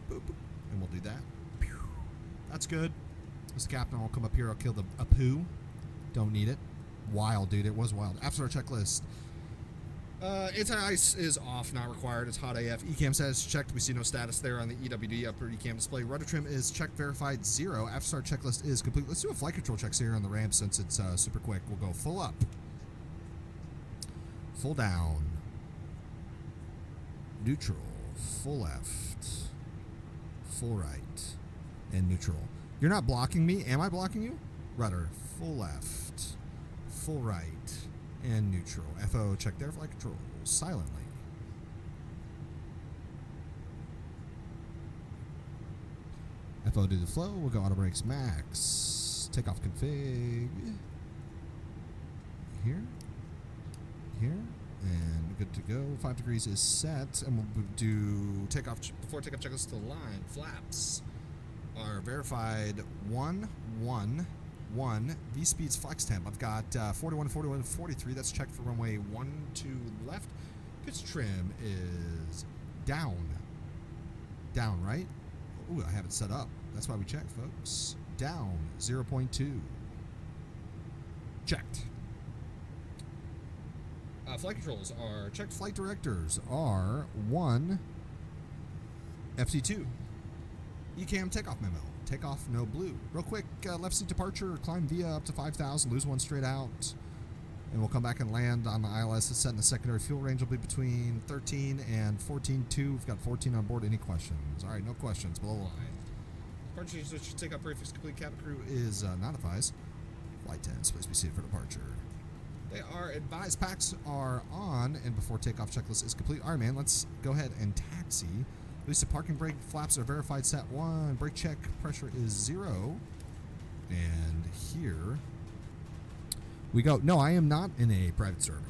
Boop, boop. And we'll do that. Pew. That's good. This captain will come up here. I'll kill a poo. Don't need it. Wild, dude. It was wild. After start checklist. Anti-ice is off, not required. It's hot AF. ECAM says checked. We see no status there on the EWD upper ECAM display. Rudder trim is checked, verified 0. After start checklist is complete. Let's do a flight control checks here on the ramp since it's super quick. We'll go full up, full down, neutral, full left, full right, and neutral. You're not blocking me. Am I blocking you? Rudder, full left, full right, and neutral. FO, check their flight control silently. FO do the flow. We'll go auto brakes max. Takeoff config. Here. Here. And good to go. 5 degrees is set. And we'll do takeoff. Before takeoff checklist to the line. Flaps are verified 1-1-1. V speeds flex temp. I've got 41, 41, 43. That's checked for runway 12 left. Pitch trim is down. Down, right? Ooh, I have it set up. That's why we checked, folks. Down 0.2. Checked. Flight controls are checked. Flight directors are 1. FC2. ECAM takeoff memo. Takeoff, no blue. Real quick, left seat departure, climb via up to 5,000, lose 1 straight out. And we'll come back and land on the ILS. It's set in the secondary fuel range. Will be between 13 and 14.2. We've got 14 on board. Any questions? All right, no questions. Below the line. Departure should take up brief is complete. Cabin crew is notifies. Flight 10, supposed to be seated for departure. They are advised. Packs are on, and before takeoff checklist is complete. All right, man, let's go ahead and taxi. Release the parking brake. Flaps are verified. Set 1. Brake check. Pressure is 0. And here we go. No, I am not in a private server.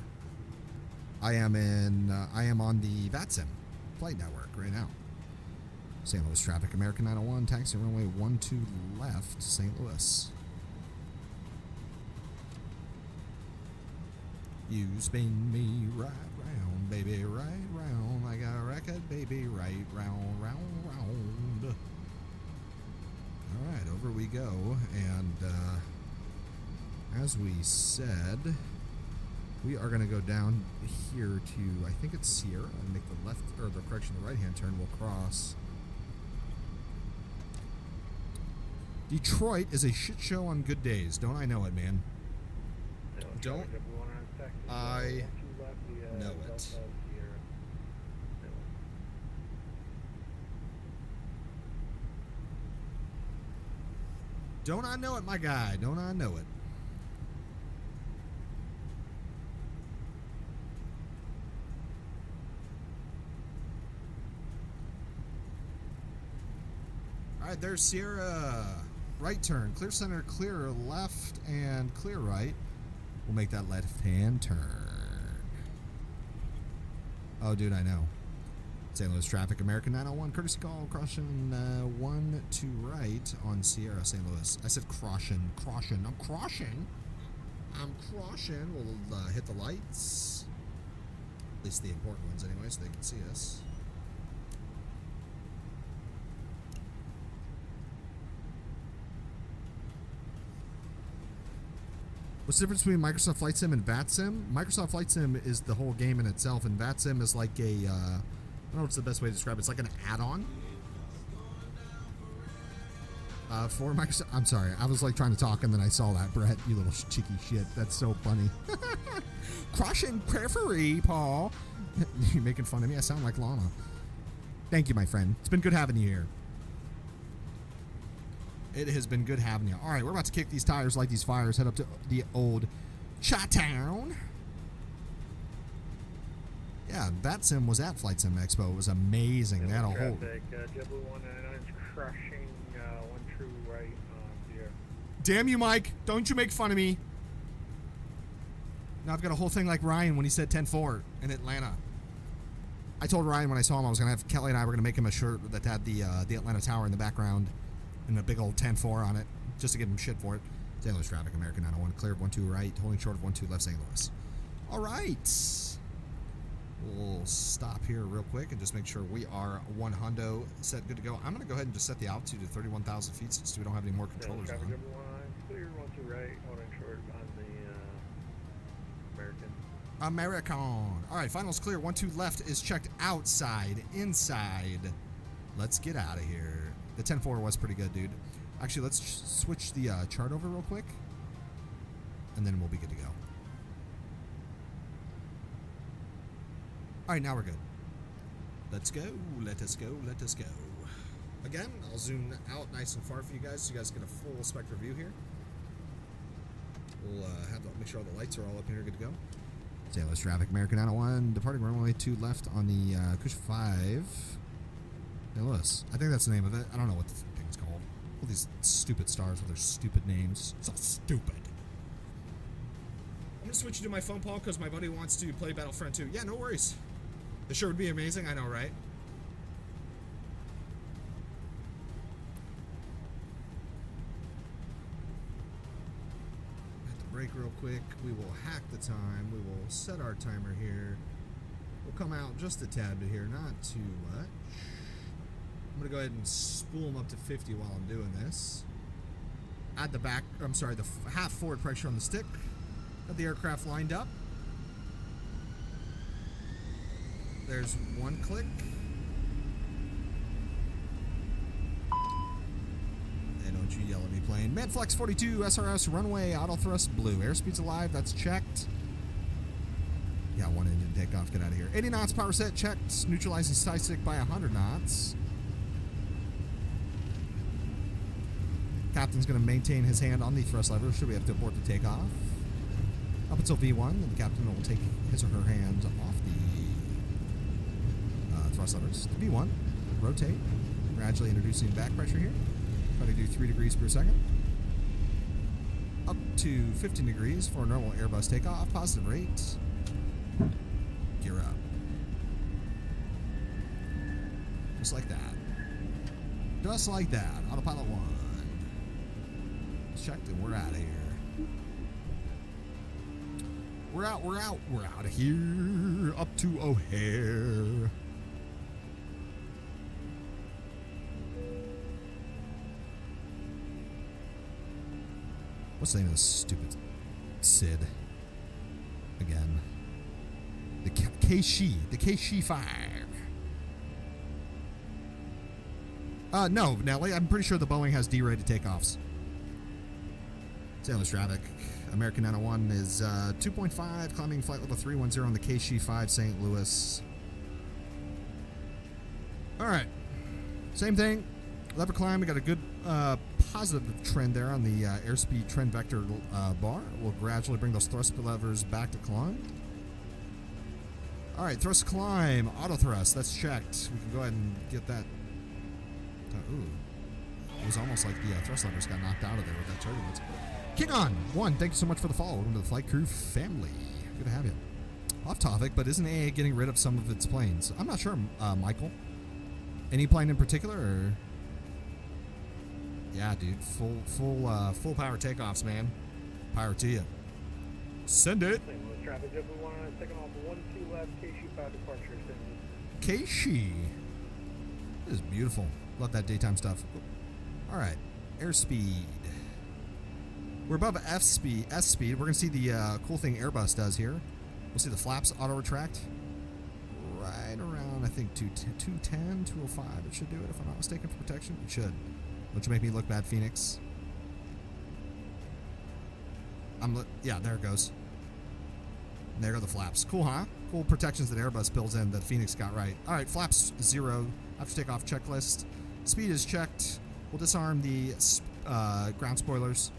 I am on the VATSIM flight network right now. St. Louis traffic. American 901. Taxi runway 12 left. St. Louis. You spin me right round, baby, right round. I got a record, baby, right round, round, round. All right, over we go. And as we said, We are going to go down here to, I think it's Sierra, and make the left, or the correction, the right-hand turn. We'll cross. Detroit is a shit show on good days. Don't I know it, man? Don't I know it? Don't I know it, my guy? Don't I know it? All right, there's Sierra. Right turn, clear center, clear left, and clear right. We'll make that left-hand turn. Oh, dude, I know. St. Louis traffic, American 901, courtesy call, crossing 1 to right on Sierra, St. Louis. I said crossing. I'm crossing. We'll hit the lights. At least the important ones anyway, so they can see us. What's the difference between Microsoft Flight Sim and VATSIM? Microsoft Flight Sim is the whole game in itself, and VATSIM is like a, I don't know what's the best way to describe it. It's like an add-on. For Microsoft, I'm sorry, I was like trying to talk and then I saw that, Brett, you little cheeky shit. That's so funny. Crushing periphery, Paul. You're making fun of me? I sound like Lana. Thank you, my friend. It's been good having you here. It has been good having you. All right, we're about to kick these tires, light these fires, head up to the old Chi-Town. Yeah, VATSIM was at Flight Sim Expo. It was amazing. They had a whole... JetBlue 199 is crushing one true right on Sierra. Damn you, Mike. Don't you make fun of me. Now I've got a whole thing like Ryan when he said 10-4 in Atlanta. I told Ryan when I saw him I was going to have Kelly and I were going to make him a shirt that had the Atlanta Tower in the background and a big old 10-4 on it, just to give him shit for it. St. Louis traffic, American 901, clear of 12 right, holding short of 12 left St. Louis. All right. We'll stop here real quick and just make sure we are 1 hundo set, good to go. I'm going to go ahead and just set the altitude to 31,000 feet since we don't have any more controllers on. Clear 12 right, holding short on the American. American. All right, finals clear. 12 left is checked outside, inside. Let's get out of here. The 10-4 was pretty good, dude. Actually, let's switch the chart over real quick, and then we'll be good to go. All right, now we're good. Let's go. Let us go. Let us go. Again, I'll zoom out nice and far for you guys so you guys get a full spectral view here. We'll have to make sure all the lights are all up here, good to go. St. Louis traffic, American 901, departing runway 2 left on the Kush 5. St. Louis. I think that's the name of it. I don't know what the thing's called. All these stupid stars with their stupid names. It's all stupid. I'm going to switch you to my phone, Paul, because my buddy wants to play Battlefront 2. Yeah, no worries. The show would be amazing. I know, right? Hit the break real quick. We will hack the time. We will set our timer here. We'll come out just a tad bit here, not too much. I'm going to go ahead and spool them up to 50 while I'm doing this. Add the half forward pressure on the stick. Got the aircraft lined up. There's one click. And don't you yell at me, plane. Manflex 42, SRS, runway, auto thrust, blue. Airspeed's alive, that's checked. Yeah, 1 engine takeoff, get out of here. 80 knots, power set, checked. Neutralizing side stick by 100 knots. Captain's going to maintain his hand on the thrust lever should we have to abort the takeoff. Up until V1, and the captain will take his or her hand off the thrust levers. To V1, rotate, gradually introducing back pressure here. Try to do 3 degrees per second. Up to 15 degrees for a normal Airbus takeoff, positive rate. Gear up. Just like that. Just like that. Autopilot 1. Checked and we're out of here. We're out of here. Up to O'Hare. What's the name of this stupid Sid? again. The KC 5. No, Nelly, I'm pretty sure the Boeing has D-rated takeoffs. Sailors traffic. American 901 is 2.5, climbing flight level 310 on the KC 5 St. Louis. All right. Same thing. Lever climb. We got a good positive trend there on the airspeed trend vector bar. We'll gradually bring those thrust levers back to climb. All right, thrust climb, auto thrust. That's checked. We can go ahead and get that. Ooh, it was almost like the thrust levers got knocked out of there with that turbulence. Kick on 1. Thank you so much for the follow. Welcome to the flight crew family. Good to have you. Off topic, but isn't AA getting rid of some of its planes? I'm not sure, Michael. Any plane in particular? Or? Yeah, dude. Full power takeoffs, man. Power to you. Send it. Traffic JetBlue 109 taking off 12 left, KC 5 departure. KC. This is beautiful. Love that daytime stuff. All right. Airspeed. We're above S speed. We're going to see the cool thing Airbus does here. We'll see the flaps auto retract. Right around, I think, 210, 205. It should do it, if I'm not mistaken, for protection. It should. Don't you make me look bad, Phoenix? Yeah, there it goes. And there go the flaps. Cool, huh? Cool protections that Airbus builds in that Phoenix got right. All right, flaps 0. After takeoff checklist. Speed is checked. We'll disarm the ground spoilers.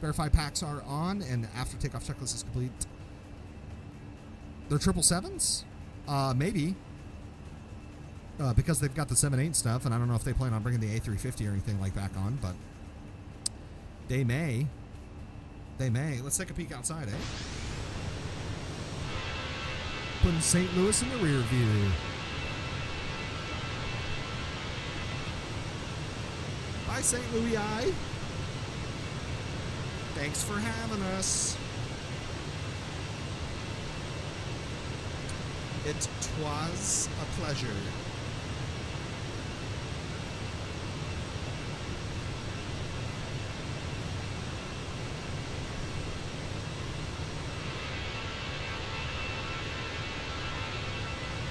Verify packs are on, and after takeoff checklist is complete. They're 777s? Maybe. Because they've got the 7.8 stuff, and I don't know if they plan on bringing the A350 or anything like back on, but they may. They may. Let's take a peek outside, eh? Putting St. Louis in the rear view. Bye, St. Louis. Thanks for having us. It was a pleasure.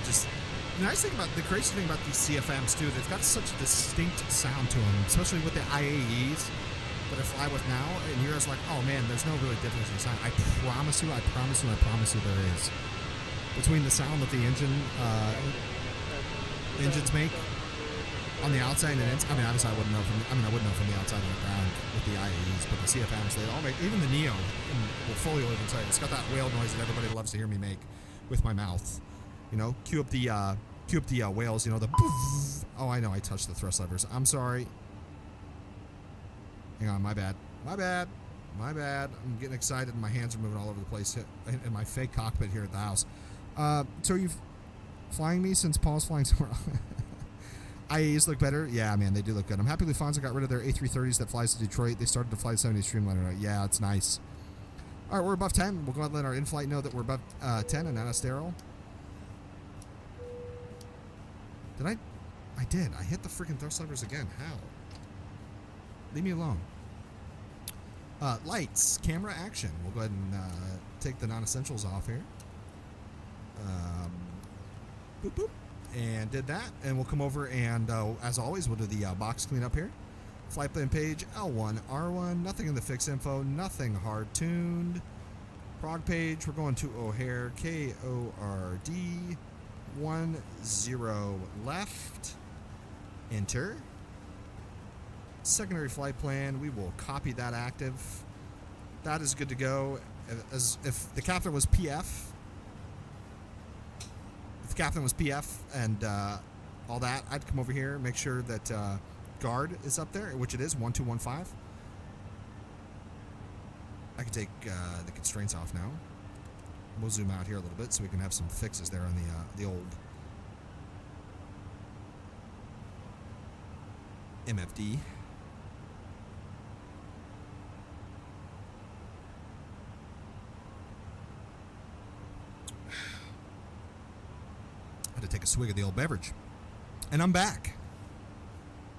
Just the nice thing about the crazy thing about these CFMs too, they've got such a distinct sound to them, especially with the IAEs that I fly with now. And you're just like, oh man, there's no really difference in sound. I promise you there is. Between the sound that the engines make on the outside and inside. I mean, obviously I wouldn't know from the outside on the ground with the IAEs, but the CFMs, they all make, even the Neo will fully live inside. It's got that whale noise that everybody loves to hear me make with my mouth. You know, cue up the whales. You know, the poof. Oh, I know, I touched the thrust levers. I'm sorry. Hang on, my bad. I'm getting excited and my hands are moving all over the place in my fake cockpit here at the house. So you've flying me since Paul's flying somewhere else. IAs look better. Yeah, man, they do look good. I'm happy Lufthansa got rid of their A330s that flies to Detroit. They started to fly the 70 Streamliner. Yeah, it's nice. All right, we're above 10. We'll go ahead and let our in-flight know that we're above 10 and not a sterile. Did I did. I hit the freaking thrust levers again. How? Leave me alone. Lights, camera, action. We'll go ahead and take the non-essentials off here. Boop, boop. And did that. And we'll come over and, as always, we'll do the box cleanup here. Flight plan page, L1, R1. Nothing in the fix info. Nothing hard-tuned. Prog page, we're going to O'Hare. KORD. 10 left. Enter. Secondary flight plan, we will copy that active. That is good to go. As if the captain was PF, and all that, I'd come over here, make sure that guard is up there, which it is, 1215. I can take the constraints off now. We'll zoom out here a little bit so we can have some fixes there on the old MFD. I had to take a swig of the old beverage. And I'm back.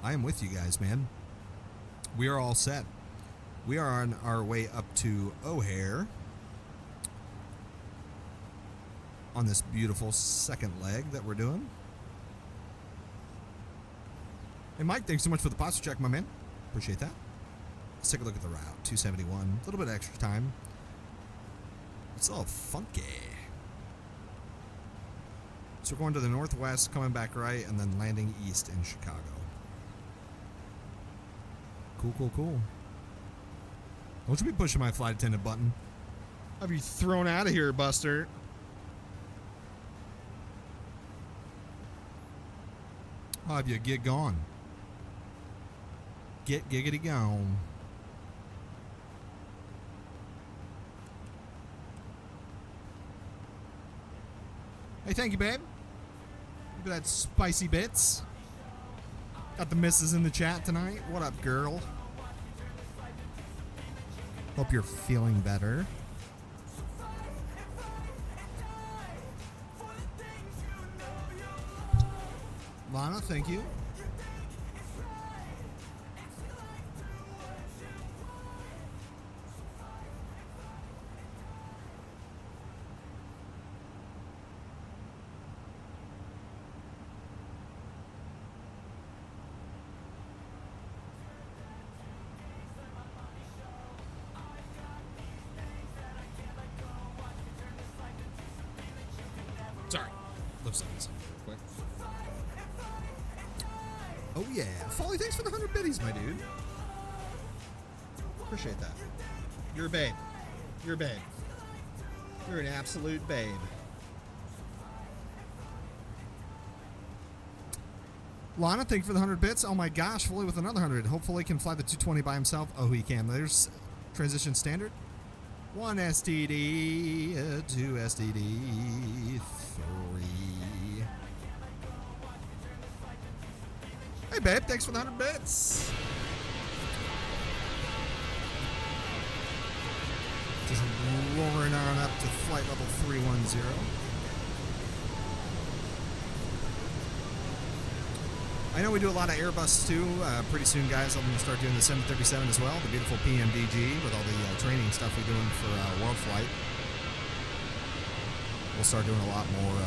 I am with you guys, man. We are all set. We are on our way up to O'Hare. on this beautiful second leg that we're doing. Hey, Mike, thanks so much for the posture check, my man. Appreciate that. Let's take a look at the route. 271. A little bit of extra time. It's all funky. So we're going to the northwest, coming back right, and then landing east in Chicago. Cool, cool, cool. Don't you be pushing my flight attendant button. I'll be thrown out of here, Buster. I'll have you get gone. Get giggity gone. Hey, thank you, babe. Look at that spicy bits. Got the missus in the chat tonight. What up, girl? Hope you're feeling better. Lana, thank you. Sorry. Lip seconds real quick. Oh yeah. Folly, thanks for the 100 biddies, my dude. Appreciate that. You're a babe. You're a babe. You're an absolute babe. Lana, thank you for the 100 bits. Oh my gosh, Foley with another 100. Hopefully he can fly the 220 by himself. Oh, he can. There's transition standard. 1 STD, 2 STD, 3. Hey, babe, thanks for the 100 bits. Just roaring on up to flight level 310. I know we do a lot of Airbus too. Pretty soon, guys, I'm going to start doing the 737 as well, the beautiful PMDG with all the training stuff we're doing for World Flight. We'll start doing a lot more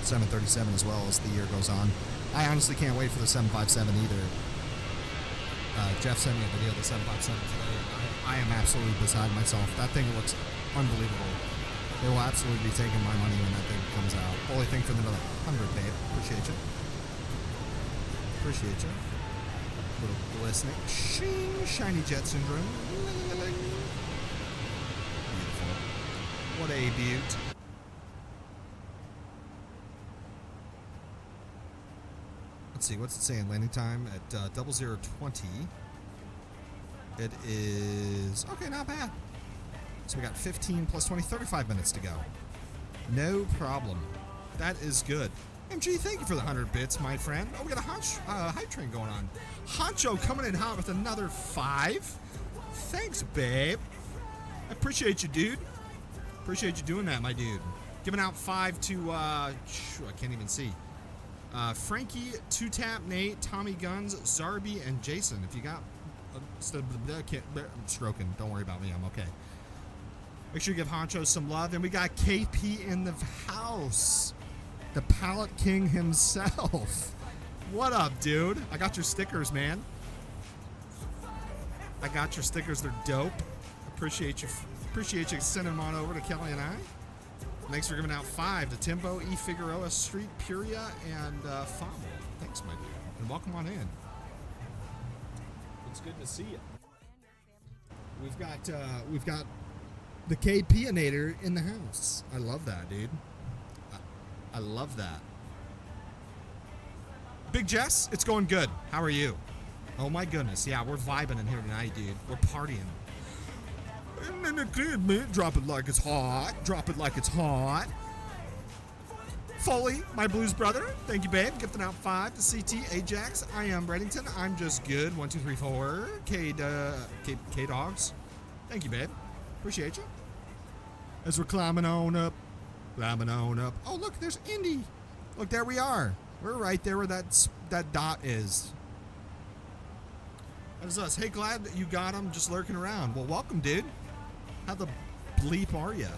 737 as well as the year goes on. I honestly can't wait for the 757 either. Jeff sent me a video of the 757 today. I am absolutely beside myself. That thing looks unbelievable. They will absolutely be taking my money when that thing comes out. Holy thing for another 100, babe. Appreciate you. Appreciate you. Little glistening. Shing, shiny jet syndrome. Beautiful. What a beaut. Let's see, what's it saying? Landing time at 0020. It is, okay, not bad. So we got 15 plus 20, 35 minutes to go. No problem. That is good. MG, thank you for the 100 bits, my friend. Oh, we got a hype train going on. Honcho coming in hot with another 5. Thanks, babe. I appreciate you, dude. Appreciate you doing that, my dude. Giving out 5 to, I can't even see. Frankie, 2Tap, Nate, Tommy Guns, Zarby, and Jason. If you got, I'm stroking. Don't worry about me. I'm okay. Make sure you give Honcho some love. And we got KP in the house. The Pallet King himself. What up, dude? I got your stickers, man. I got your stickers. They're dope. Appreciate you. Appreciate you sending them on over to Kelly and I. Thanks for giving out 5 to Timbo, E. Figueroa, Street, Puria, and Famo. Thanks, my dude. And welcome on in. It's good to see you. We've got the KP-inator in the house. I love that, dude. I love that. Big Jess, it's going good. How are you? Oh my goodness. Yeah, we're vibing in here tonight, dude. We're partying. Drop it like it's hot. Drop it like it's hot. Foley, my blues brother. Thank you, babe. Gifting out 5 to CT, Ajax. I am Reddington. I'm just good. 1, 2, 3, 4. K Dogs. Thank you, babe. Appreciate you. As we're climbing on up. Climbing on up. Oh, look, there's Indy. Look, there we are. We're right there where that dot is. That is us. Hey, glad that you got him just lurking around. Well, welcome, dude. How the bleep are you?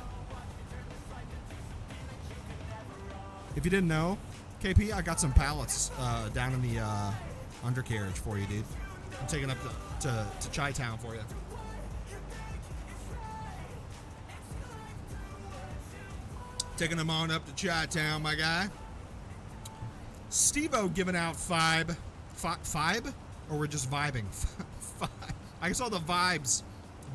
If you didn't know, KP, I got some pallets down in the undercarriage for you, dude. I'm taking up to Chi-Town for you. Taking them on up to Chi-Town, my guy. Steve-O giving out five? Or we're just vibing? 5. I saw the vibes.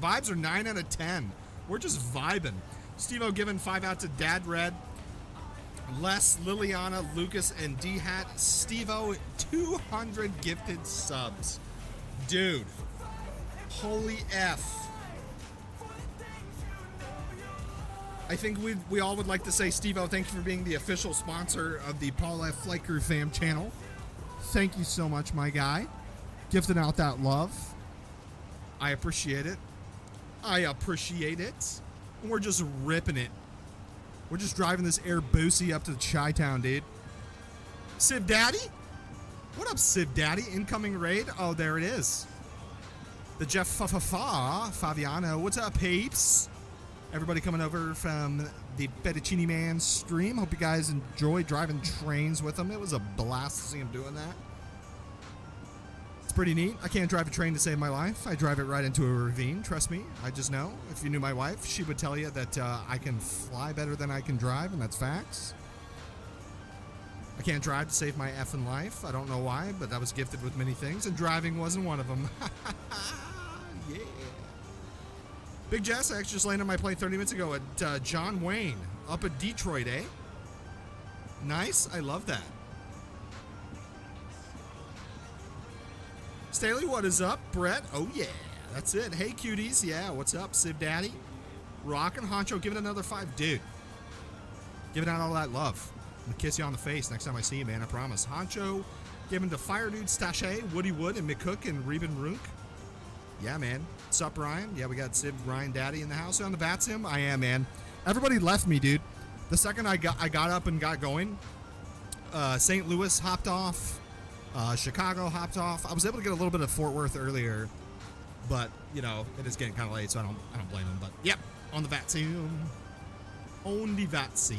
Vibes are 9 out of 10. We're just vibing. Steve-O giving 5 out to Dad Red, Les, Liliana, Lucas, and D-Hat. Steve-O, 200 gifted subs. Dude. Holy F. I think we all would like to say, Steve-O, thank you for being the official sponsor of the Paul F. Flight Crew Fam channel. Thank you so much, my guy. Gifting out that love. I appreciate it. I appreciate it. And we're just ripping it. We're just driving this Air Boosie up to Chi-Town, dude. Civ Daddy? What up, Civ Daddy? Incoming raid? Oh, there it is. The Jeff Faviano. What's up, peeps? Everybody coming over from the Fettuccine Man stream. Hope you guys enjoy driving trains with him. It was a blast to see him doing that. It's pretty neat. I can't drive a train to save my life. I drive it right into a ravine. Trust me. I just know. If you knew my wife, she would tell you that I can fly better than I can drive, and that's facts. I can't drive to save my effing life. I don't know why, but I was gifted with many things, and driving wasn't one of them. Yeah. Big Jess, I actually just landed my plane 30 minutes ago at John Wayne up at Detroit, eh? Nice. I love that. Staley, what is up? Brett, oh yeah. That's it. Hey, cuties. Yeah, what's up? Civ Daddy. Rockin' Honcho, give it another 5. Dude. Giving out all that love. I'm gonna kiss you on the face next time I see you, man. I promise. Honcho, giving to Fire Dude, Stache, Woody Wood, and McCook, and Reuben Runk. Yeah, man. What's up, Ryan? Yeah, we got Civ Ryan Daddy in the house on the VATSIM. I am, man. Everybody left me, dude. The second I got up and got going, St. Louis hopped off. Chicago hopped off. I was able to get a little bit of Fort Worth earlier, but you know it is getting kind of late, so I don't blame them. But yep, on the VATSIM. On the VATSIM.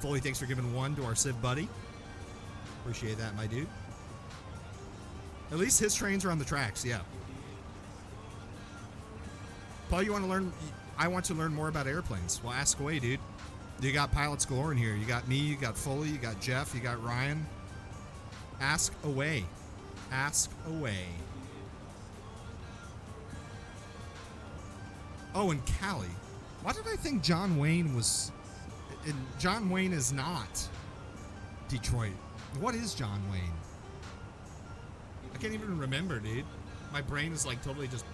Foley, thanks for giving 1 to our Civ buddy. Appreciate that, my dude. At least his trains are on the tracks, yeah. Paul, you want to learn? I want to learn more about airplanes. Well, ask away, dude. You got pilots galore in here. You got me, you got Foley, you got Jeff, you got Ryan. Ask away. Ask away. Oh, and Cali. Why did I think John Wayne was... John Wayne is not Detroit. What is John Wayne? I can't even remember, dude. My brain is like totally just...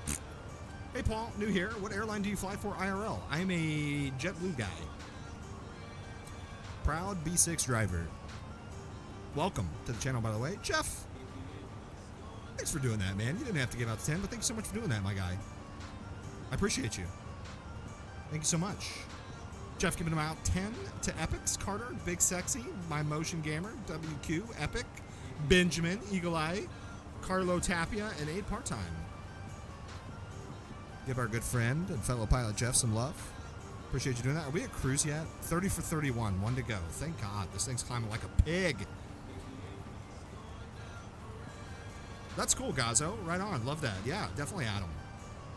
Hey, Paul, new here. What airline do you fly for IRL? I'm a JetBlue guy. Proud B6 driver. Welcome to the channel, by the way. Jeff, thanks for doing that, man. You didn't have to give out the 10, but thanks so much for doing that, my guy. I appreciate you. Thank you so much. Jeff giving him out 10 to Epics, Carter, Big Sexy, My Motion Gamer, WQ, Epic, Benjamin, Eagle Eye, Carlo Tapia, and 8 part-time. Give our good friend and fellow pilot Jeff some love. Appreciate you doing that. Are we at cruise yet? 30 for 31, 1 to go. Thank God. This thing's climbing like a pig. That's cool, Gazzo. Right on. Love that. Yeah, definitely add him.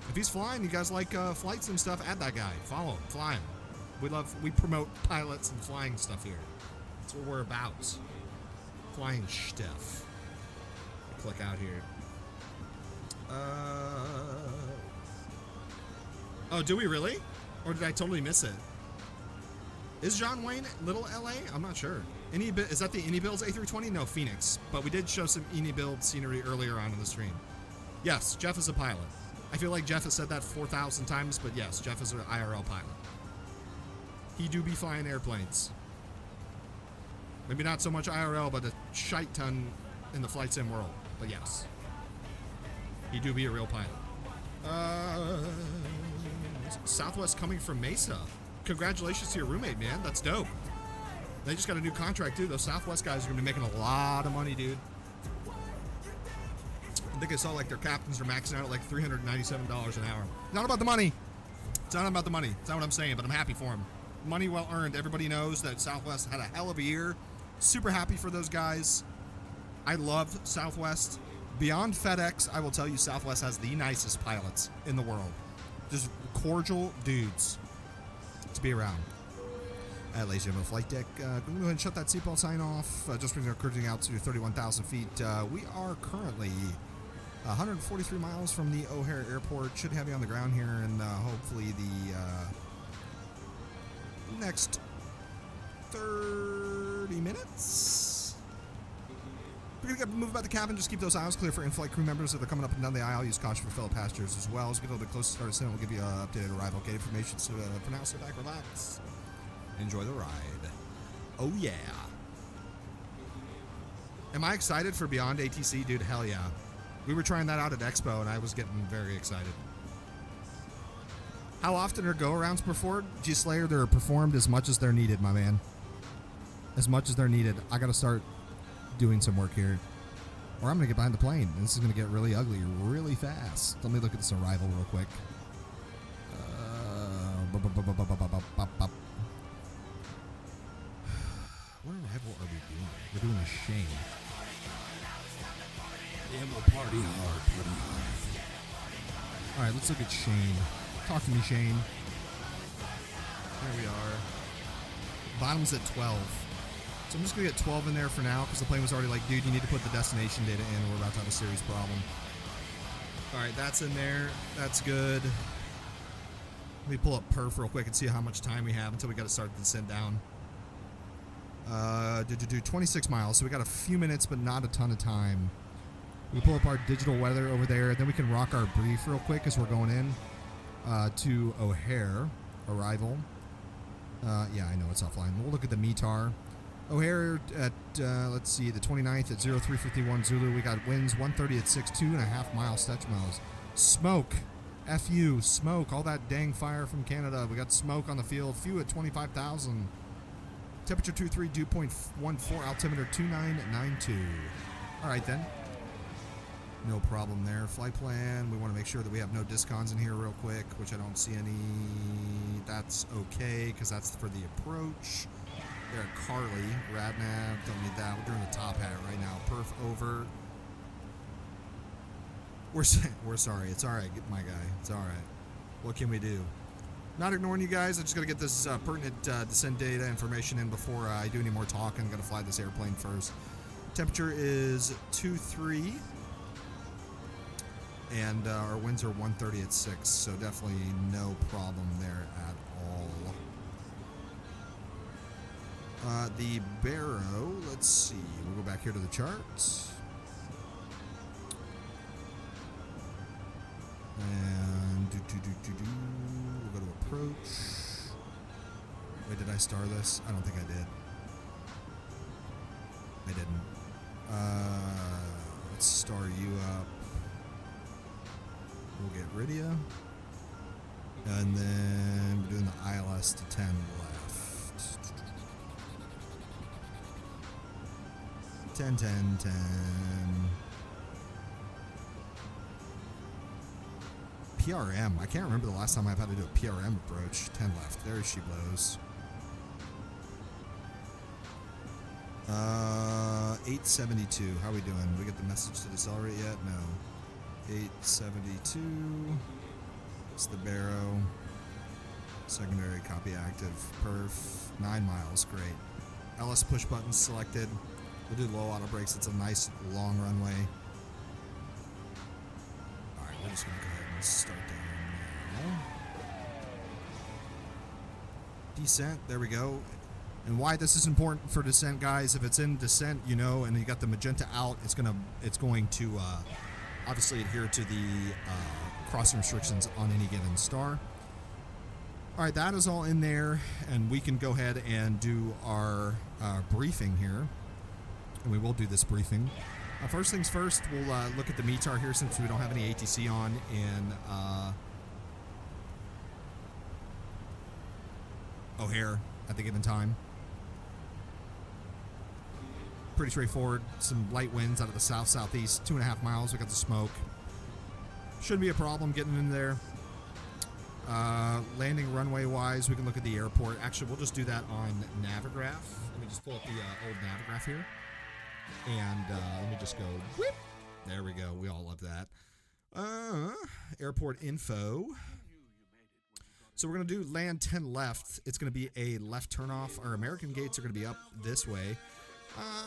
If he's flying, you guys like flights and stuff, add that guy. Follow him. Fly him. We promote pilots and flying stuff here. That's what we're about. Flying stuff. Click out here. Oh, do we really? Or did I totally miss it? Is John Wayne Little LA? I'm not sure. Is that the iniBuilds A320? No, Phoenix. But we did show some iniBuild scenery earlier on in the stream. Yes, Jeff is a pilot. I feel like Jeff has said that 4,000 times, but yes, Jeff is an IRL pilot. He do be flying airplanes. Maybe not so much IRL, but a shite ton in the flight sim world. But yes, he do be a real pilot. Southwest coming from Mesa. Congratulations to your roommate, man. That's dope. They just got a new contract, too. Those Southwest guys are going to be making a lot of money, dude. I think I saw, like, their captains are maxing out at, like, $397 an hour. Not about the money. It's not about the money. It's not what I'm saying, but I'm happy for them. Money well earned. Everybody knows that Southwest had a hell of a year. Super happy for those guys. I love Southwest. Beyond FedEx, I will tell you Southwest has the nicest pilots in the world. Just cordial dudes to be around. Ladies and gentlemen, flight deck, go ahead and shut that seatbelt sign off. Just brings our cruising out to 31,000 feet. We are currently 143 miles from the O'Hare Airport. Should have you on the ground here, and hopefully the next 30 minutes. We're going to move about the cabin. Just keep those aisles clear for in-flight crew members that are coming up and down the aisle. Use caution for fellow passengers as well. As we get a little bit closer to start ascent, we'll give you updated arrival gate information. So for now, sit back, relax. Enjoy the ride. Oh, yeah. Am I excited for Beyond ATC? Dude, hell yeah. We were trying that out at Expo, and I was getting very excited. How often are go-arounds performed? G-Slayer, they're performed as much as they're needed, my man. As much as they're needed. I got to start doing some work here, or I'm going to get behind the plane. This is going to get really ugly really fast. Let me look at this arrival real quick. What arrival are we doing? We're doing a Shane. Yeah, we'll party hard, party hard. All right, let's look at Shane. Talk to me, Shane. There we are. Bottom's at 12. So I'm just going to get 12 in there for now because the plane was already like, dude, you need to put the destination data in. We're about to have a serious problem. All right, that's in there. That's good. Let me pull up perf real quick and see how much time we have until we got to start the descent down. 26 miles, so we got a few minutes, but not a ton of time. We pull up our digital weather over there, and then we can rock our brief real quick as we're going in to O'Hare arrival. Yeah, I know it's offline. We'll look at the METAR. O'Hare at, let's see, the 29th at 0351 Zulu. We got winds 130 at 6, 2.5 mile stretch miles. Smoke. FU. Smoke. All that dang fire from Canada. We got smoke on the field. Few at 25,000. Temperature 23, dew point 14, altimeter 2992. All right, then. No problem there. Flight plan. We want to make sure that we have no discons in here real quick, which I don't see any. That's okay, because that's for the approach. There, Carly. Radnav. Don't need that. We're doing the top hat right now. Perf over. We're sorry. It's all right, my guy. It's all right. What can we do? Not ignoring you guys. I just got to get this pertinent descent data information in before I do any more talking. I'm going to fly this airplane first. Temperature is 23. And our winds are 130 at 6, so definitely no problem there at all. The Barrow, let's see. We'll go back here to the charts. And we'll go to approach. Wait, did I star this? I don't think I did. I didn't. Let's star you up. We'll get rid of you. And then we're doing the ILS to 10 left. 10, 10, 10. PRM. I can't remember the last time I've had to do a PRM approach. 10 left. There she blows. 872. How are we doing? Did we get the message to decelerate yet? No. 872. It's the Barrow. Secondary copy active. Perf. 9 miles. Great. LS push button selected. We'll do low auto brakes. It's a nice long runway. Alright, we're just going to go ahead and start down now. Descent. There we go. And why this is important for descent, guys, if it's in descent, you know, and you got the magenta out, it's going to obviously adhere to the crossing restrictions on any given star. All right, that is all in there, and we can go ahead and do our briefing here, and we will do this briefing. First things first, we'll look at the METAR here since we don't have any ATC on in O'Hare at the given time. Pretty straightforward. Some light winds out of the south-southeast, 2.5 miles. We got the smoke. Shouldn't be a problem getting in there. Landing runway wise, we can look at the airport. Actually, we'll just do that on Navigraph. Let me just pull up the old Navigraph here. And let me just go, whip. There we go. We all love that. Airport info. So we're going to do land 10 left. It's going to be a left turnoff. Our American gates are going to be up this way.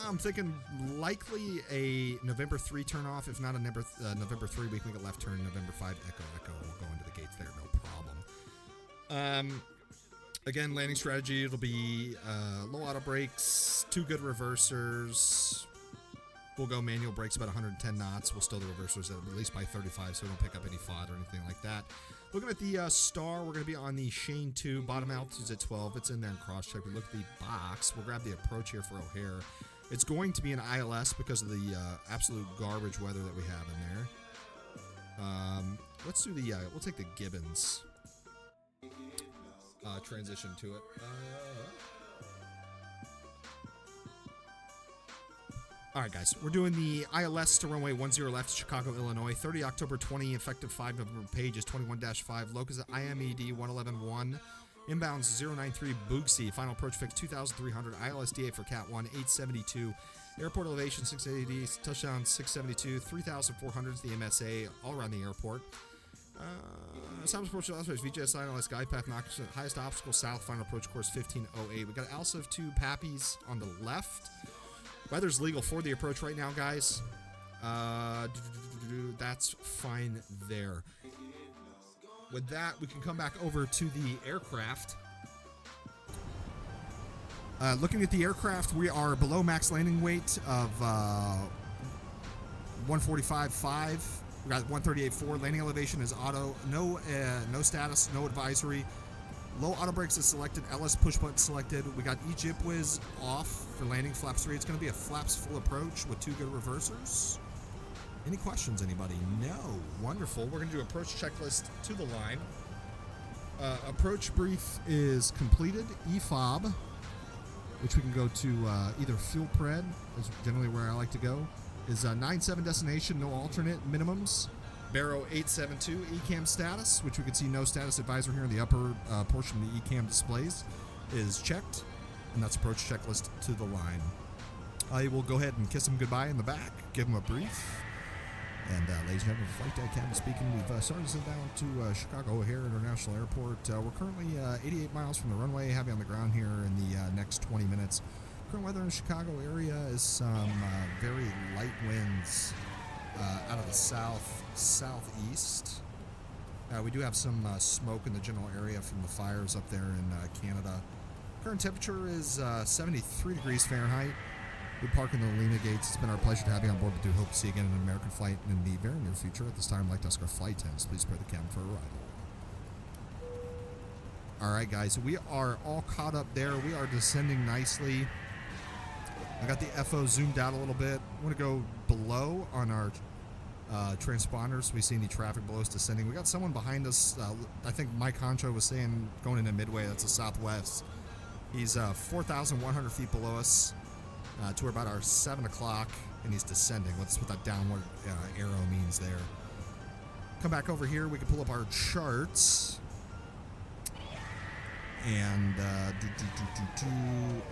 I'm thinking likely a November 3 turnoff. If not a November 3, we can make a left turn. November 5, echo. We'll go into the gates there, no problem. Again, landing strategy, it'll be low auto brakes, 2 good reversers. We'll go manual brakes about 110 knots. We'll stow the reversers at least by 35 so we don't pick up any FOD or anything like that. Looking at the star, we're going to be on the Shane 2. Bottom altitude's at 12. It's in there in cross-check. We look at the box. We'll grab the approach here for O'Hare. It's going to be an ILS because of the absolute garbage weather that we have in there. Let's do the, we'll take the Gibbons transition to it. All right, guys, we're doing the ILS to runway 10 left, Chicago, Illinois, 30 October 20, effective 5 November, page is 21-5, locus at IMED 1111, inbounds 093 Boogsy, final approach fix 2,300, ILSDA for Cat 1, 872, airport elevation 680, touchdown 672, 3,400 is the MSA, all around the airport. South approach to Las VJS ILS guide path, highest obstacle south, final approach course 1508. We got ALSIV 2 Pappies on the left. Weather's legal for the approach right now, guys. That's fine there. With that, we can come back over to the aircraft. Looking at the aircraft, we are below max landing weight of 145.5. We got 138.4. Landing elevation is auto. No status, no advisory. Low auto brakes is selected. LS push button selected. We got EJIPWIZ off for landing flaps 3. It's going to be a flaps full approach with 2 good reversers. Any questions, anybody? No. Wonderful. We're going to do approach checklist to the line. Approach brief is completed. EFOB, which we can go to either fuel pred, is generally where I like to go, is 9-7 destination, no alternate minimums. Barrow 872 ECAM status, which we can see no status advisor here in the upper portion of the ECAM displays, is checked, and that's approach checklist to the line. I will go ahead and kiss him goodbye in the back, give him a brief, and ladies and gentlemen, flight deck captain speaking, we've started to sit down to Chicago O'Hare International Airport. We're currently 88 miles from the runway, heavy on the ground here in the next 20 minutes. Current weather in the Chicago area is some very light winds out of the southeast. We do have some smoke in the general area from the fires up there in Canada. Current temperature is 73 degrees Fahrenheit. We park in the Alina gates. It's been our pleasure to have you on board. We do hope to see you again in an American flight in the very near future. At this time, I'd like to ask our flight attendants, please prepare the cabin for arrival. All right, guys, we are all caught up there. We are descending nicely. I got the FO zoomed out a little bit. I want to go below on our transponders. We see any traffic below us descending. We got someone behind us. I think Mike Honcho was saying going into Midway. That's the southwest. He's 4,100 feet below us to about our 7 o'clock, and he's descending. That's what that downward arrow means there. Come back over here. We can pull up our charts. And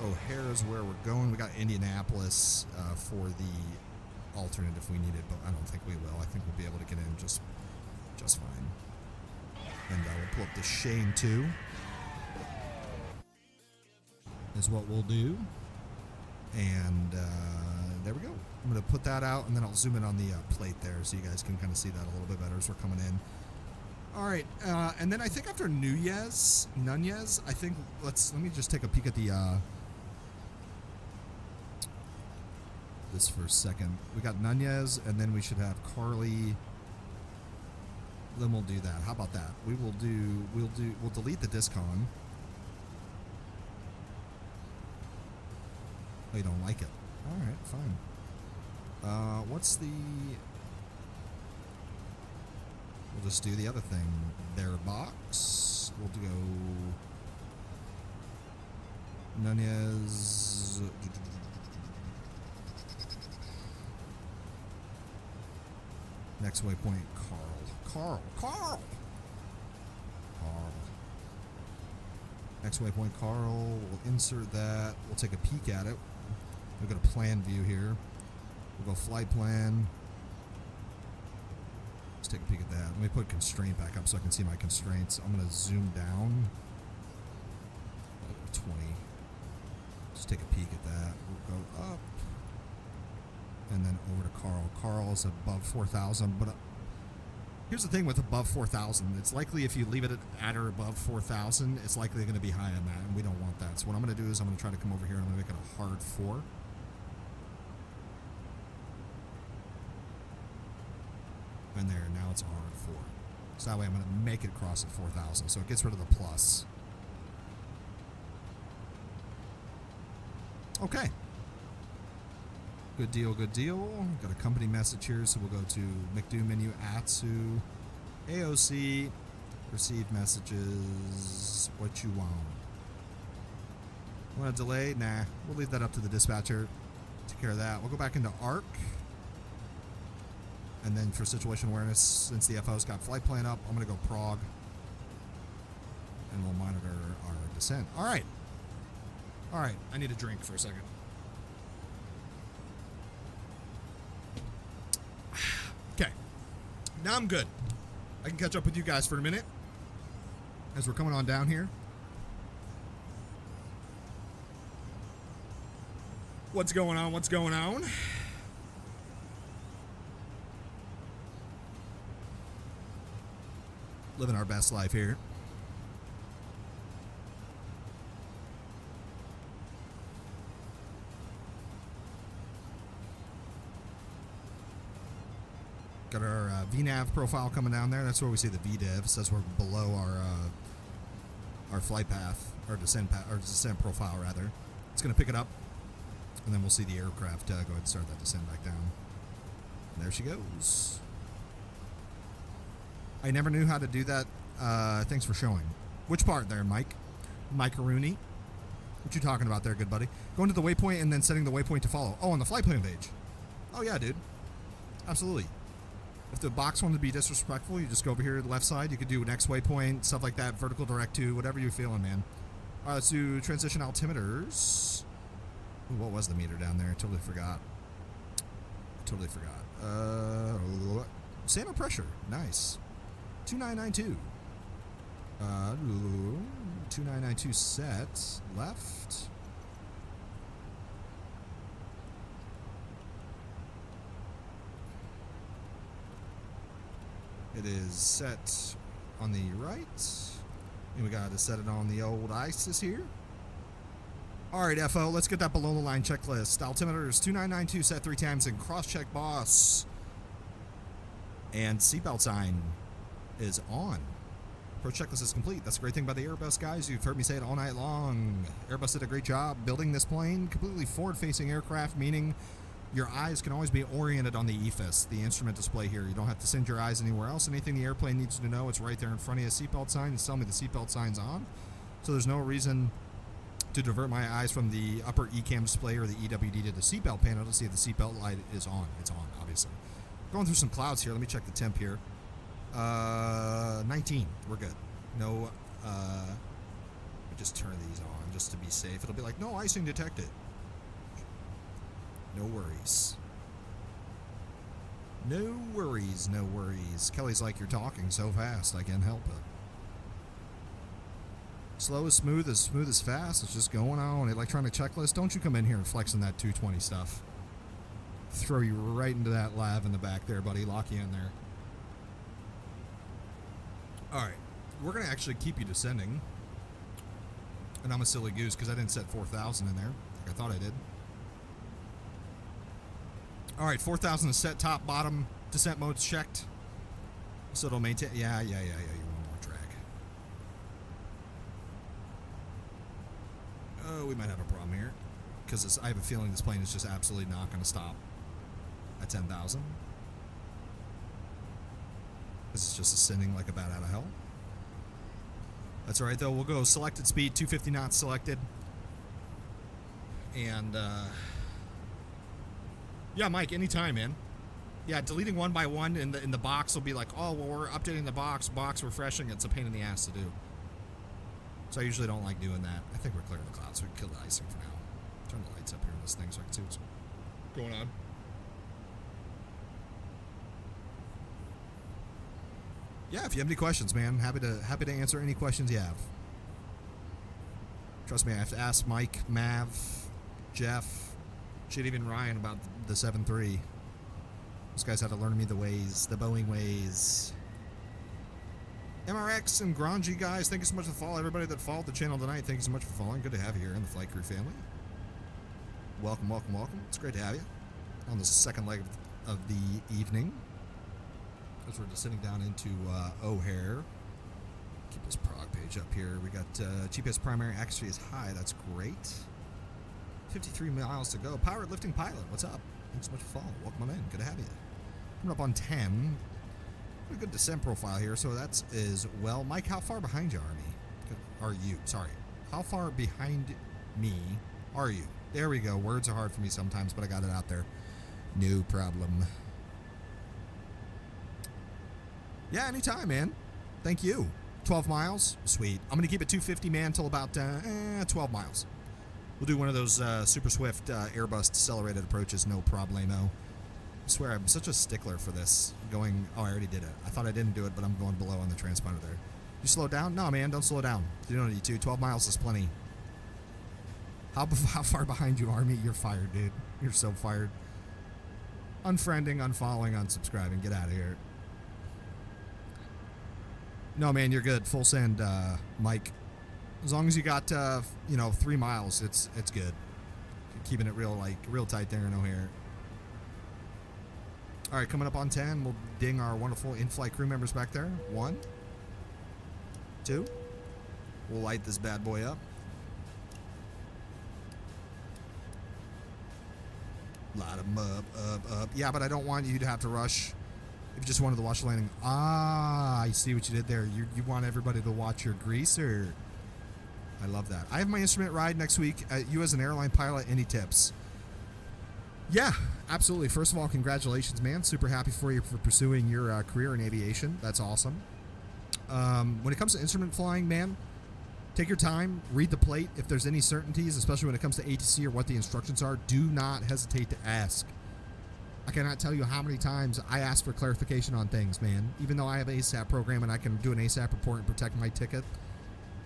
O'Hare is where we're going. We got Indianapolis for the alternate if we need it, but I don't think we will. I think we'll be able to get in just fine. And we'll pull up the Shane 2 is what we'll do. And there we go. I'm going to put that out, and then I'll zoom in on the plate there so you guys can kind of see that a little bit better as we're coming in. All right, and then I think after Nunez, I think let me just take a peek at the this for a second. We got Nunez, and then we should have Carly. Then we'll do that. How about that? We'll delete the Discon. Oh, you don't like it? All right, fine. What's the? We'll just do the other thing. Their box. We'll go Nunez. Next waypoint, Carl. Next waypoint, Carl. We'll insert that. We'll take a peek at it. We'll go to plan view here. We'll go flight plan. Let's take a peek at that. Let me put constraint back up so I can see my constraints. I'm going to zoom down. 20. Just take a peek at that. We'll go up. And then over to Carl. Carl's above 4,000, but here's the thing with above 4,000. It's likely if you leave it at or above 4,000, it's likely going to be high on that, and we don't want that. So what I'm going to do is I'm going to try to come over here and I'm going to make it a hard 4. And there, now it's a hard 4. So that way I'm going to make it cross at 4,000. So it gets rid of the plus. Okay. Good deal, good deal. Got a company message here, so we'll go to McDo menu, ATSU, AOC, receive messages, what you want. Want to delay? Nah, we'll leave that up to the dispatcher. Take care of that. We'll go back into ARC. And then for situation awareness, since the FO's got flight plan up, I'm going to go prog. And we'll monitor our descent. All right. All right, I need a drink for a second. Okay, now I'm good. I can catch up with you guys for a minute as we're coming on down here. What's going on? What's going on? Living our best life here. Got our VNAV profile coming down there. That's where we see the VDivs. That's where below our flight path, our descent profile rather. It's going to pick it up, and then we'll see the aircraft go ahead and start that descent back down. And there she goes. I never knew how to do that. Thanks for showing. Which part there, Mike? Mike Rooney? What you talking about there, good buddy? Going to the waypoint and then setting the waypoint to follow. Oh, on the flight plan page. Oh yeah, dude. Absolutely. If the box wanted to be disrespectful, you just go over here to the left side. You could do an X waypoint, stuff like that, vertical direct to, whatever you're feeling, man. All right, let's do transition altimeters. Ooh, what was the meter down there? I totally forgot. Center pressure. Nice. 2992. 2992 set. Left. It is set on the right. And we got to set it on the old ISIS here. All right, FO, let's get that below the line checklist. Altimeter is 2992 set 3 times and cross-check boss. And seatbelt sign is on. Approach checklist is complete. That's a great thing about the Airbus guys. You've heard me say it all night long. Airbus did a great job building this plane. Completely forward-facing aircraft, meaning your eyes can always be oriented on the EFIS, the instrument display here. You don't have to send your eyes anywhere else. Anything the airplane needs to know, it's right there in front of you. Seatbelt sign, it's telling me the seatbelt sign's on. So there's no reason to divert my eyes from the upper ECAM display or the EWD to the seatbelt panel to see if the seatbelt light is on. It's on, obviously. Going through some clouds here. Let me check the temp here. 19. We're good. No, let me just turn these on just to be safe. It'll be like, no icing detected. No worries. No worries, no worries. Kelly's like, you're talking so fast, I can't help it. Slow is smooth as fast. It's just going on. Electronic checklist. Don't you come in here and flex on that 220 stuff. Throw you right into that lav in the back there, buddy. Lock you in there. Alright. We're going to actually keep you descending. And I'm a silly goose because I didn't set 4,000 in there like I thought I did. Alright, 4,000 is set, top, bottom, descent mode's checked. So it'll maintain. Yeah, you're one more drag. Oh, we might have a problem here. Because I have a feeling this plane is just absolutely not going to stop at 10,000. This is just ascending like a bat out of hell. That's alright, though. We'll go selected speed, 250 knots selected. And, yeah, Mike, anytime, man. Yeah, deleting one by one in the box will be like, oh, well, we're updating the box refreshing. It's a pain in the ass to do. So I usually don't like doing that. I think we're clear of the clouds, so we can kill the icing for now. Turn the lights up here on this thing so I can see what's going on. Yeah, if you have any questions, man, happy to answer any questions you have. Trust me, I have to ask Mike, Mav, Jeff, shit, even Ryan about the 7.3. Those guys had to learn me the ways, the Boeing ways. MRX and Grungy guys, thank you so much for the follow. Everybody that followed the channel tonight, thank you so much for following. Good to have you here in the Flight Crew family. Welcome, welcome, welcome. It's great to have you on the second leg of the evening. As we're just sitting down into O'Hare. Keep this prog page up here. We got GPS primary accuracy is high. That's great. 53 miles to go. Pirate lifting pilot, what's up? Thanks so much for following. Welcome on in. Good to have you. Coming up on 10. A good descent profile here, so that's as well. Mike, how far behind you are you? Sorry. How far behind me are you? There we go. Words are hard for me sometimes, but I got it out there. No problem. Yeah, anytime, man. Thank you. 12 miles. Sweet. I'm going to keep it 250, man, until about 12 miles. We'll do one of those super swift Airbus accelerated approaches, no problemo. I swear, I'm such a stickler for this. Going, oh, I already did it. I thought I didn't do it, but I'm going below on the transponder there. You slow down? No, man, don't slow down. You don't need to. 12 miles is plenty. How far behind you, Army? You're fired, dude. You're so fired. Unfriending, unfollowing, unsubscribing. Get out of here. No, man, you're good. Full send, Mike. As long as you got, 3 miles, it's good. Keeping it real tight there in O'Hare. All right, coming up on 10, we'll ding our wonderful in-flight crew members back there. 1, 2. We'll light this bad boy up. Light them up. Yeah, but I don't want you to have to rush. If you just wanted to watch the landing. Ah, I see what you did there. You want everybody to watch your greaser. I love that. I have my instrument ride next week. You as an airline pilot, any tips? Yeah, absolutely. First of all, congratulations, man. Super happy for you for pursuing your career in aviation. That's awesome. When it comes to instrument flying, man, take your time. Read the plate. If there's any certainties, especially when it comes to ATC or what the instructions are, do not hesitate to ask. I cannot tell you how many times I ask for clarification on things, man. Even though I have an ASAP program and I can do an ASAP report and protect my ticket,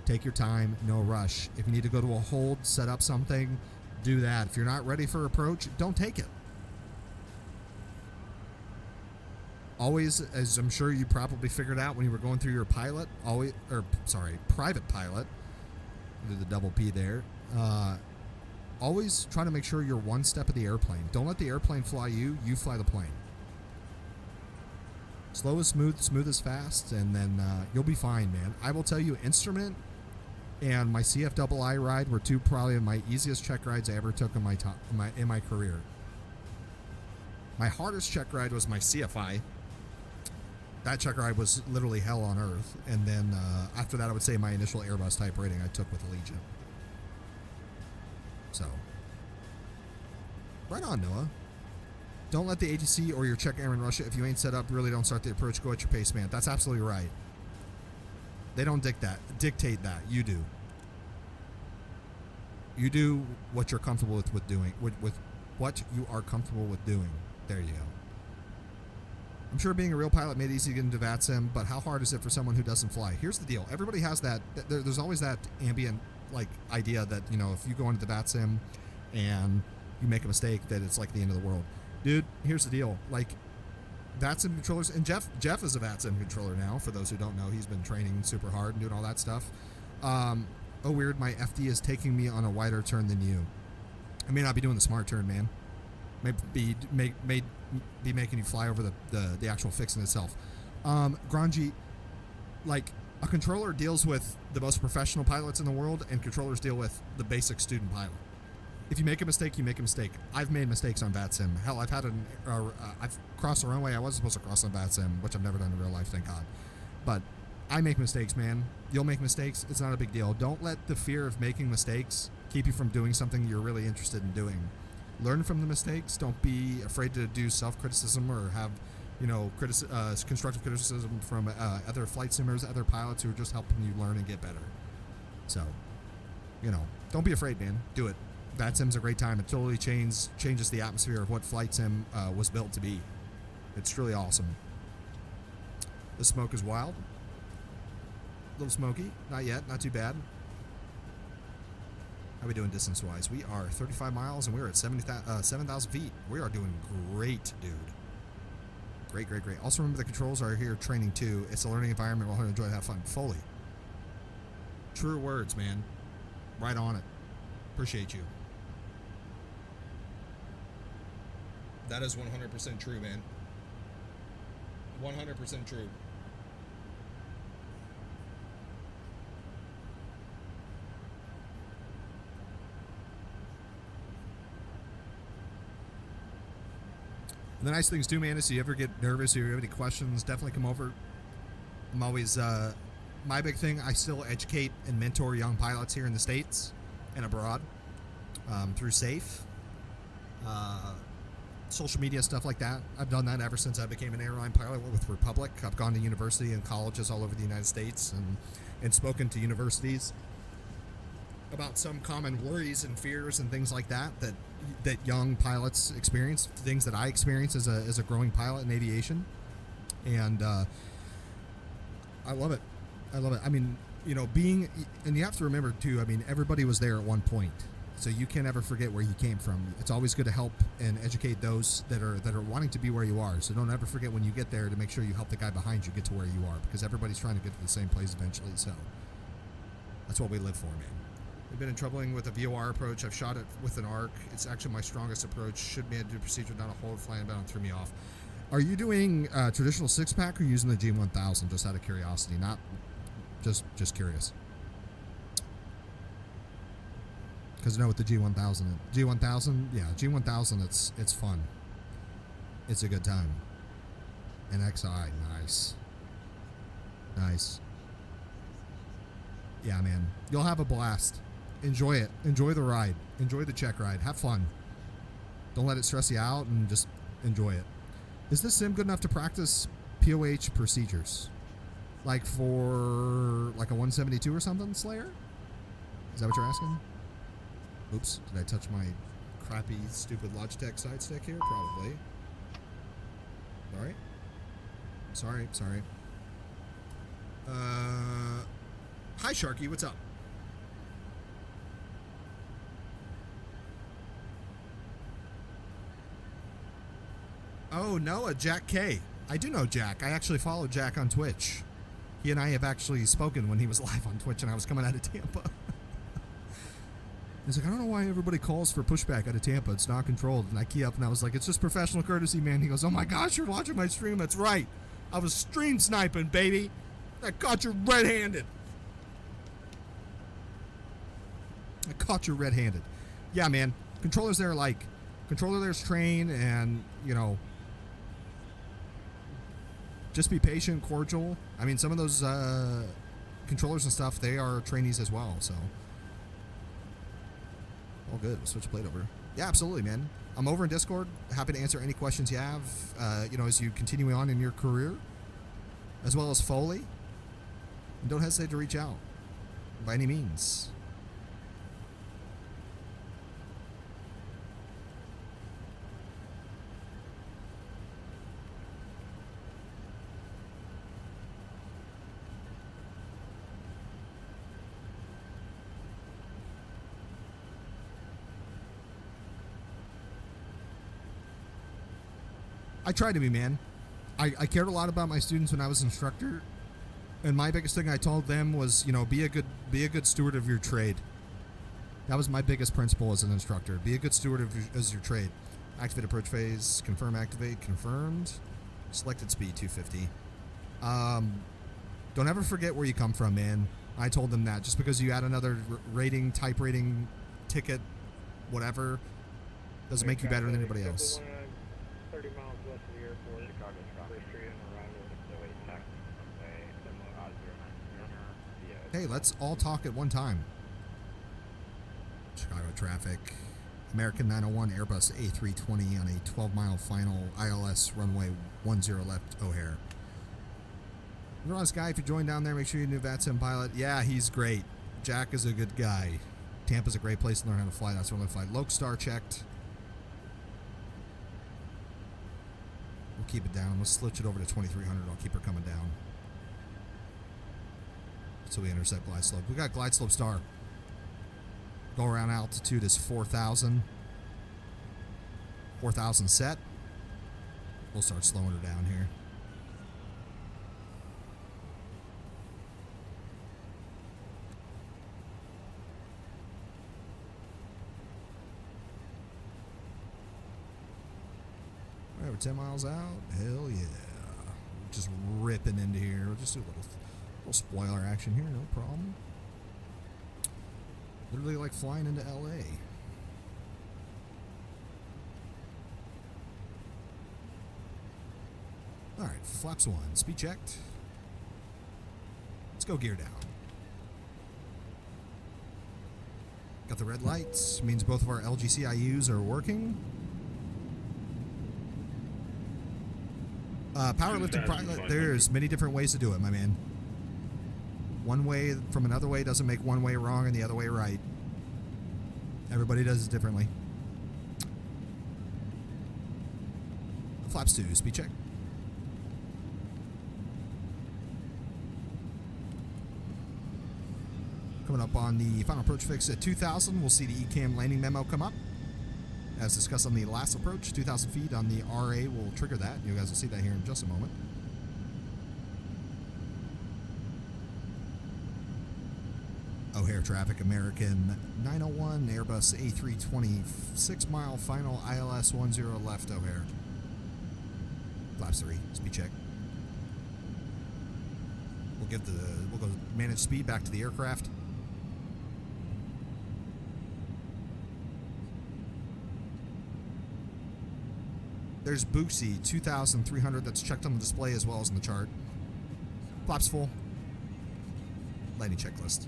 take your time, no rush. If you need to go to a hold, set up something, do that. If you're not ready for approach, don't take it. Always, as I'm sure you probably figured out when you were going through your private pilot, do the double P there, always try to make sure you're one step of the airplane. Don't let the airplane fly you, you fly the plane. Slow is smooth, smooth is fast, and then you'll be fine, man. I will tell you, instrument and my CFII ride were two probably my easiest check rides I ever took in my career. My hardest check ride was my CFI. That check ride was literally hell on earth. And then after that, I would say my initial Airbus type rating I took with Allegiant. So, right on, Noah. Don't let the ATC or your check airman rush it. If you ain't set up, really don't start the approach. Go at your pace, man. That's absolutely right. They don't dictate that. You do. You do what you're comfortable with doing. With what you are comfortable with doing. There you go. I'm sure being a real pilot made it easy to get into VATSIM, but how hard is it for someone who doesn't fly? Here's the deal. Everybody has that. There's always that ambient idea that, if you go into the VATSIM and you make a mistake, that it's like the end of the world. Dude, here's the deal. VATSIM controllers, and Jeff is a VATSIM controller now. For those who don't know, he's been training super hard and doing all that stuff. Oh, weird, my FD is taking me on a wider turn than you. I may not be doing the smart turn, man. May be making you fly over the actual fixing itself. Grungy, a controller deals with the most professional pilots in the world, and controllers deal with the basic student pilot. If you make a mistake, you make a mistake. I've made mistakes on VATSIM. Hell, I've crossed the runway I wasn't supposed to cross on VATSIM, which I've never done in real life, thank God. But I make mistakes, man. You'll make mistakes. It's not a big deal. Don't let the fear of making mistakes keep you from doing something you're really interested in doing. Learn from the mistakes. Don't be afraid to do self-criticism or have, constructive criticism from other flight simmers, other pilots who are just helping you learn and get better. So, you know, don't be afraid, man. Do it. VATSIM's a great time. It totally changes the atmosphere of what Flight Sim was built to be. It's truly awesome. The smoke is wild. A little smoky. Not yet. Not too bad. How are we doing distance-wise? We are 35 miles, and we're at 7,000 feet. We are doing great, dude. Great, great, great. Also, remember the controls are here training, too. It's a learning environment. We're going to enjoy and have fun. Foley. True words, man. Right on it. Appreciate you. That is 100% true, man. 100% true. The nice things too, man, is if you ever get nervous or you have any questions, definitely come over. I'm always, my big thing, I still educate and mentor young pilots here in the States and abroad through SAFE, social media, stuff like that. I've done that ever since I became an airline pilot with Republic. I've gone to university and colleges all over the United States and spoken to universities about some common worries and fears and things like that young pilots experience, things that I experience as a growing pilot in aviation. And I love it. I love it. I mean, you know, and you have to remember too, I mean, everybody was there at one point. So you can't ever forget where you came from. It's always good to help and educate those that are wanting to be where you are. So don't ever forget when you get there to make sure you help the guy behind you get to where you are, because everybody's trying to get to the same place eventually. So that's what we live for, man. We've been in troubling with a VOR approach. I've shot it with an arc. It's actually my strongest approach. Should be able to do procedure, not a hold flying about, threw me off. Are you doing traditional 6-pack or using the G1000? Just out of curiosity, not just curious. Because I know with the G1000, yeah, G1000, it's fun. It's a good time. And XI, nice. Yeah, man, you'll have a blast. Enjoy it. Enjoy the ride. Enjoy the check ride. Have fun. Don't let it stress you out, and just enjoy it. Is this sim good enough to practice POH procedures? Like for like a 172 or something, Slayer? Is that what you're asking? Oops, did I touch my crappy, stupid Logitech side stick here? Probably. Sorry. Hi, Sharky, what's up? Oh, Noah, Jack K. I do know Jack. I actually follow Jack on Twitch. He and I have actually spoken when he was live on Twitch and I was coming out of Tampa. He's like, I don't know why everybody calls for pushback out of Tampa. It's not controlled. And I key up and I was like, it's just professional courtesy, man. He goes, oh my gosh, you're watching my stream. That's right. I was stream sniping, baby. I caught you red-handed. Yeah, man. Controllers there controller there's train and, you know, just be patient, cordial. I mean, some of those controllers and stuff, they are trainees as well, so. All good. We'll switch the plate over. Yeah, absolutely, man. I'm over in Discord. Happy to answer any questions you have, you know, as you continue on in your career, as well as Foley. And don't hesitate to reach out by any means. I tried to be, man. I cared a lot about my students when I was instructor, and my biggest thing I told them was, you know, be a good steward of your trade. That was my biggest principle as an instructor. Be a good steward of your trade. Activate approach phase, confirm, activate, confirmed. Selected speed 250. Don't ever forget where you come from, man. I told them that. Just because you add another type rating, ticket, whatever, doesn't make you better than anybody else. 30 miles west of the airport, Chicago traffic. Street and arrival at Hey, let's all talk at one time. Chicago traffic. American 901 Airbus A320 on a 12-mile final ILS runway 10 left O'Hare. Ron Sky, if you join down there, make sure you're a new VATSIM pilot. Yeah, he's great. Jack is a good guy. Tampa's a great place to learn how to fly. That's where I'm going to fly. Lokestar checked. We'll keep it down. I'm going to switch it over to 2300. I'll keep her coming down. So we intercept glide slope. We got glide slope star. Go around altitude is 4,000. 4,000 set. We'll start slowing her down here. All right, we're 10 miles out. Hell yeah. Just ripping into here. We'll just do a little spoiler action here, no problem. Literally like flying into LA. Alright, flaps 1, speed checked. Let's go gear down. Got the red lights, means both of our LGCIUs are working. Powerlifting pilot, there's many different ways to do it, my man. One way from another way doesn't make one way wrong and the other way right. Everybody does it differently. Flaps 2, speed check. Coming up on the final approach fix at 2,000, we'll see the ECAM landing memo come up. As discussed on the last approach, 2,000 feet on the RA will trigger that. You guys will see that here in just a moment. O'Hare traffic, American 901, Airbus A320, 6 mile final ILS 10 left, O'Hare. Flaps 3, speed check. We'll go manage speed back to the aircraft. There's Boosie, 2,300, that's checked on the display as well as on the chart. Flaps full. Landing checklist.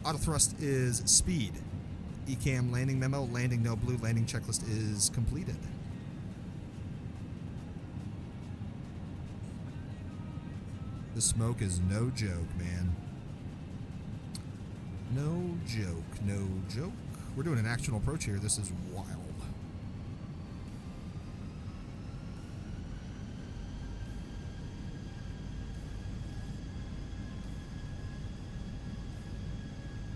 Auto thrust is speed. ECAM landing memo, landing no blue, landing checklist is completed. The smoke is no joke, man. No joke, no joke. We're doing an actual approach here. This is wild.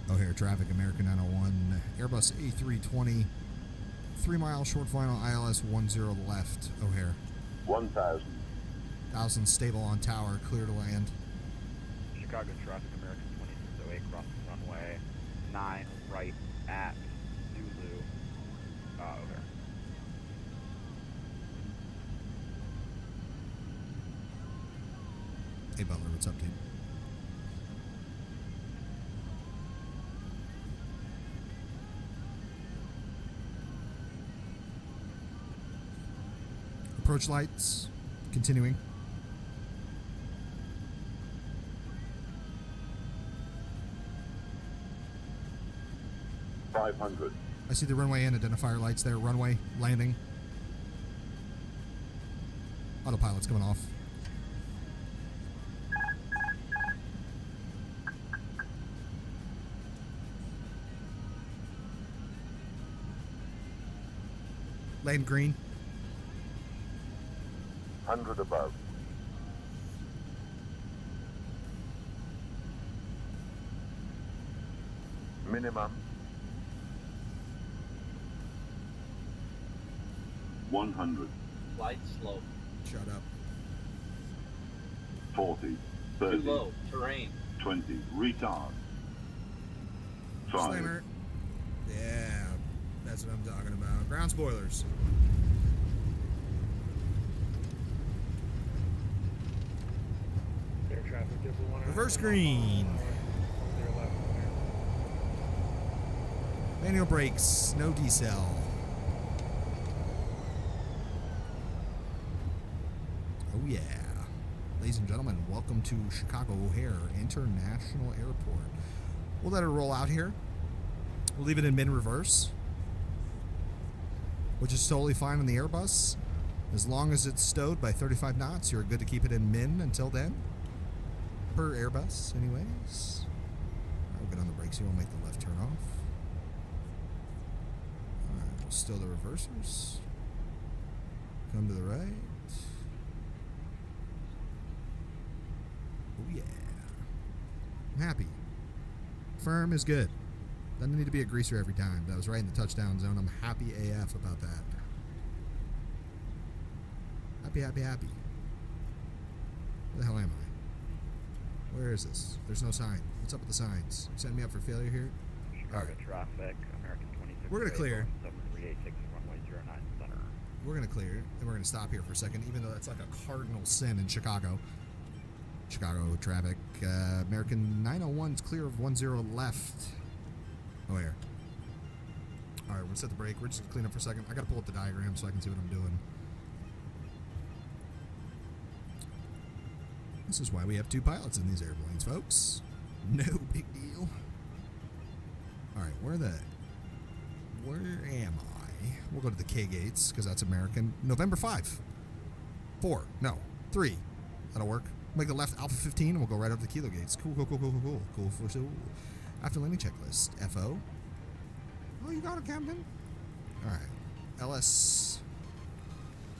O'Hare traffic, American 901, Airbus A320, 3 mile short final ILS 10 left, O'Hare. 1,000. 1,000 stable on tower, clear to land. Chicago traffic, American 2608, crossing runway 9 right at Zulu, O'Hare. Hey Butler, what's up, dude? Approach lights, continuing. $500. I see the runway and identifier lights there. Runway, landing. Autopilot's coming off. Land green. 100 above. Minimum. 100. Light slope. Shut up. 40. 30. Too low. Terrain. 20. Retard. 5. Slammer. Yeah, that's what I'm talking about. Ground spoilers. Reverse green. Manual brakes, no decel. Oh yeah. Ladies and gentlemen, welcome to Chicago O'Hare International Airport. We'll let it roll out here. We'll leave it in min-reverse, which is totally fine on the Airbus. As long as it's stowed by 35 knots, you're good to keep it in min until then. Per Airbus, anyways. We'll get on the brakes here. We'll make the left turn off. Alright, we'll still the reversers. Come to the right. Oh yeah. I'm happy. Firm is good. Doesn't need to be a greaser every time. That was right in the touchdown zone. I'm happy AF about that. Happy, happy, happy. Where the hell am I? Where is this? There's no sign. What's up with the signs? You setting me up for failure here? Chicago traffic, American 26. We're going to clear. 7386, runway 09 center. We're going to clear, and we're going to stop here for a second, even though that's like a cardinal sin in Chicago. Chicago traffic. American 901's clear of 10 left. Oh, here. All right, we're going to set the brake. We're just going to clean up for a second. I got to pull up the diagram so I can see what I'm doing. This is why we have 2 pilots in these airplanes, folks. No big deal. All right, where am I? We'll go to the K gates because that's American. November 5. 4. No. 3. That'll work. Make the left Alpha 15 and we'll go right up to the Kilo gates. Cool, cool, cool, cool, cool, cool. Cool for so. After landing checklist. FO. Oh, you got it, Captain. All right. LS.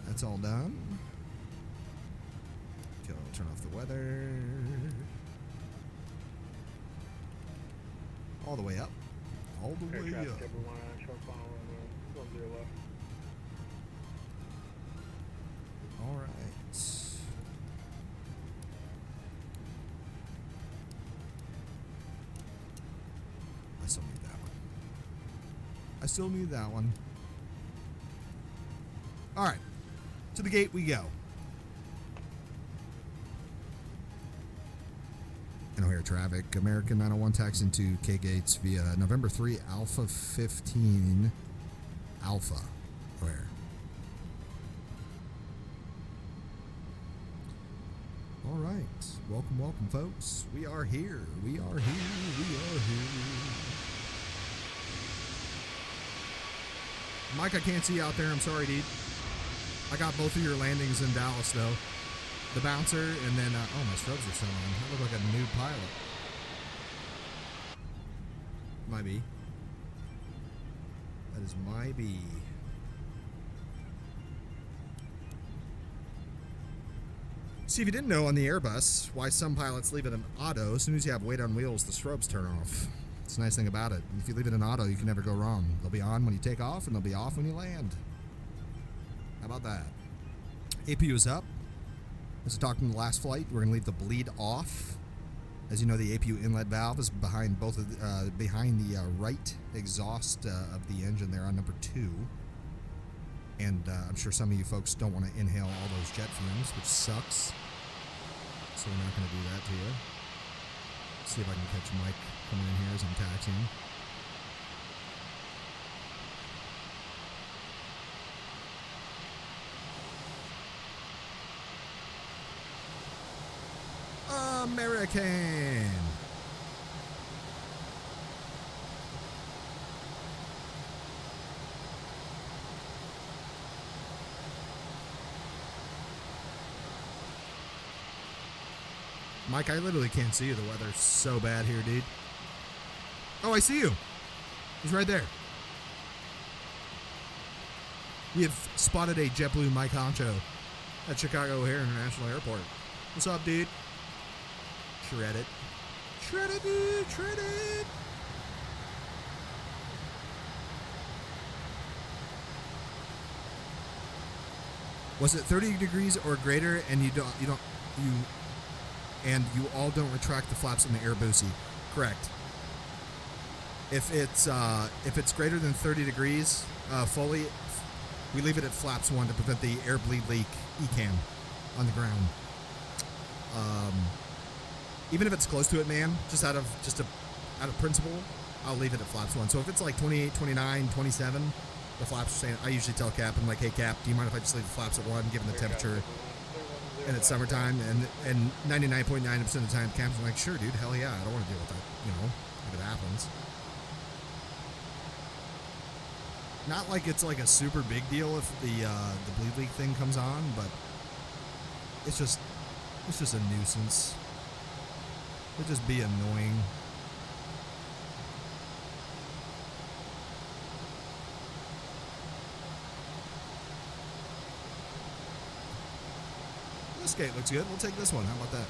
That's all done. Okay, I'll turn off the weather. All the way up. All the way up. All right. I still need that one. I still need that one. All right. To the gate we go. And O'Hare traffic. American 901 tax into K gates via November 3 Alpha 15 Alpha. O'Hare. All right. Welcome, welcome, folks. We are here. We are here. We are here. Mike, I can't see you out there. I'm sorry, dude. I got both of your landings in Dallas, though. The bouncer, and then, oh, my strobes are still on. I look like a new pilot. My B. That is my B. See, if you didn't know on the Airbus why some pilots leave it in auto, as soon as you have weight on wheels, the strobes turn off. It's a nice thing about it. If you leave it in auto, you can never go wrong. They'll be on when you take off, and they'll be off when you land. How about that? APU is up. As we talked in the last flight, we're going to leave the bleed off. As you know, the APU inlet valve is behind both of behind the right exhaust of the engine there on number 2. And I'm sure some of you folks don't want to inhale all those jet fumes, which sucks. So we're not going to do that to you. See if I can catch Mike coming in here as I'm taxiing. American. Mike, I literally can't see you. The weather's so bad here, dude. Oh, I see you. He's right there. We have spotted a JetBlue Mike Honcho at Chicago O'Hare International Airport. What's up, dude? Shred it. Shred it, dude. Shred it. Was it 30 degrees or greater and you all don't retract the flaps in the air buoy? Correct. If it's greater than 30 degrees fully, we leave it at flaps 1 to prevent the air bleed leak ECAM on the ground. Even if it's close to it, man, just out of principle, I'll leave it at flaps 1. So if it's like 28, 29, 27, the flaps are saying, I usually tell Cap, I'm like, hey Cap, do you mind if I just leave the flaps at 1 given the temperature? And it's summertime, and 99.9% of the time, Cap's like, sure, dude, hell yeah, I don't want to deal with that, if it happens. Not like it's like a super big deal if the bleed leak thing comes on, but it's just a nuisance. It'd just be annoying. This gate looks good. We'll take this one. How about that?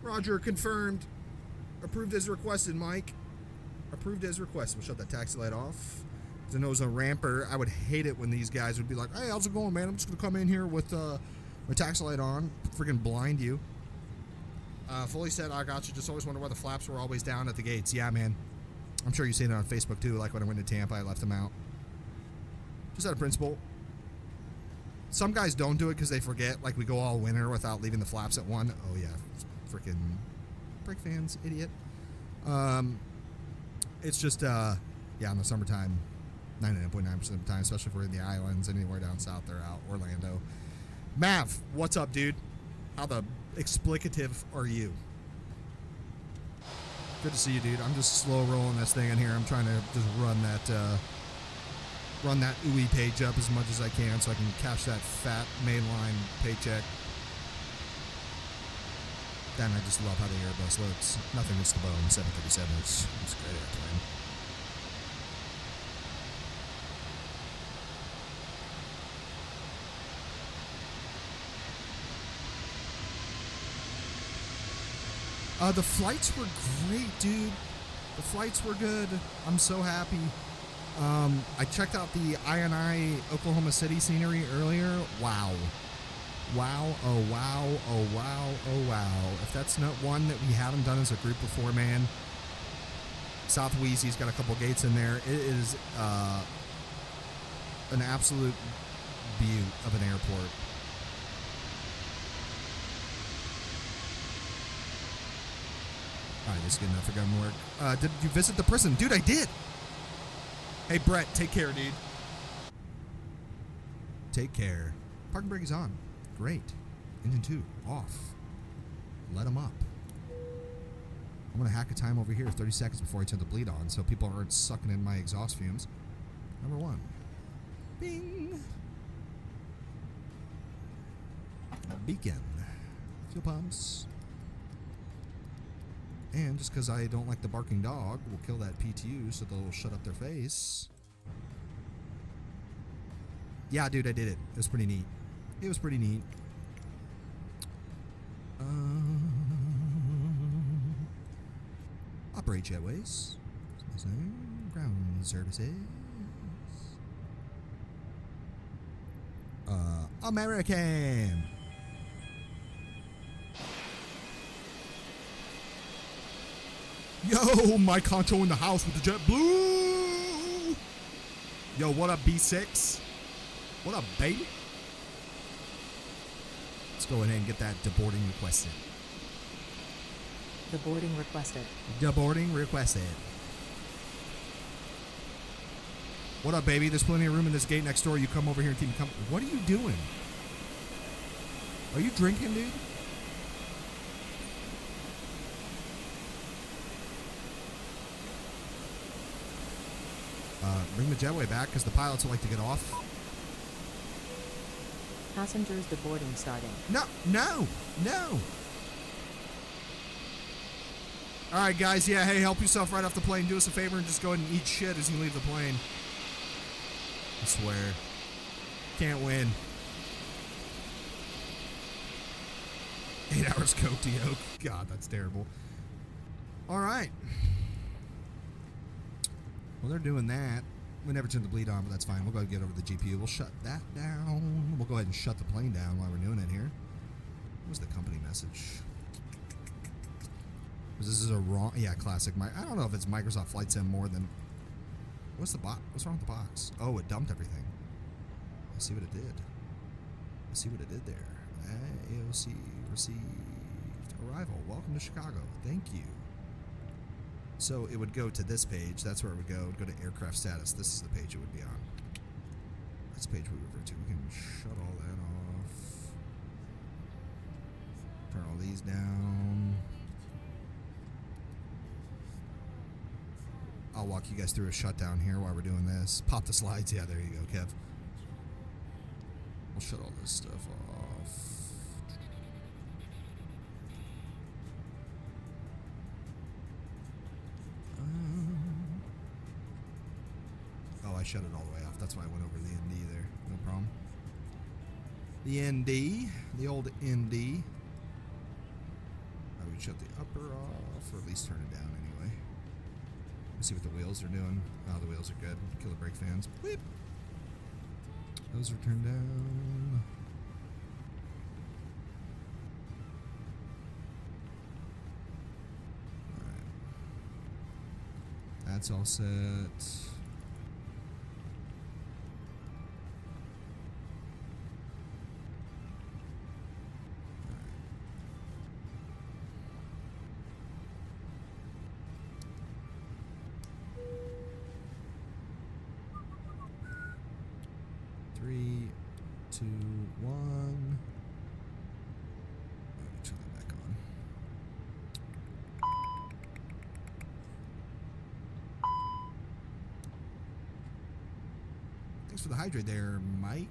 Roger, confirmed. Approved as requested, Mike. Approved as requested. We'll shut that taxi light off. Because I know as a ramper, I would hate it when these guys would be like, hey, how's it going, man? I'm just going to come in here with my taxi light on. Freaking blind you. Fully said, I got you. Just always wonder why the flaps were always down at the gates. Yeah, man. I'm sure you've seen it on Facebook, too. Like when I went to Tampa, I left them out. Just out of principle. Some guys don't do it because they forget. Like we go all winter without leaving the flaps at 1. Oh, yeah. Freaking brake fans, idiot. It's just, yeah, in the summertime, 99.9% of the time, especially if we're in the islands, anywhere down south, they're out. Orlando. Mav, what's up, dude? How the explicative are you? Good to see you, dude. I'm just slow rolling this thing in here. I'm trying to just run that UI page up as much as I can so I can cash that fat mainline paycheck. Then I just love how the Airbus looks. Nothing hits the bone. 737. It's a great airplane. The flights were great, dude. The flights were good. I'm so happy. I checked out the INI Oklahoma City scenery earlier. Wow. Wow, oh wow, oh wow, oh wow. If that's not one that we haven't done as a group before, man. South Wheezy's got a couple gates in there. It is an absolute beaut of an airport. Alright, this is good enough for gun work. Did you visit the prison? Dude, I did! Hey, Brett, take care, dude. Take care. Parking brake is on. Great. Engine 2, off. Let them up. I'm going to hack a time over here 30 seconds before I turn the bleed on so people aren't sucking in my exhaust fumes. Number 1. Bing! Beacon. Fuel pumps. And just because I don't like the barking dog, we'll kill that PTU so they'll shut up their face. Yeah, dude, I did it. It was pretty neat. It was pretty neat. Operate jetways. Ground services. American. Yo, Mike Concho in the house with the JetBlue. Yo, what up, B6? What up, baby? Let's go ahead and get that deboarding requested. Deboarding requested. Deboarding requested. What up, baby? There's plenty of room in this gate next door. You come over here and keep me coming. What are you doing? Are you drinking, dude? Bring the jetway back because the pilots will like to get off. Passengers deboarding starting. No. All right, guys. Yeah, hey, help yourself right off the plane. Do us a favor and just go ahead and eat shit as you leave the plane. I swear. Can't win. 8 hours coke to yoke. God, that's terrible. All right. Well, they're doing that. We never turned the bleed on, but that's fine. We'll go get over to the GPU. We'll shut that down. We'll go ahead and shut the plane down while we're doing it here. What was the company message? This is a wrong... Yeah, classic. I don't know if it's Microsoft Flight Sim more than... What's the box? What's wrong with the box? Oh, it dumped everything. Let's see what it did. Let's see what it did there. AOC received arrival. Welcome to Chicago. Thank you. So it would go to this page. That's where it would go. It would go to aircraft status. This is the page it would be on. That's the page we revert to. We can shut all that off. Turn all these down. I'll walk you guys through a shutdown here while we're doing this. Pop the slides. Yeah, there you go, Kev. We'll shut all this stuff off. Oh, I shut it all the way off. That's why I went over the ND there. No problem. The ND. The old ND. I would shut the upper off, or at least turn it down anyway. Let's see what the wheels are doing. Oh, the wheels are good. Kill the brake fans. Whip. Those are turned down. Alright. That's all set. Three, two, one. Let me turn that back on. Thanks for the hydrate there, Michael.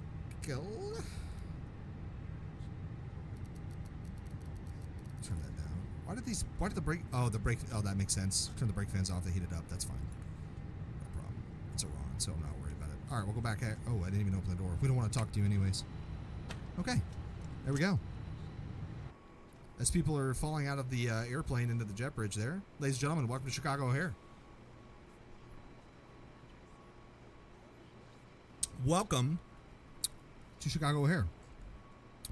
Turn that down. Why did the brake? Oh, that makes sense. Turn the brake fans off. They heat it up. That's fine. No problem. It's a Ron, so I'm not worried about it. All right, we'll go back. Oh, I didn't even open the door. We don't want to talk to you anyways. Okay, there we go. As people are falling out of the airplane into the jet bridge there. Ladies and gentlemen, welcome to Chicago O'Hare. Welcome to Chicago O'Hare.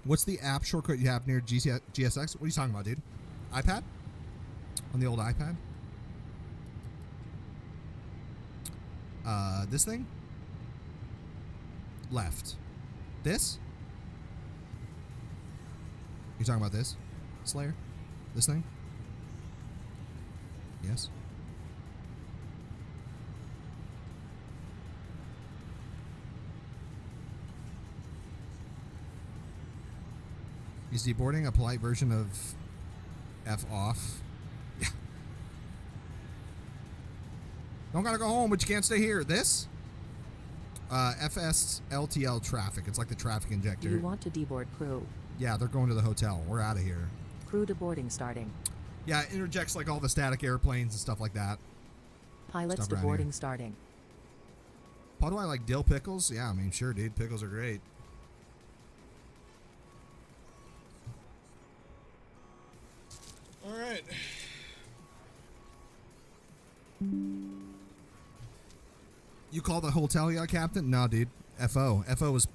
What's the app shortcut you have near GSX? What are you talking about, dude? iPad? On the old iPad? This thing? Left. This? You talking about this? Slayer? This thing? Yes. Is deboarding a polite version of F off? Yeah. Don't gotta go home, but you can't stay here. This? FSLTL traffic. It's like the traffic injector. You want to deboard crew. Yeah, they're going to the hotel. We're out of here. Crew deboarding starting. Yeah, it interjects like all the static airplanes and stuff like that. Pilots Stuff around deboarding here. starting. How do I like dill pickles? Yeah, I mean, sure, dude. Pickles are great. All right. You call the hotel yet, Captain? No, dude. FO. FO was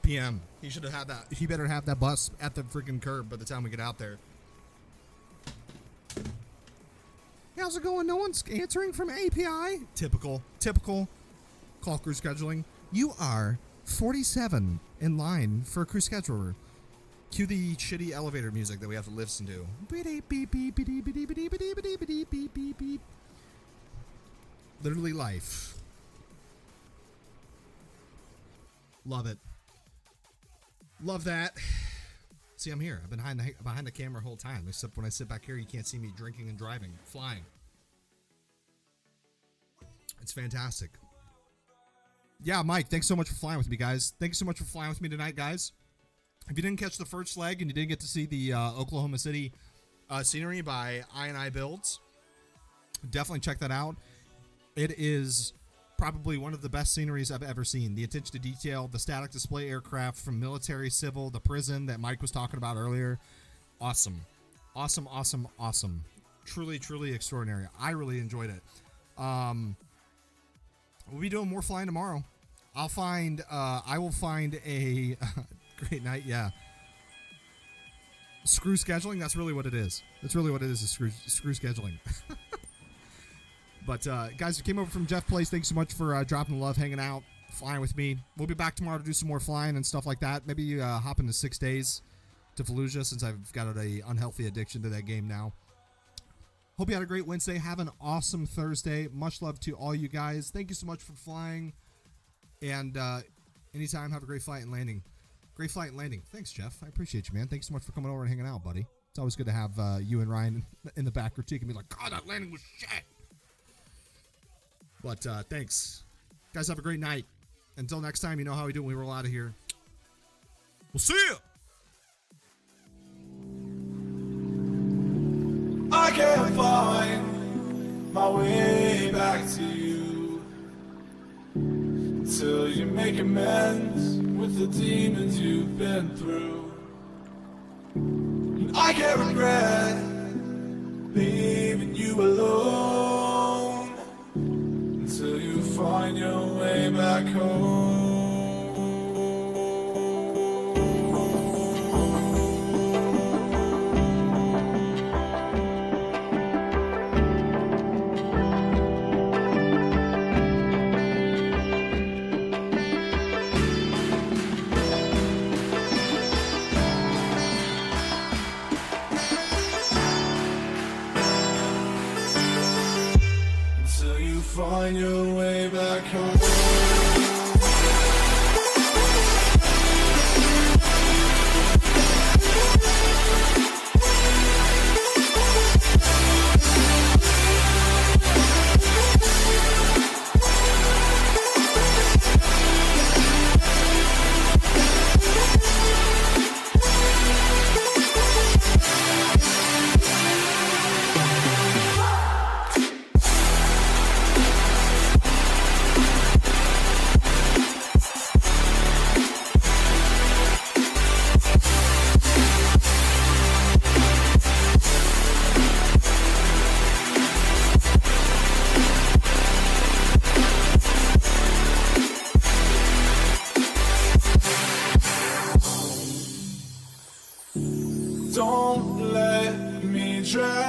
PM. He should have had that. He better have that bus at the freaking curb by the time we get out there. How's it going? No one's answering from API? Typical. Call crew scheduling. You are 47 in line for a crew scheduler. Cue the shitty elevator music that we have to listen to. Literally life. Love it. Love that. See, I'm here. I've been behind the camera the whole time. Except when I sit back here, you can't see me drinking and driving. Flying. It's fantastic. Yeah, Mike, thanks so much for flying with me, guys. Thanks so much for flying with me tonight, guys. If you didn't catch the first leg and you didn't get to see the Oklahoma City scenery by iniBuilds, definitely check that out. It is probably one of the best sceneries I've ever seen. The attention to detail, the static display aircraft from military, civil, the prison that Mike was talking about earlier. Awesome. Awesome. Truly extraordinary. I really enjoyed it. We'll be doing more flying tomorrow. I will find a great night. Yeah. Screw scheduling. That's really what it is. Is screw scheduling. But guys, who came over from Jeff Place, thanks so much for dropping the love, hanging out, flying with me. We'll be back tomorrow to do some more flying and stuff like that. Maybe hop into 6 days to Fallujah, since I've got an unhealthy addiction to that game now. Hope you had a great Wednesday. Have an awesome Thursday. Much love to all you guys. Thank you so much for flying. And anytime, have a great flight and landing. Great flight and landing. Thanks, Jeff. I appreciate you, man. Thanks so much for coming over and hanging out, buddy. It's always good to have you and Ryan in the back critique and be like, God, that landing was shit. But thanks. Guys, have a great night. Until next time, you know how we do when we roll out of here. We'll see you. I can't find my way back to you. until you make amends with the demons you've been through. And I can't regret leaving you alone until you find your way back home. Find your way back home. Don't let me drown.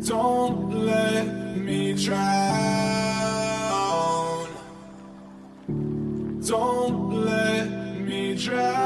Don't let me drown. Don't let me drown.